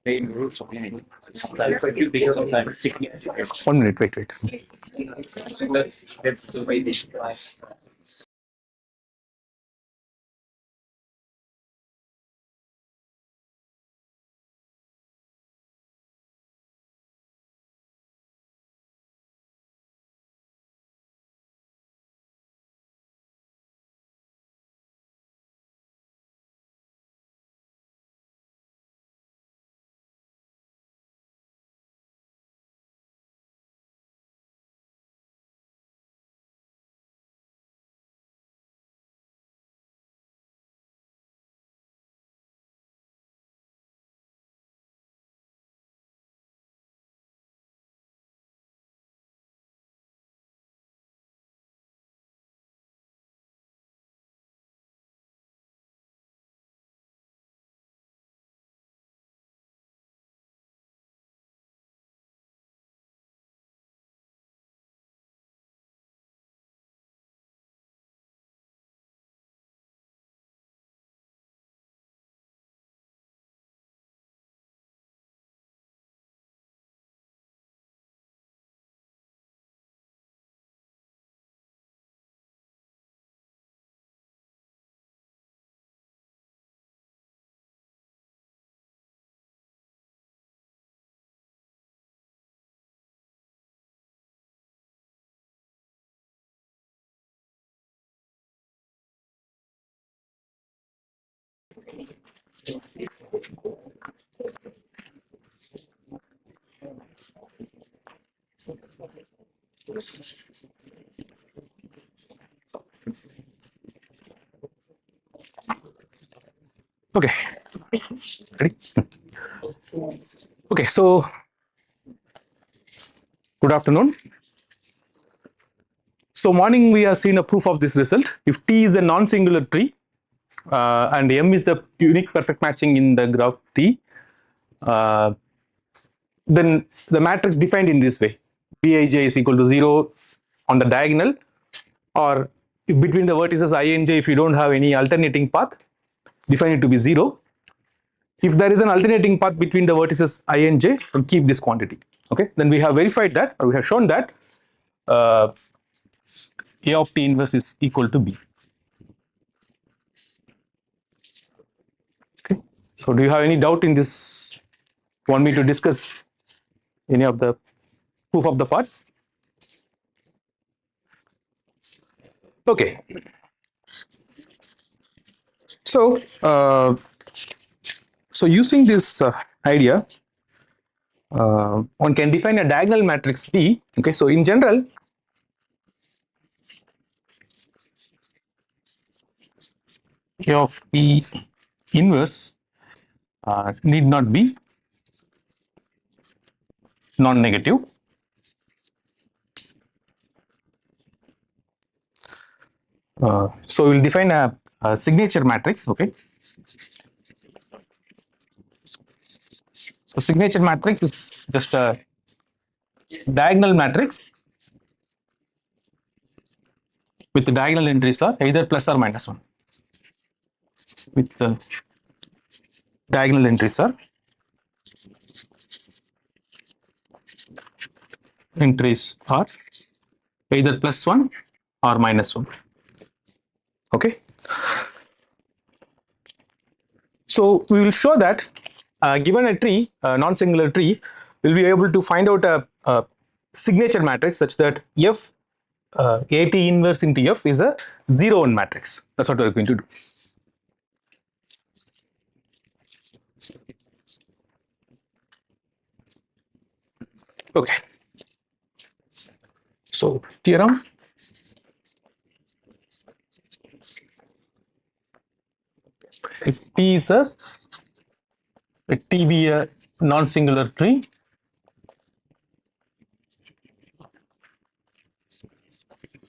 Main roots of anything. Sometimes bigger, sometimes significant. 1 minute, wait. So that's the way they should apply. Okay. Ready? Okay, so good afternoon. So morning we have seen a proof of this result. If T is a non-singular tree and M is the unique perfect matching in the graph T, then the matrix defined in this way, Bij is equal to 0 on the diagonal, or if between the vertices I and j, if you don't have any alternating path, define it to be 0. If there is an alternating path between the vertices I and j, then keep this quantity. Okay, then we have verified that, or we have shown that A of T inverse is equal to B. Okay, so do you have any doubt in this? Want me to discuss any of the proof of the parts? Okay. So, using this idea, one can define a diagonal matrix T. Okay, so in general, A of T inverse need not be non-negative. So we will define a signature matrix. Okay, so signature matrix is just a diagonal matrix with the diagonal entries are either plus or minus 1. With the diagonal entries are either plus 1 or minus 1. Okay. So we will show that given a tree, a non-singular tree, we'll be able to find out a signature matrix such that F AT inverse into F is a 0-1 matrix. That's what we're going to do. Okay. So theorem. If T is let T be a non-singular tree,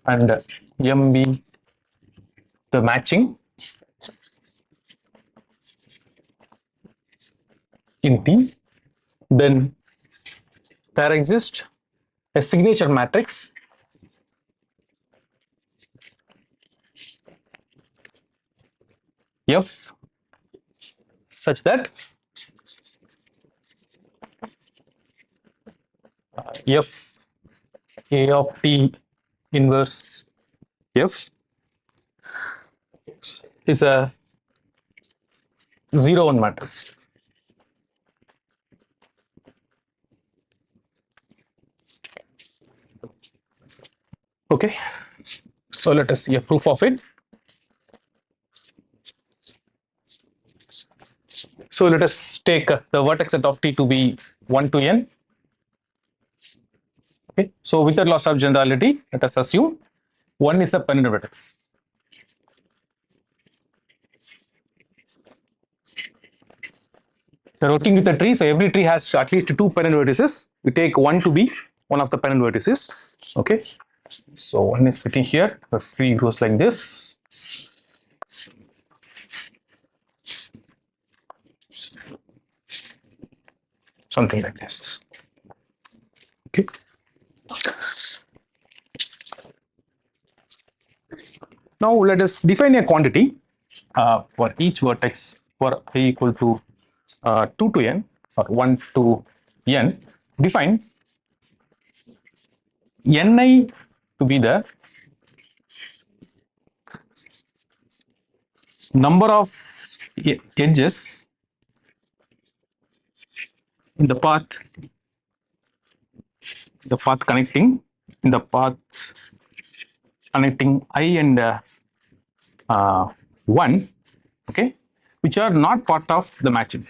and M be the matching in T, then there exists a signature matrix F such that F A of t inverse F is a 0 1 matrix. Okay, so let us see a proof of it. So let us take the vertex set of t to be 1 to n. Okay, so with the loss of generality, let us assume 1 is a pennant vertex. We are working with a tree, so every tree has at least 2 pennant vertices. We take 1 to be one of the pennant vertices. Okay, so 1 is sitting here, the tree goes like this. Something like this. Okay. Now let us define a quantity for each vertex for I equal to 2 to n or 1 to n. Define ni to be the number of edges in the path connecting I and 1, okay, which are not part of the matching,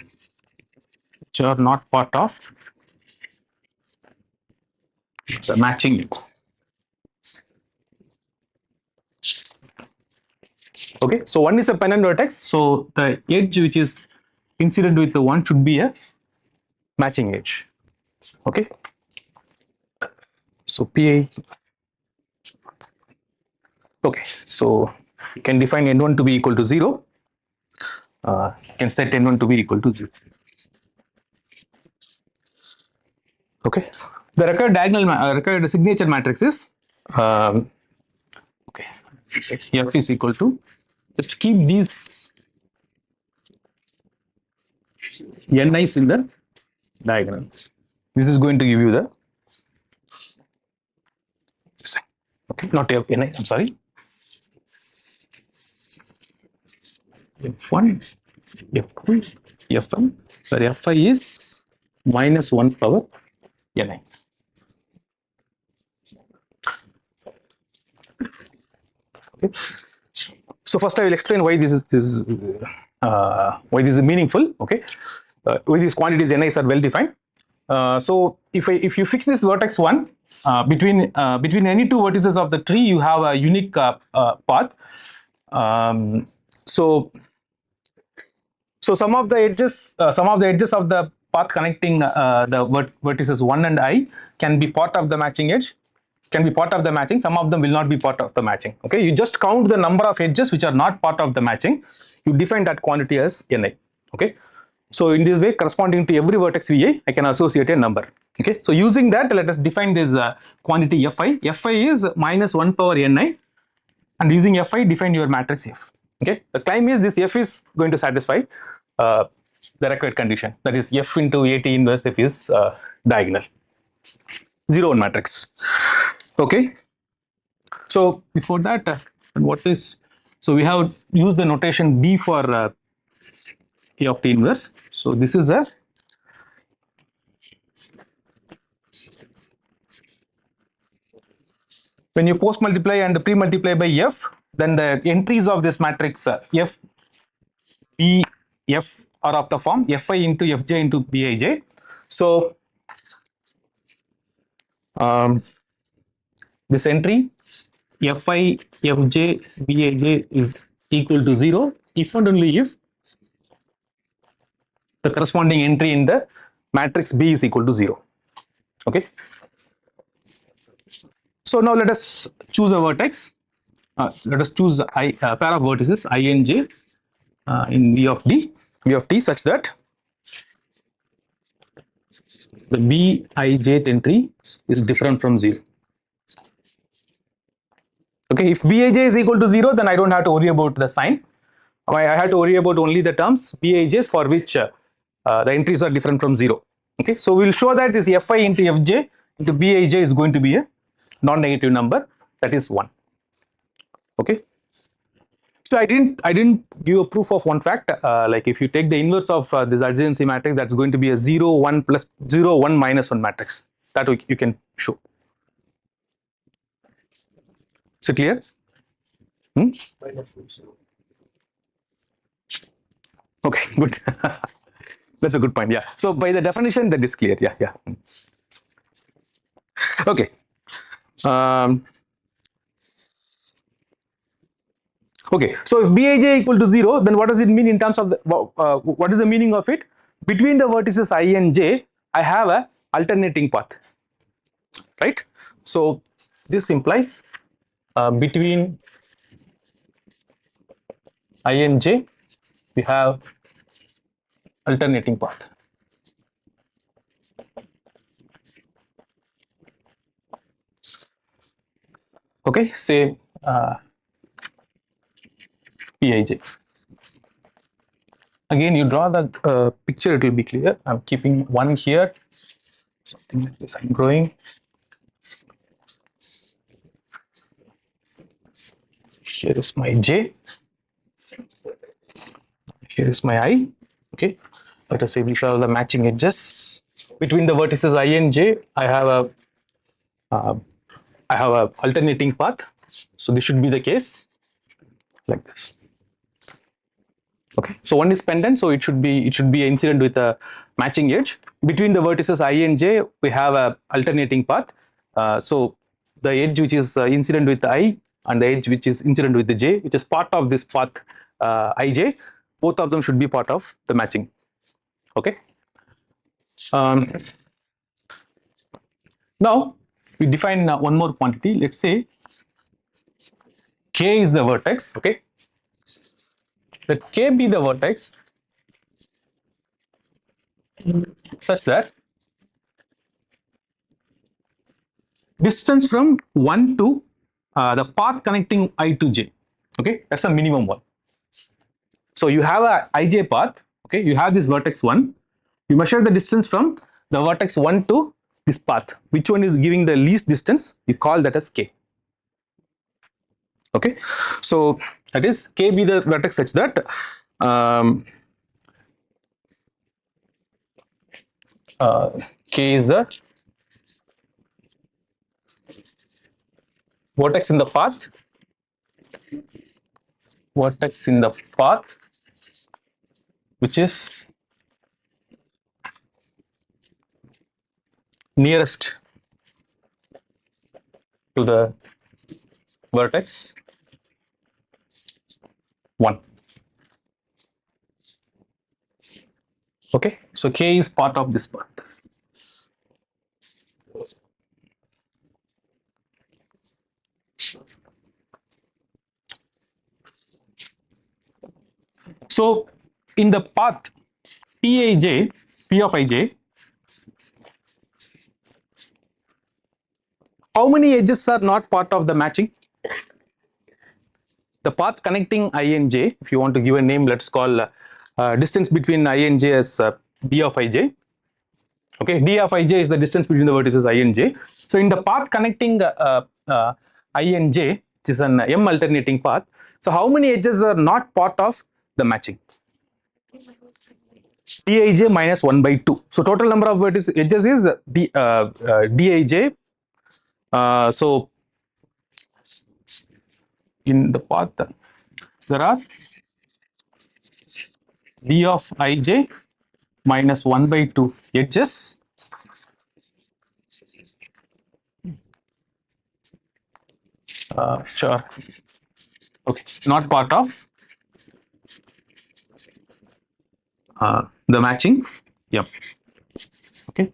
Okay, so 1 is a pennant vertex, so the edge which is incident with the 1 should be a matching edge. Okay, so pi. Okay, so you can define n1 to be equal to 0. You can set n1 to be equal to 0. Okay, the required signature matrix is okay, F is equal to, just keep these ni's in the diagram. This is going to give you the, okay, not ni, I'm sorry, F1, F2, Fn, where Fi is minus 1 power ni. Okay. So first I will explain why this is meaningful. Okay, why these quantities ni's are well defined. So if you fix this vertex 1 between any two vertices of the tree, you have a unique path. So some of the edges of the path connecting the vertices 1 and I can be part of the matching edge, some of them will not be part of the matching. Okay, you just count the number of edges which are not part of the matching, you define that quantity as ni. Okay, so in this way, corresponding to every vertex vi, I can associate a number. Okay, so using that, let us define this quantity fi. Fi is minus 1 power ni, and using fi, define your matrix F. Okay, the claim is this F is going to satisfy the required condition, that is F into AT inverse F is diagonal, 0 1 matrix. Okay, so before that, so we have used the notation B for A of T inverse. So this is a when you post multiply and pre multiply by F, then the entries of this matrix F, B, F are of the form Fi into Fj into Bij. So this entry Fi, Fj, Bij is equal to 0 if and only if the corresponding entry in the matrix B is equal to 0. Okay. So now let us choose a vertex. Let us choose a pair of vertices I and j in V of t such that the Bijth entry is different from 0. Okay, if Bij is equal to 0, then I don't have to worry about the sign. I have to worry about only the terms Bij's for which the entries are different from 0. Okay, so we will show that this Fi into Fj into Bij is going to be a non-negative number, that is 1. Okay. So I didn't give a proof of one fact, like if you take the inverse of this adjacency matrix, that's going to be a 0 1 plus 0 1 minus 1 matrix, that you can show. Is it clear? Okay, good. That's a good point. Yeah. So by the definition, that is clear. Yeah. Okay. Okay. So if Bij equal to 0, then what does it mean in terms of the what is the meaning of it? Between the vertices I and j, I have a alternating path, right? So this implies between I and j, we have alternating path. Okay, say Pij. Again, you draw the picture, it will be clear. I'm keeping 1 here, something like this. I'm growing. Here is my j. Here is my I. Okay, let us say we have the matching edges between the vertices I and j. I have a alternating path, so this should be the case like this. Okay, so one is pendant, so it should be incident with a matching edge. Between the vertices I and j, we have a alternating path. So the edge which is incident with I and the edge which is incident with the j, which is part of this path ij, both of them should be part of the matching. Okay. Now we define one more quantity. Let's say k is the vertex. Okay. Let k be the vertex such that distance from 1 to the path connecting I to j. Okay, that's the minimum one. So you have a ij path. Okay, you have this vertex 1. You measure the distance from the vertex 1 to this path. Which one is giving the least distance? You call that as k. Okay, so that is k be the vertex such that k is the vertex in the path, which is nearest to the vertex 1. Okay, so k is part of this path. So in the path P of ij, how many edges are not part of the matching? The path connecting I and j, if you want to give a name, let's call distance between I and j as d of ij. Okay, d of ij is the distance between the vertices I and j. So in the path connecting I and j, which is an m alternating path, so how many edges are not part of the matching? Dij minus 1 by 2. So total number of edges is dij. So in the path there are d of ij minus 1 by 2 edges sure, okay, not part of the matching. Yep. Okay.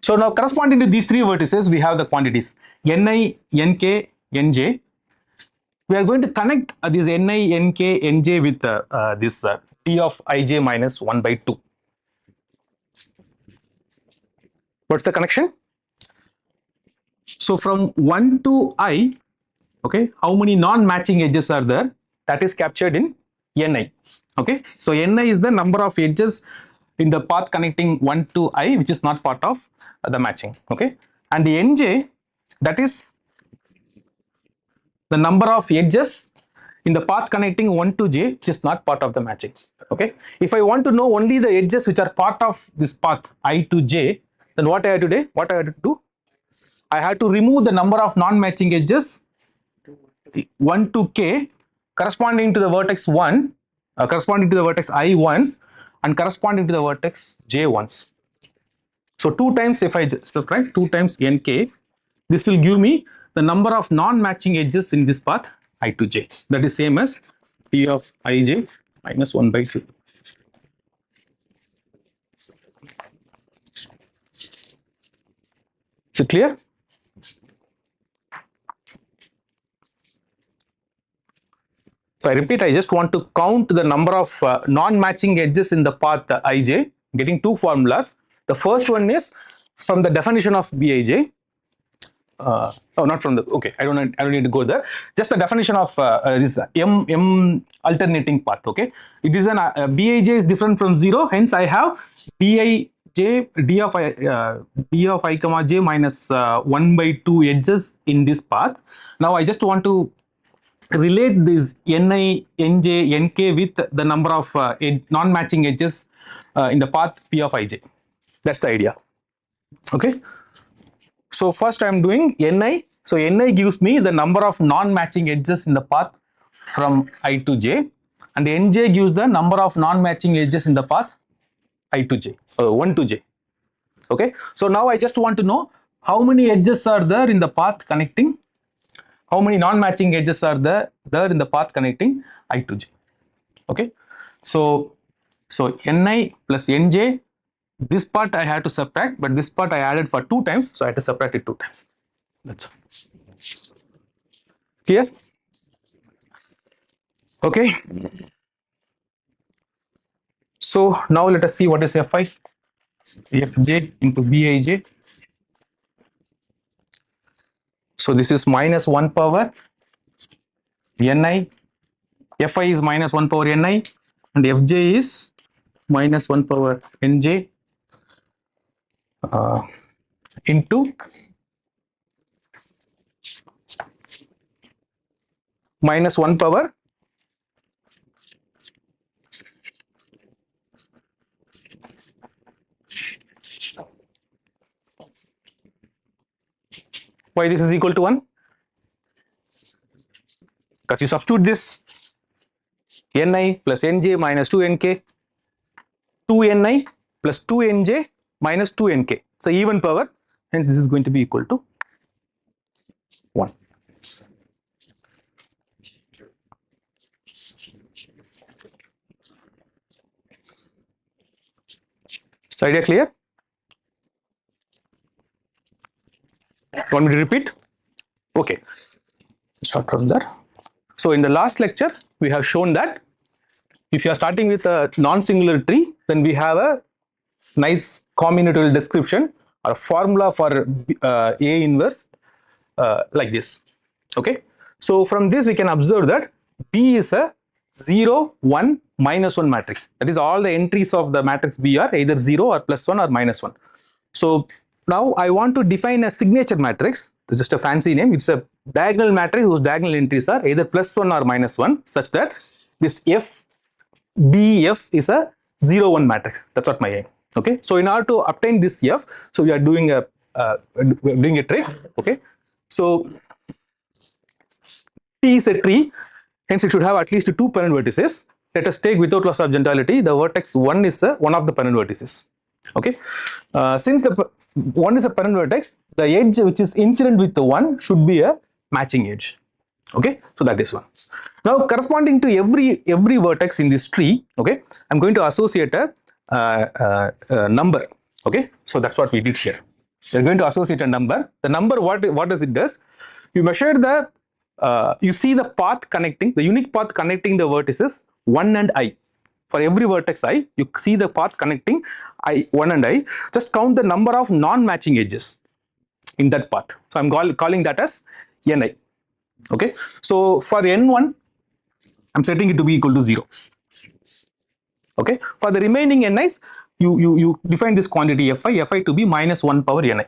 So now corresponding to these three vertices, we have the quantities ni, nk, nj. We are going to connect this ni, nk, nj with this d of ij minus 1 by 2. What's the connection? So from 1 to I, okay, how many non-matching edges are there? That is captured in Ni. Okay, so Ni is the number of edges in the path connecting 1 to I, which is not part of the matching. Okay, and the Nj, that is the number of edges in the path connecting 1 to j, which is not part of the matching. Okay, if I want to know only the edges which are part of this path I to j, then what I have to do? What I have to do? I have to remove the number of non-matching edges 1 to k corresponding to the vertex 1, corresponding to the vertex I once, and corresponding to the vertex j once. So 2 times, if I subtract 2 times nk, this will give me the number of non-matching edges in this path I to j. That is same as p of ij minus 1 by 2. Is it clear? So I repeat, I just want to count the number of non-matching edges in the path ij, getting two formulas. The first one is from the definition of bij. Oh, not from the, okay, I don't need to go there. Just the definition of this m alternating path. Okay, it is an bij is different from 0. Hence, I have d of I comma j minus 1 by 2 edges in this path. Now I just want to relate this ni, nj, nk with the number of non-matching edges in the path p of ij. That's the idea. Okay. So first I am doing ni. So ni gives me the number of non-matching edges in the path from I to j, and nj gives the number of non-matching edges in the path I to j, 1 to j. Okay. So now I just want to know how many edges are there in the path connecting, how many non-matching edges are there in the path connecting I to j. Okay. So ni plus nj, this part I had to subtract, but this part I added for 2 times, so I had to subtract it 2 times. That's all. Clear? Okay. So now let us see what is fi. Fj into bij. So this is minus 1 power ni. Fi is minus 1 power ni, and fj is minus 1 power nj into minus 1 power why this is equal to 1? Because you substitute this ni plus nj minus 2nk, 2ni plus 2nj minus 2nk. So even power, hence this is going to be equal to 1. Is the idea clear? Want me to repeat? Okay, start from there. So in the last lecture, we have shown that if you are starting with a non-singular tree, then we have a nice combinatorial description or a formula for A inverse like this. Okay, so from this we can observe that B is a 0, 1, minus 1 matrix. That is, all the entries of the matrix B are either 0 or plus 1 or minus 1. So now I want to define a signature matrix. It's just a fancy name. It's a diagonal matrix whose diagonal entries are either plus 1 or minus 1, such that this FBF is a 0, 1 matrix. That's what my aim. Okay. So in order to obtain this F, so we are doing a trick. Okay. So T is a tree, hence it should have at least 2 parent vertices. Let us take, without loss of generality, the vertex 1 is one of the parent vertices. Okay. Since the 1 is a parent vertex, the edge which is incident with the 1 should be a matching edge. Okay. So that is 1. Now corresponding to every vertex in this tree, okay, I'm going to associate a number. Okay. So that's what we did here. We're going to associate a number. The number, what does it does? You measure the you see the path connecting, the unique path connecting the vertices 1 and I. For every vertex I, you see the path connecting 1 and I. Just count the number of non-matching edges in that path. So I'm calling that as ni. Okay. So for n1, I'm setting it to be equal to 0. Okay, for the remaining ni's, you define this quantity fi to be minus 1 power ni.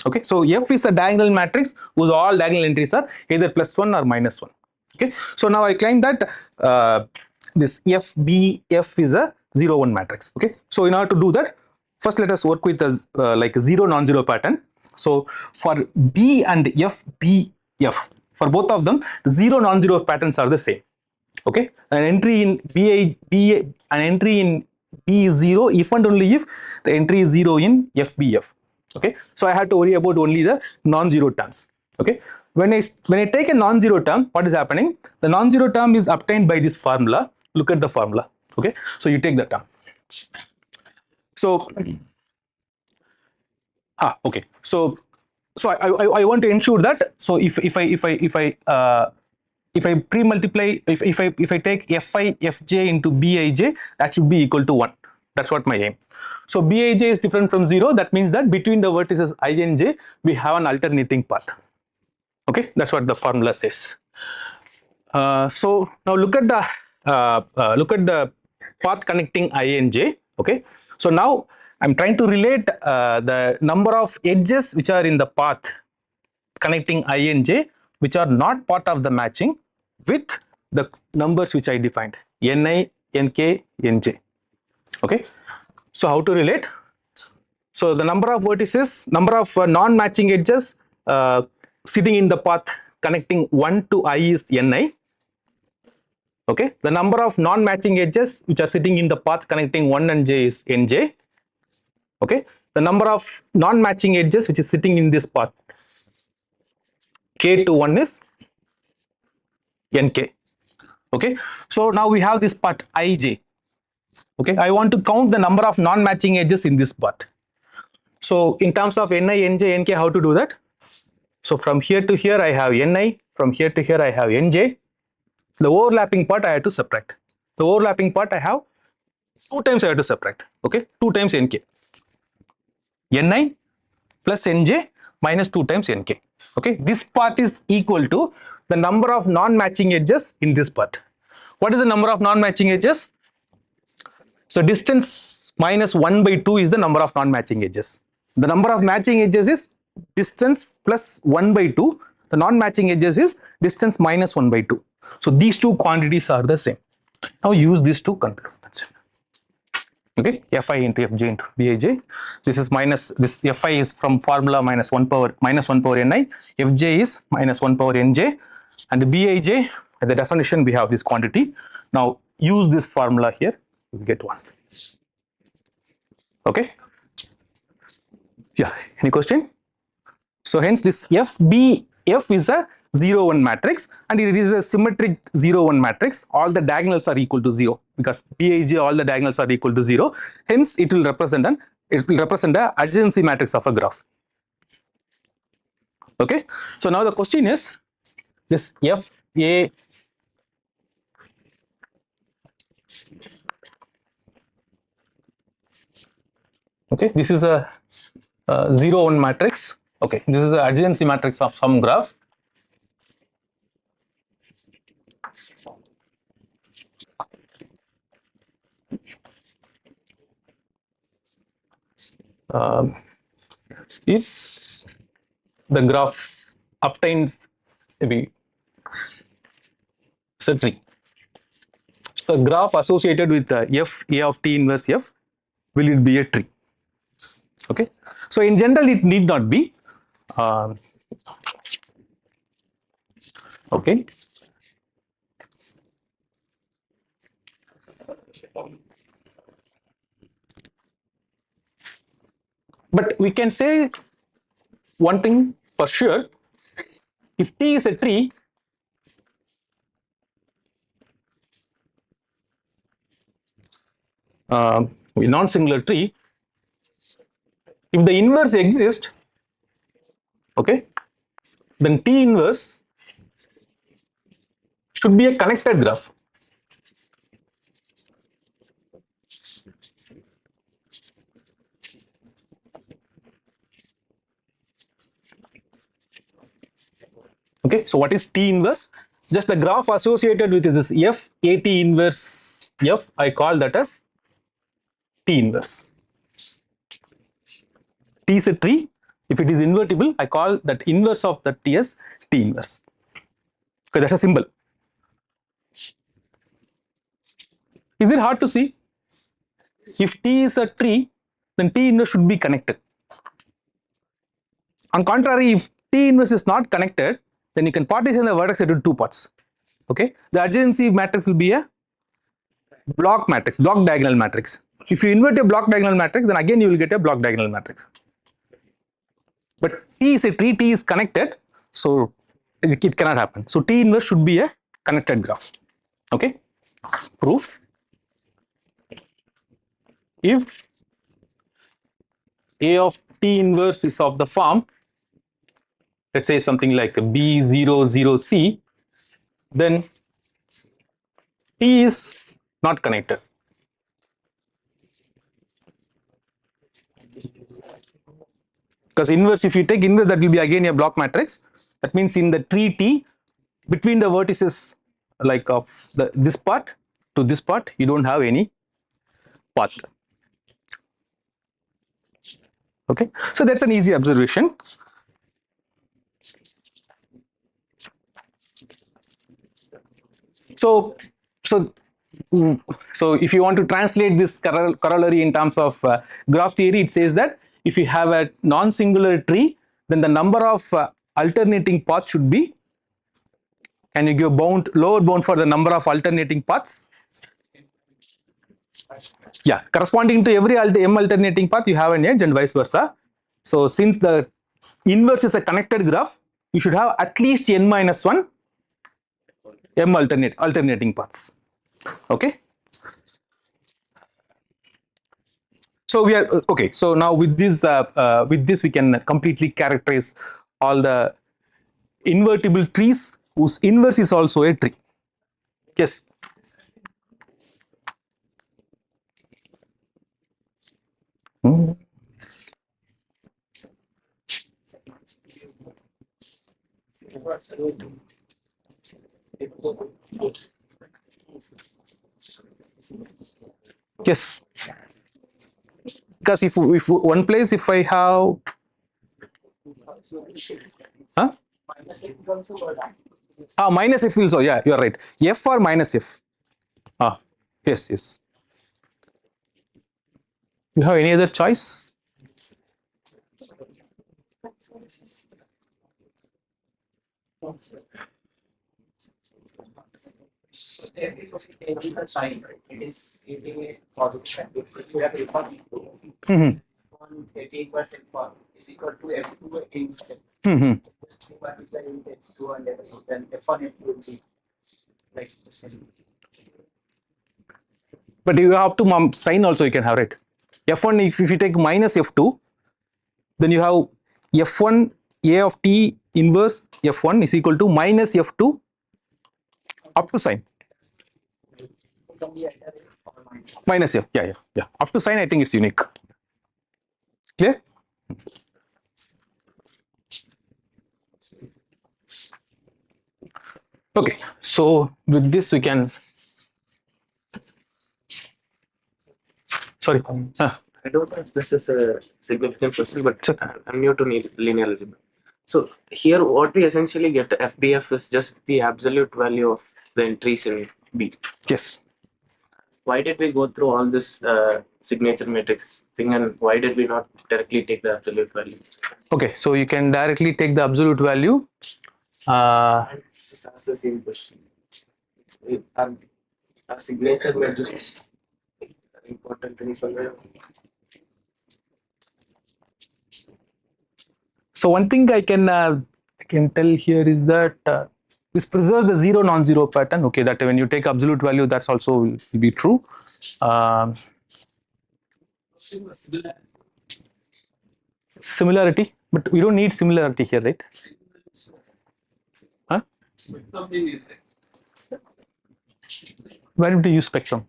Okay, so F is a diagonal matrix whose all diagonal entries are either plus 1 or minus 1. Okay, so now I claim that this FBF is a 0 1 matrix. Okay, so in order to do that, first let us work with a like a 0 non-zero pattern. So for B and FBF, for both of them, the 0 non-zero patterns are the same. Okay, an entry in an entry in B is 0 if and only if the entry is 0 in FBF. Okay, so I have to worry about only the non-zero terms. Okay, when I take a non-zero term, what is happening? The non-zero term is obtained by this formula. Look at the formula. Okay, so you take the term. So okay, so I want to ensure that, so if I pre-multiply, if I take fi fj into bij, that should be equal to 1. That's what my aim. So bij is different from 0. That means that between the vertices I and j, we have an alternating path. Okay, that's what the formula says. So now look at the path connecting I and j. Okay, so now I'm trying to relate the number of edges which are in the path connecting I and j, which are not part of the matching, with the numbers which I defined, ni, nk, nj. Okay, so how to relate? So the number of vertices, number of non-matching edges sitting in the path connecting 1 to I is ni. Okay, the number of non-matching edges which are sitting in the path connecting 1 and j is nj. Okay, the number of non-matching edges which is sitting in this path k to 1 is nk. Okay, so now we have this part ij. Okay, I want to count the number of non-matching edges in this part. So in terms of ni, nj, nk, how to do that? So from here to here I have ni, from here to here I have nj. The overlapping part I have to subtract. The overlapping part I have 2 times I have to subtract. Okay, 2 times nk. Ni plus nj minus 2 times nk. Okay, this part is equal to the number of non-matching edges in this part. What is the number of non-matching edges? So distance minus 1 by 2 is the number of non-matching edges. The number of matching edges is distance plus 1 by 2. The non-matching edges is distance minus 1 by 2. So these two quantities are the same. Now use this to conclude. That's it. Okay, fi into fj into bij. This is minus, this fi is from formula minus 1 power ni. Fj is minus 1 power nj, and bij, at the definition we have this quantity. Now use this formula here, you get 1. Okay, yeah, any question? So hence this FBF is a 0 1 matrix, and it is a symmetric 0 1 matrix. All the diagonals are equal to 0 because bij, all the diagonals are equal to 0. Hence it will represent the adjacency matrix of a graph. Okay, so now the question is this FA. Okay, this is a 0 1 matrix. Okay, this is an adjacency matrix of some graph. Is the graph obtained maybe it's a tree. So graph associated with f a of t inverse f, will it be a tree? Okay, so in general it need not be. Okay, but we can say one thing for sure: if T is a tree, a non-singular tree, if the inverse exists, okay, then T inverse should be a connected graph. Okay, so what is T inverse? just the graph associated with this f at inverse f, I call that as T inverse. T is a tree. If it is invertible, I call that inverse of that T as T inverse. Okay, that's a symbol. Is it hard to see? If T is a tree, then T inverse should be connected. On contrary, if T inverse is not connected, then you can partition the vertex into two parts. Okay, the adjacency matrix will be a block matrix, block diagonal matrix. If you invert a block diagonal matrix, then again you will get a block diagonal matrix. But T is a tree, T is connected, so it cannot happen. So T inverse should be a connected graph. Okay, proof. If A of T inverse is of the form, let's say something like B00C, then T is not connected. Because inverse, if you take inverse, that will be again a block matrix. That means in the tree T, between the vertices like of this part to this part, you don't have any path. Okay, so that's an easy observation. So if you want to translate this corollary in terms of graph theory, it says that if you have a non-singular tree, then the number of alternating paths should be, can you give lower bound for the number of alternating paths? Yeah, corresponding to every m alternating path, you have an edge and vice versa. So since the inverse is a connected graph, you should have at least n minus 1 m alternating paths. Okay. So we are okay. So now with this we can completely characterize all the invertible trees whose inverse is also a tree. Yes. Yes. Because if one place, if I have, huh? Minus f also, yeah, you are right. F or minus f. Yes. You have any other choice? It is giving a positive. If we have Mm-hmm. 18% for is equal to F2 in Mm-hmm. F2 and F2, then F1 F2 will be like the same. But you have to sign also, you can have it. F1, if you take minus F2, then you have F1 A of T inverse F1 is equal to minus F2 up to sign. Minus F, yeah. Up to sign, I think it's unique. Clear? Okay, so with this we can. Sorry. I don't know if this is a significant question, but I'm new to linear algebra. So here, what we essentially get FBF is just the absolute value of the entries in B. Yes. Why did we go through all this signature matrix thing, and why did we not directly take the absolute value? Okay, so you can directly take the absolute value. Just ask the same question. Our signature matrix important thing somewhere. So one thing I can tell here is that this preserves the zero non-zero pattern. Okay, that when you take absolute value, that's also will be true. Similarity, but we don't need similarity here, right? Huh? Where do you use spectrum?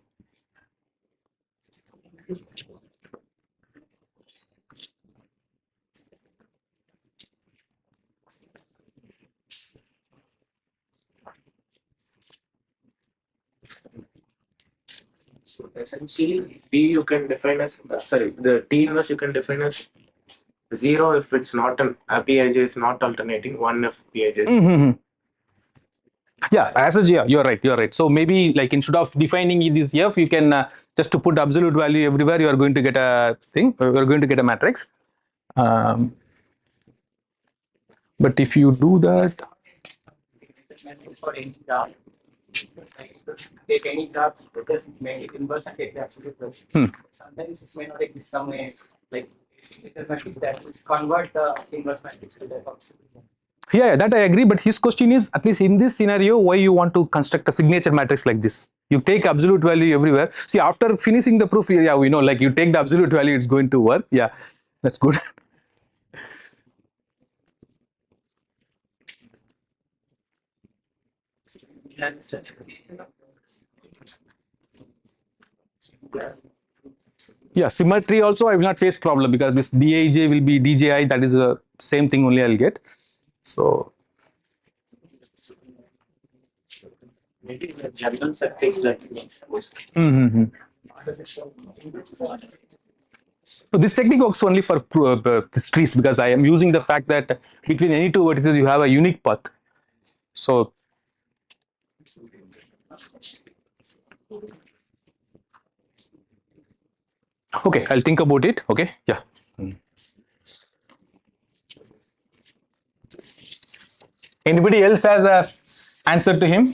So essentially, B you can define as the T inverse you can define as 0 if it's not an Pij is not alternating, 1 if Pij is. Yeah, as a yeah, you're right. You're right. So maybe like instead of defining this f, you can just to put absolute value everywhere. You are going to get a thing. You are going to get a matrix. But if you do that, For any graph, take any graph, because make it inverse and take the absolute value. Sometimes it may not exist some way, like the matrix that is convert the inverse matrix to the absolute value. yeah, that I agree. But his question is, at least in this scenario, why you want to construct a signature matrix like this? You take absolute value everywhere. See, after finishing the proof, yeah, we know like you take the absolute value, it's going to work. Yeah, that's good. Yeah, symmetry also I will not face problem because this Dij will be Dji. That is the same thing only I'll get. So Maybe the general circuit that makes most. So this technique works only for these trees because I am using the fact that between any two vertices you have a unique path. So okay, I'll think about it. Okay, yeah. Anybody else has a answer to him?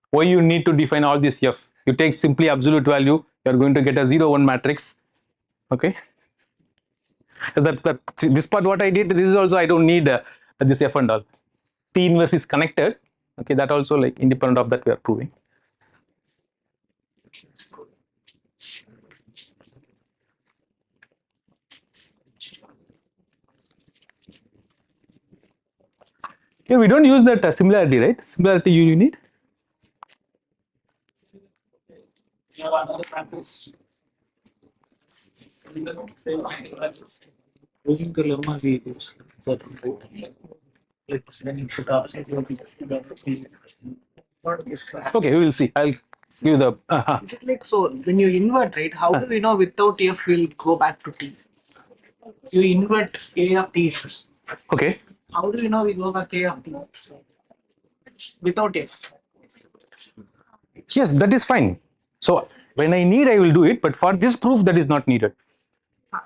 Why you need to define all this f? You take simply absolute value, you are going to get a 0 1 matrix. Okay. This part what I did, this is also I don't need this f and all. T inverse is connected. Okay, that also like independent of that we are proving. Yeah, we don't use that similarity, right? Similarity you need. You have another matrix. Same matrix. Using the lemma we use that, like then you put offset your Okay, we will see. I'll give the. Is it like so when you invert, right? How do we know without f will go back to t? You invert a of t first. Okay. How do we know we go back a of t without f? Yes, that is fine. So when I need, I will do it. But for this proof, that is not needed.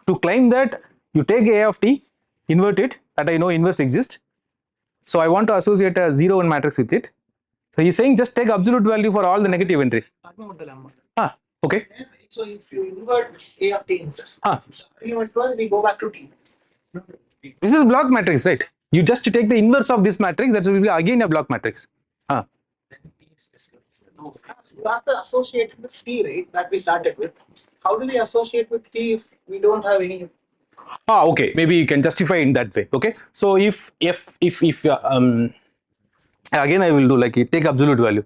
To claim that you take a of t, invert it, that I know inverse exists. So I want to associate a 0 1 matrix with it. So he's saying just take absolute value for all the negative entries. Talking about the lemma. Okay. So if you invert a of t first, Ah, invert first, we go back to t. this is block matrix, right? You just take the inverse of this matrix, that will be again a block matrix. You have to associate with t, right? That we started with. How do we associate with t if we don't have any? Okay, maybe you can justify in that way. Okay, so if again I will do like take absolute value.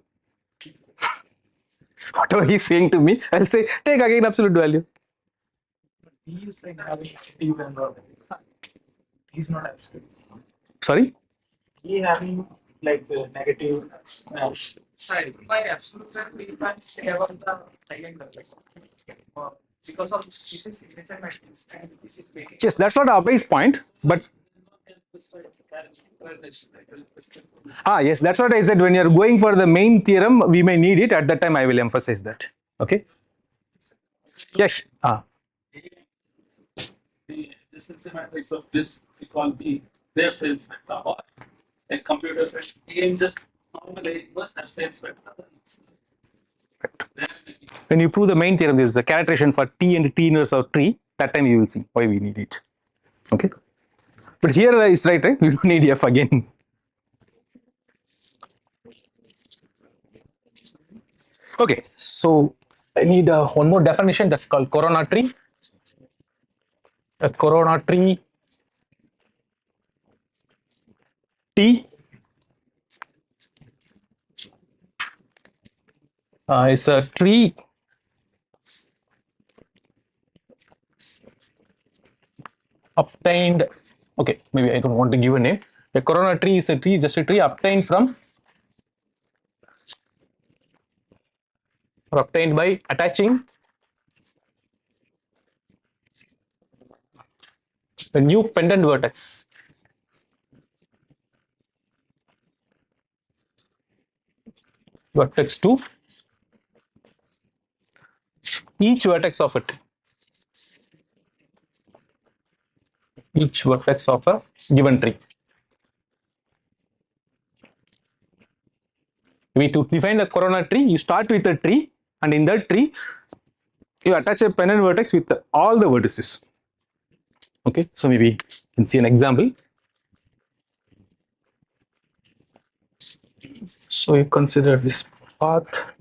Whatever he's saying to me, I'll say take again absolute value. He is like having even he's not absolute. Sorry. He having like the negative. Sorry, by absolute value we can't say about the triangle. Because of this is signature matrix and this is making. Yes, that's not our base point, but yes, that's what I said. When you're going for the main theorem, we may need it. At that time, I will emphasize that. Okay. Yes. This is the matrix of this we call B. Their same spectra. Like computer science, game just normally must have same spectra. When you prove the main theorem, there is a characterization for T and T inverse of tree. That time you will see why we need it. Okay. But here is right? We don't need F again. Okay. So I need one more definition that's called corona tree. A corona tree T is a tree obtained. Okay, maybe I don't want to give a name. A corona tree is a tree, just a tree obtained from or obtained by attaching a new pendant vertex. Vertex 2, each vertex of it, each vertex of a given tree. To define a corona tree, you start with a tree, and in that tree, you attach a pendant vertex with all the vertices. Okay, so maybe you can see an example. So you consider this path,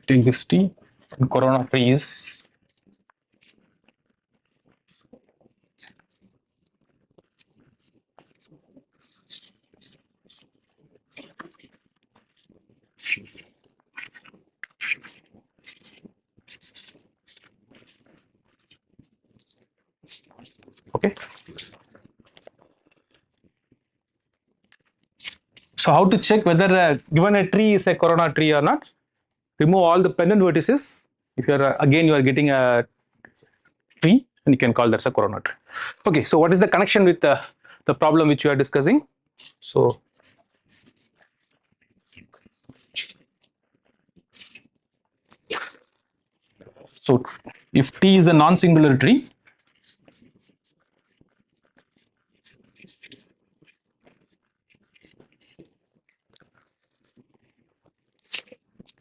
take this tree, and corona tree is okay. So how to check whether given a tree is a corona tree or not? Remove all the pendant vertices. If you are again you are getting a tree, and you can call that a corona tree. Okay, so what is the connection with the problem which you are discussing? So if T is a non-singular tree,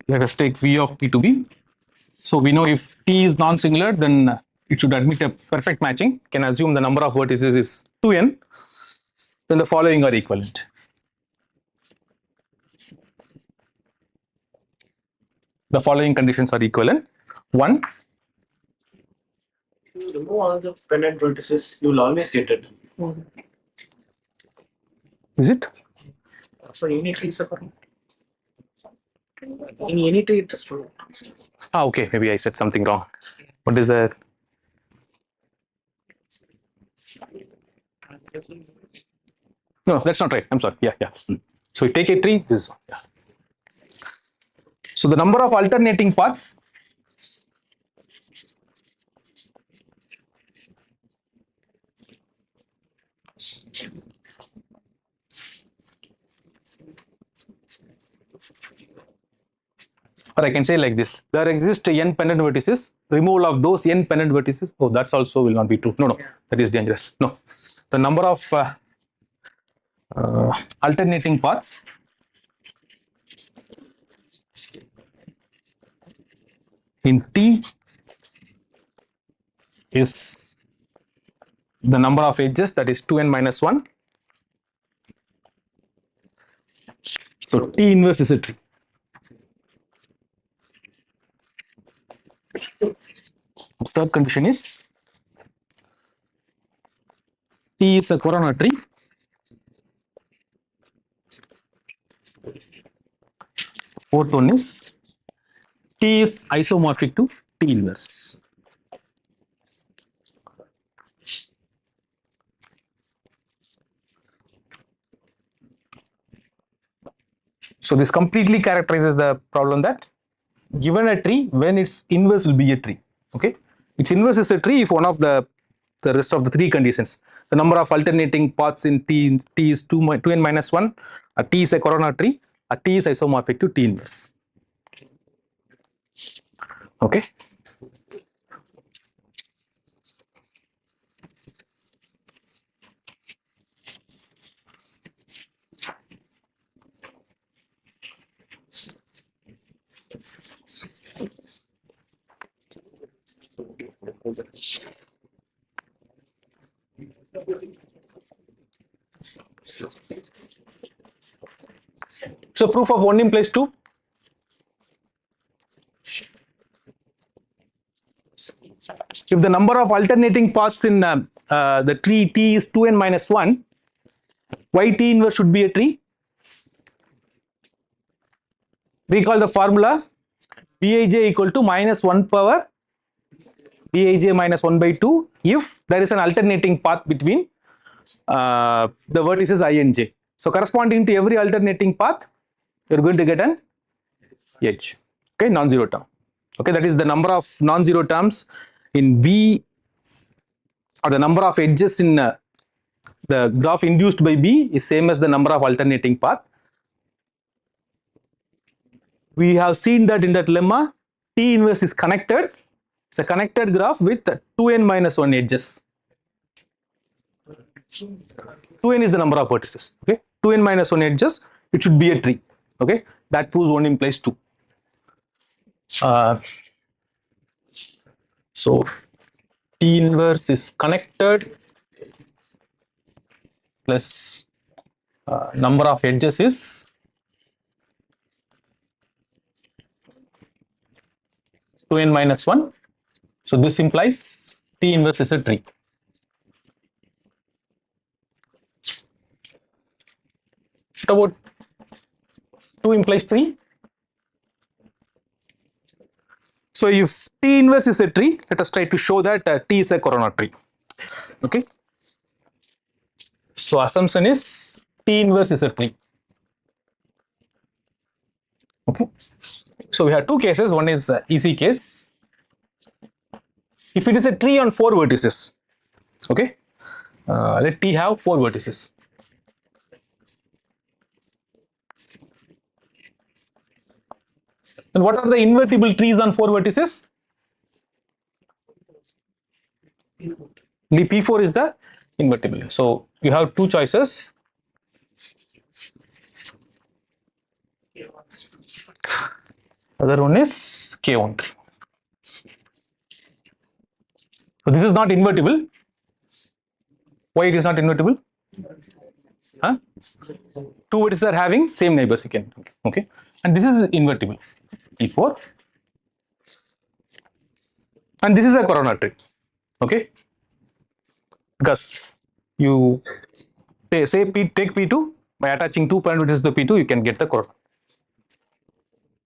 let us take V of T to be. So we know if T is non-singular, then it should admit a perfect matching. Can assume the number of vertices is 2n. Then the following are equivalent. The following conditions are equivalent. 1. If you remove all the pendant vertices, you will always get it. Is it? So any tree is a corona. In any tree, it is true. Ah, okay. Maybe I said something wrong. What is the? No, that's not right. I'm sorry. Yeah, yeah. So we take a tree. This one. Yeah. So the number of alternating paths or I can say like this, there exist n pendant vertices, removal of those n pendant vertices, oh that's also will not be true, no, that is dangerous. No, the number of alternating paths in T is the number of edges, that is 2n minus 1. So T inverse is a tree. Third condition is T is a corona tree. Fourth one is T is isomorphic to T inverse. So this completely characterizes the problem that given a tree, when its inverse will be a tree. Okay, its inverse is a tree if one of the rest of the three conditions. The number of alternating paths in T is 2n minus 1, a T is a corona tree, a T is isomorphic to T inverse. Okay. So proof of 1 implies 2. If the number of alternating paths in the tree T is 2n minus 1, why T inverse should be a tree? Recall the formula, Bij equal to minus 1 power Bij minus 1 by 2 if there is an alternating path between the vertices I and j. So corresponding to every alternating path, you are going to get an edge. Okay, non-zero term. Okay, that is the number of non-zero terms in V or the number of edges in the graph induced by B is same as the number of alternating path. We have seen that in that lemma, T inverse is connected. It's a connected graph with 2n minus 1 edges. 2n is the number of vertices. Okay, 2n minus 1 edges. It should be a tree. Okay, that proves 1 implies 2. So T inverse is connected plus number of edges is two n minus 1. So this implies T inverse is a tree. What about 2 implies 3? So if T inverse is a tree, let us try to show that T is a corona tree. Okay. So assumption is T inverse is a tree. Okay. So we have two cases. One is easy case. If it is a tree on 4 vertices, okay, let T have 4 vertices. Then what are the invertible trees on 4 vertices? The P4 is the invertible. So you have two choices. Other one is K13. So this is not invertible. Why it is not invertible? Huh? Two vertices are having same neighbors again. Okay, and this is invertible. P4, and this is a corona tree. Okay, because you say take P2 by attaching 2 point vertices to P2, you can get the corona.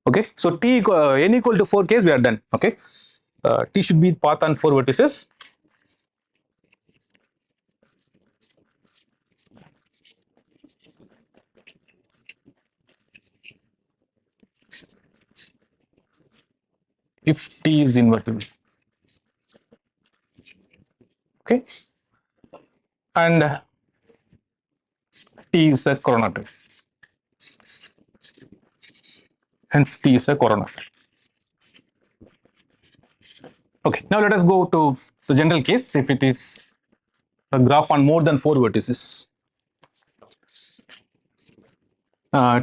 Okay, so T n equal to 4 case we are done. Okay, T should be path on 4 vertices. If T is invertible. Okay, and T is a corona tree. Hence T is a corona tree. Okay, now let us go to the general case. If it is a graph on more than 4 vertices,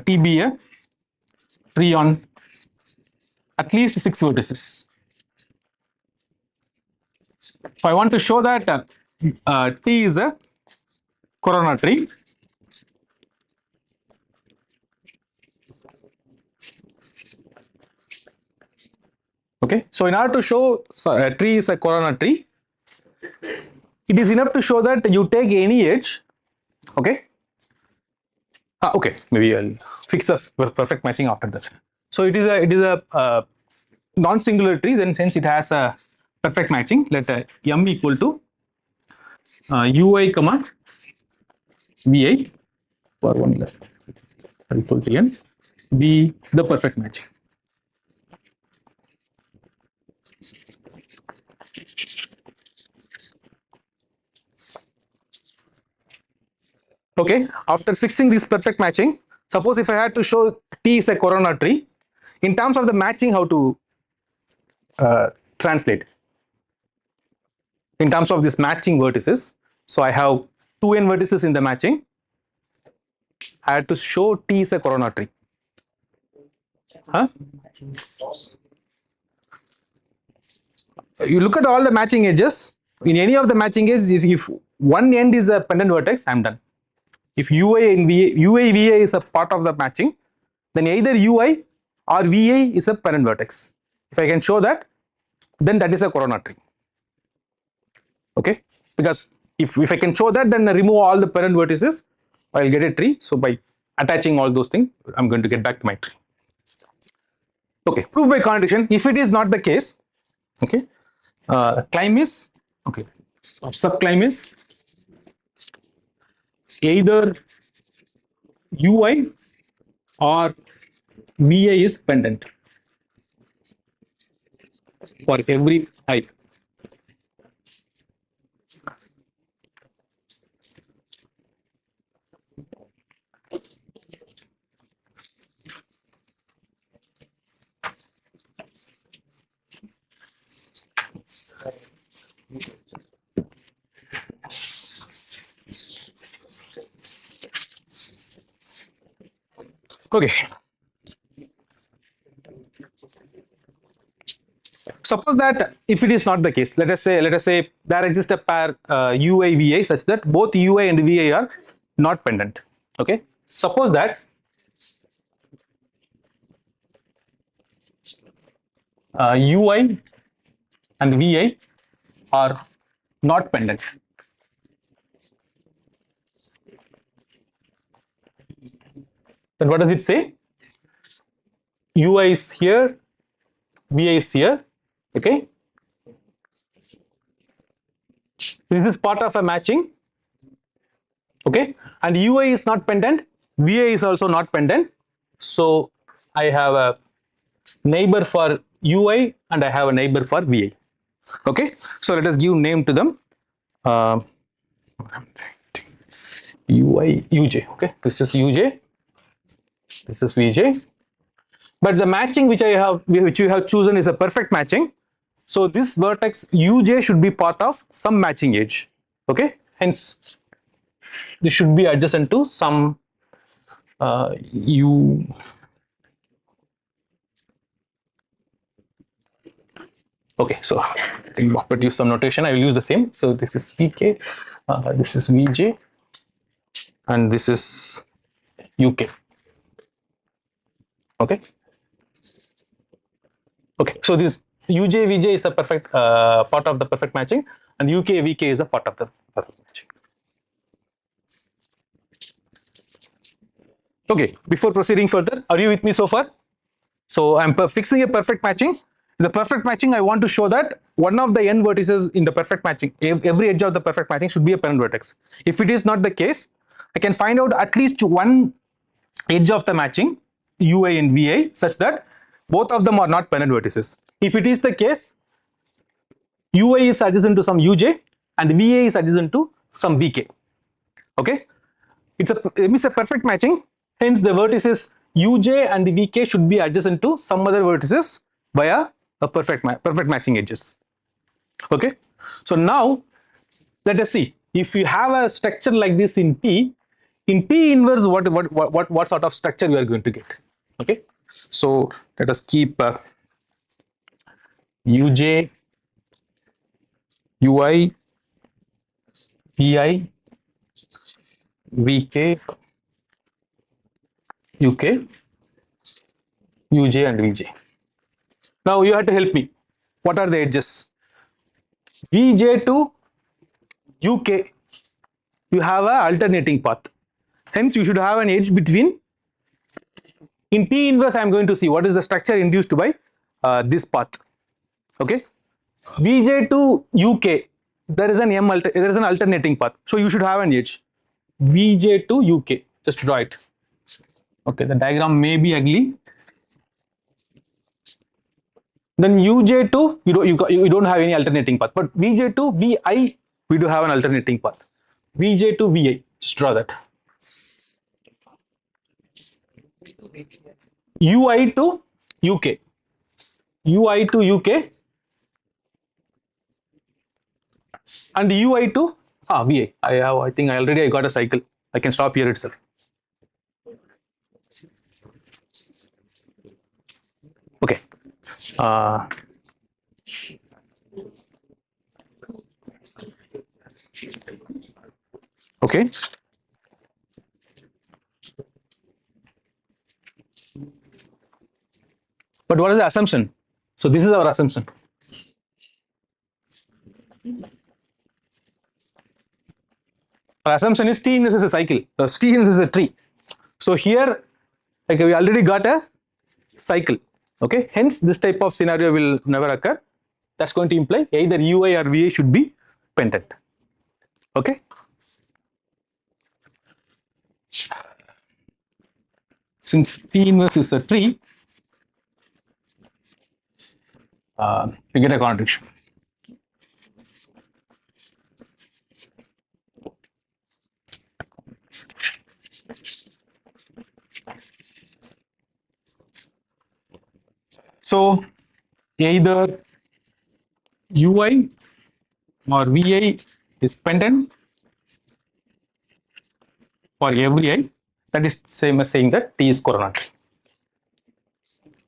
T be a tree on at least 6 vertices. So I want to show that T is a corona tree. Okay, so in order to show a tree is a corona tree, it is enough to show that you take any edge. Okay. Okay, maybe I'll fix the perfect matching after that. So it is a non-singular tree. Then since it has a perfect matching, let m equal to ui comma vi for 1 less equal to n be the perfect matching. Okay, after fixing this perfect matching, suppose if I had to show T is a corona tree, in terms of the matching, how to translate? In terms of this matching vertices, so I have 2n vertices in the matching. I had to show T is a corona tree. Huh? You look at all the matching edges. In any of the matching edges, if one end is a pendant vertex, I am done. If UI and VA is a part of the matching, then either UI or VA is a pendant vertex. If I can show that, then that is a corona tree. Okay, because if I can show that, then I remove all the parent vertices, I'll get a tree. So by attaching all those things, I'm going to get back to my tree. Okay, proof by contradiction. If it is not the case, okay, claim is okay. Subclaim is either UI or VA is pendant for every I. Okay. Suppose that if it is not the case, let us say there exists a pair UI VI such that both UI and VI are not pendant. Okay. Suppose that UI and VI are not pendant. Then what does it say? UI is here, VI is here. Okay. This is part of a matching. Okay. And UI is not pendant, VI is also not pendant. So I have a neighbor for UI and I have a neighbor for VI. Okay. So let us give name to them. UI, UJ. Okay. This is UJ. This is VJ. But the matching which you have chosen is a perfect matching. So this vertex UJ should be part of some matching edge. Okay. Hence, this should be adjacent to some U. Okay, so I think I'll produce some notation. I will use the same. So this is VK, this is VJ, and this is UK. Okay. Okay, so this UJ VJ is the perfect part of the perfect matching, and UK VK is the part of the perfect matching. Okay, before proceeding further, are you with me so far? So I'm fixing a perfect matching. In the perfect matching, I want to show that one of the n vertices in the perfect matching, every edge of the perfect matching should be a parent vertex. If it is not the case, I can find out at least one edge of the matching, UI and VI, such that both of them are not parent vertices. If it is the case, UI is adjacent to some UJ and VA is adjacent to some VK. Okay, it's a perfect matching. Hence, the vertices UJ and the VK should be adjacent to some other vertices via a perfect matching edges. Okay, so now let us see if you have a structure like this in T inverse, what sort of structure we are going to get. Okay, so let us keep UJ, UI, VI, VK, UK, UJ and VJ. Now you have to help me. What are the edges? VJ to UK, you have an alternating path. Hence, you should have an edge between. In T inverse, I am going to see what is the structure induced by this path. Okay. VJ to UK, there is an alternating path. So you should have an edge. VJ to UK, just draw it. Okay, the diagram may be ugly. Then UJ to you don't have any alternating path, but VJ to VI we do have an alternating path. VJ to VI, just draw that. UI to UK, UI to UK, and UI to VI. I think I got a cycle. I can stop here itself. Okay. Okay. But what is the assumption? So this is our assumption. Our assumption is T inverse is a cycle. T inverse is a tree. So here, okay, we already got a cycle. Okay, hence this type of scenario will never occur. That's going to imply either UI or VA should be pendant. Okay. Since T inverse is a tree, we get a contradiction. So either ui or vi is pendant for every I, that is same as saying that T is coronary.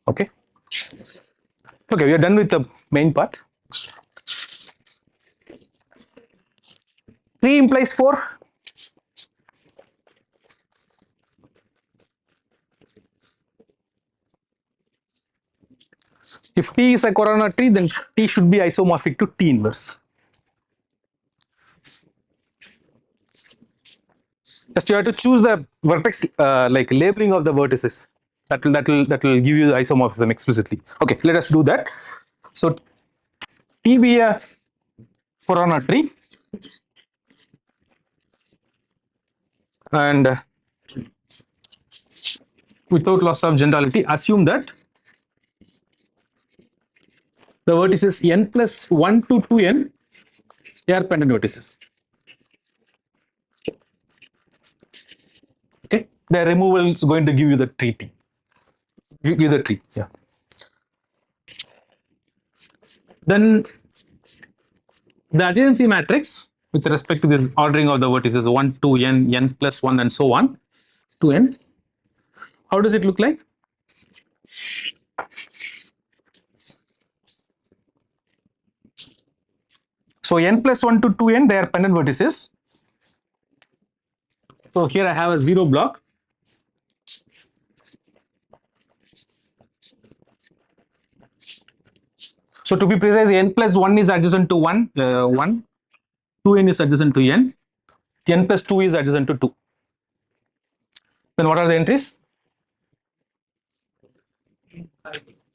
Okay. Okay, we are done with the main part. 3 implies 4. If T is a coronary tree, then T should be isomorphic to T inverse. Just you have to choose the vertex like labeling of the vertices. That will give you the isomorphism explicitly. Okay, let us do that. So T be a coronary tree, and without loss of generality, assume that the vertices n plus 1 to 2n, they are pendant vertices. Okay, the removal is going to give you the tree T. Give you the tree, yeah. Then the adjacency matrix with respect to this ordering of the vertices 1 to n, n plus 1, and so on to n. How does it look like? So n plus 1 to 2n, they are pendant vertices. So here I have a 0 block. So to be precise, n plus 1 is adjacent to 1, 2n is adjacent to n plus 2 is adjacent to 2. Then what are the entries?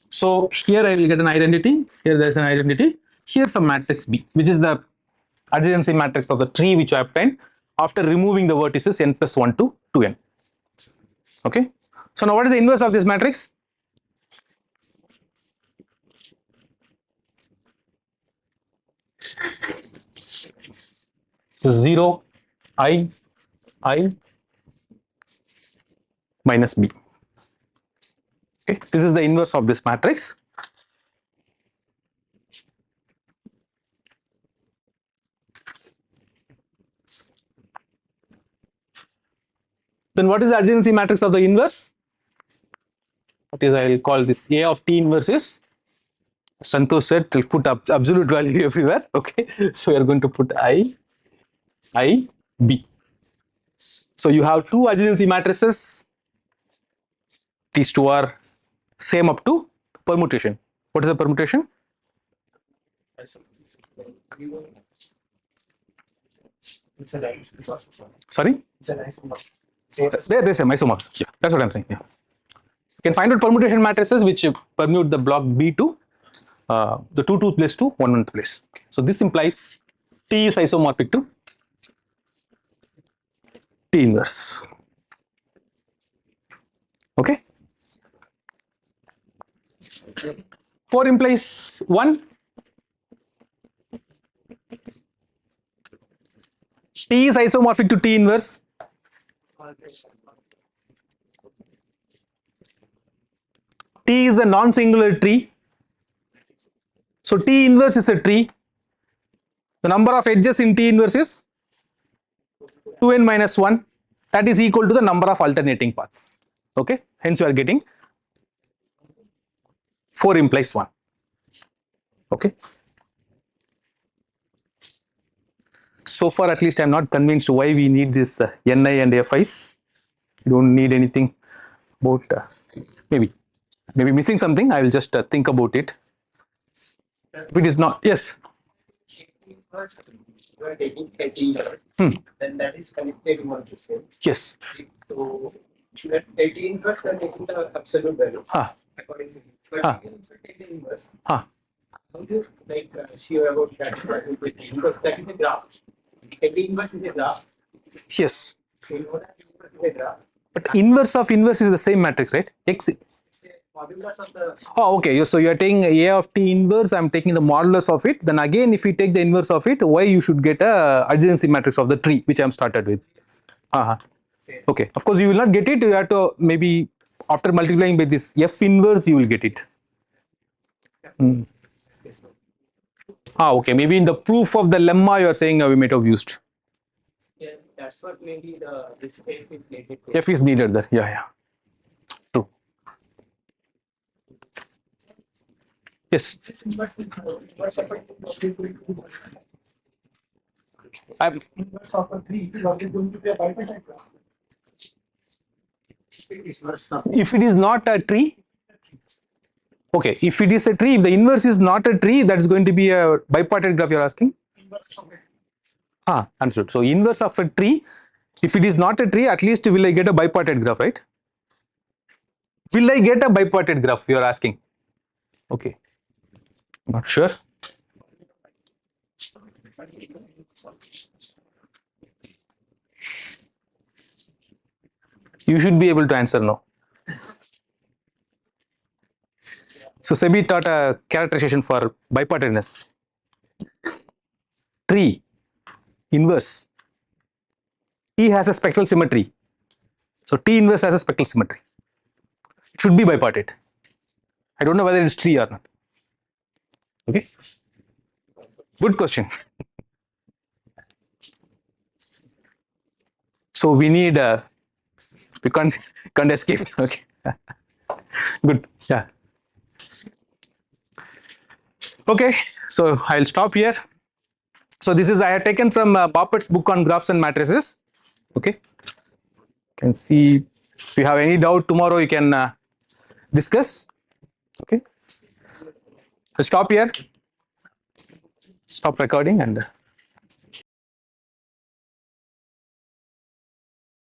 So here I will get an identity, here there is an identity, here some matrix B, which is the adjacency matrix of the tree which I obtained after removing the vertices n plus 1 to 2n. Okay. So now what is the inverse of this matrix? So 0, I minus B. Okay, this is the inverse of this matrix. Then what is the adjacency matrix of the inverse? What is, I will call this A of T inverse is, Santosh said, will put up absolute value everywhere. Okay, so we are going to put I, B. So you have two adjacency matrices. These two are same up to permutation. What is the permutation? Sorry? There is a isomorphism. Yeah, that's what I'm saying. Yeah. You can find out permutation matrices which permute the block B to the 2 place to 1 place. Okay. So this implies T is isomorphic to T inverse. Okay. 4 implies 1. T is isomorphic to T inverse. T is a non-singular tree. So T inverse is a tree. The number of edges in T inverse is 2n minus 1. That is equal to the number of alternating paths. Okay. Hence you are getting 4 implies 1. Okay. So far at least I am not convinced why we need this Ni and Fi's. You don't need anything about maybe missing something. I will just think about it. If it is not, yes. You are taking 18, then that is connected to the same. Yes. So you are 18 first, you are taking the absolute value. According to you. But you can also take the inverse. How do you like sure about that? Because that is a graph. 18 inverse is a graph. Yes. You know that inverse is a graph. But inverse of inverse is the same matrix, right? X. It's a modulus of the. Oh, okay. So you are taking A of T inverse. I am taking the modulus of it. Then again, if you take the inverse of it, why you should get a adjacency matrix of the tree, which I am started with. Okay. Of course, you will not get it. You have to maybe after multiplying by this F inverse, you will get it. Okay, maybe in the proof of the lemma you are saying we might have used. Yeah, that's what maybe this F is needed. F is needed there. Yeah. True. Yes. Inverse of a 3 is always going to be a bipartite graph. If it is not a tree, okay, if it is a tree, if the inverse is not a tree, that's going to be a bipartite graph you're asking? Inverse of it. Understood. So inverse of a tree, if it is not a tree, at least will I get a bipartite graph, right? Will I get a bipartite graph, you're asking? Okay, not sure. You should be able to answer no. So SEBI taught a characterization for bipartiteness. Tree, inverse. T has a spectral symmetry. So T inverse has a spectral symmetry. It should be bipartite. I don't know whether it's tree or not. Okay. Good question. So we need we can't escape. Okay. Good. Yeah. Okay. So I'll stop here. So this is I had taken from Boppett's book on graphs and matrices. Okay. You can see if you have any doubt tomorrow you can discuss. Okay. I'll stop here. Stop recording and.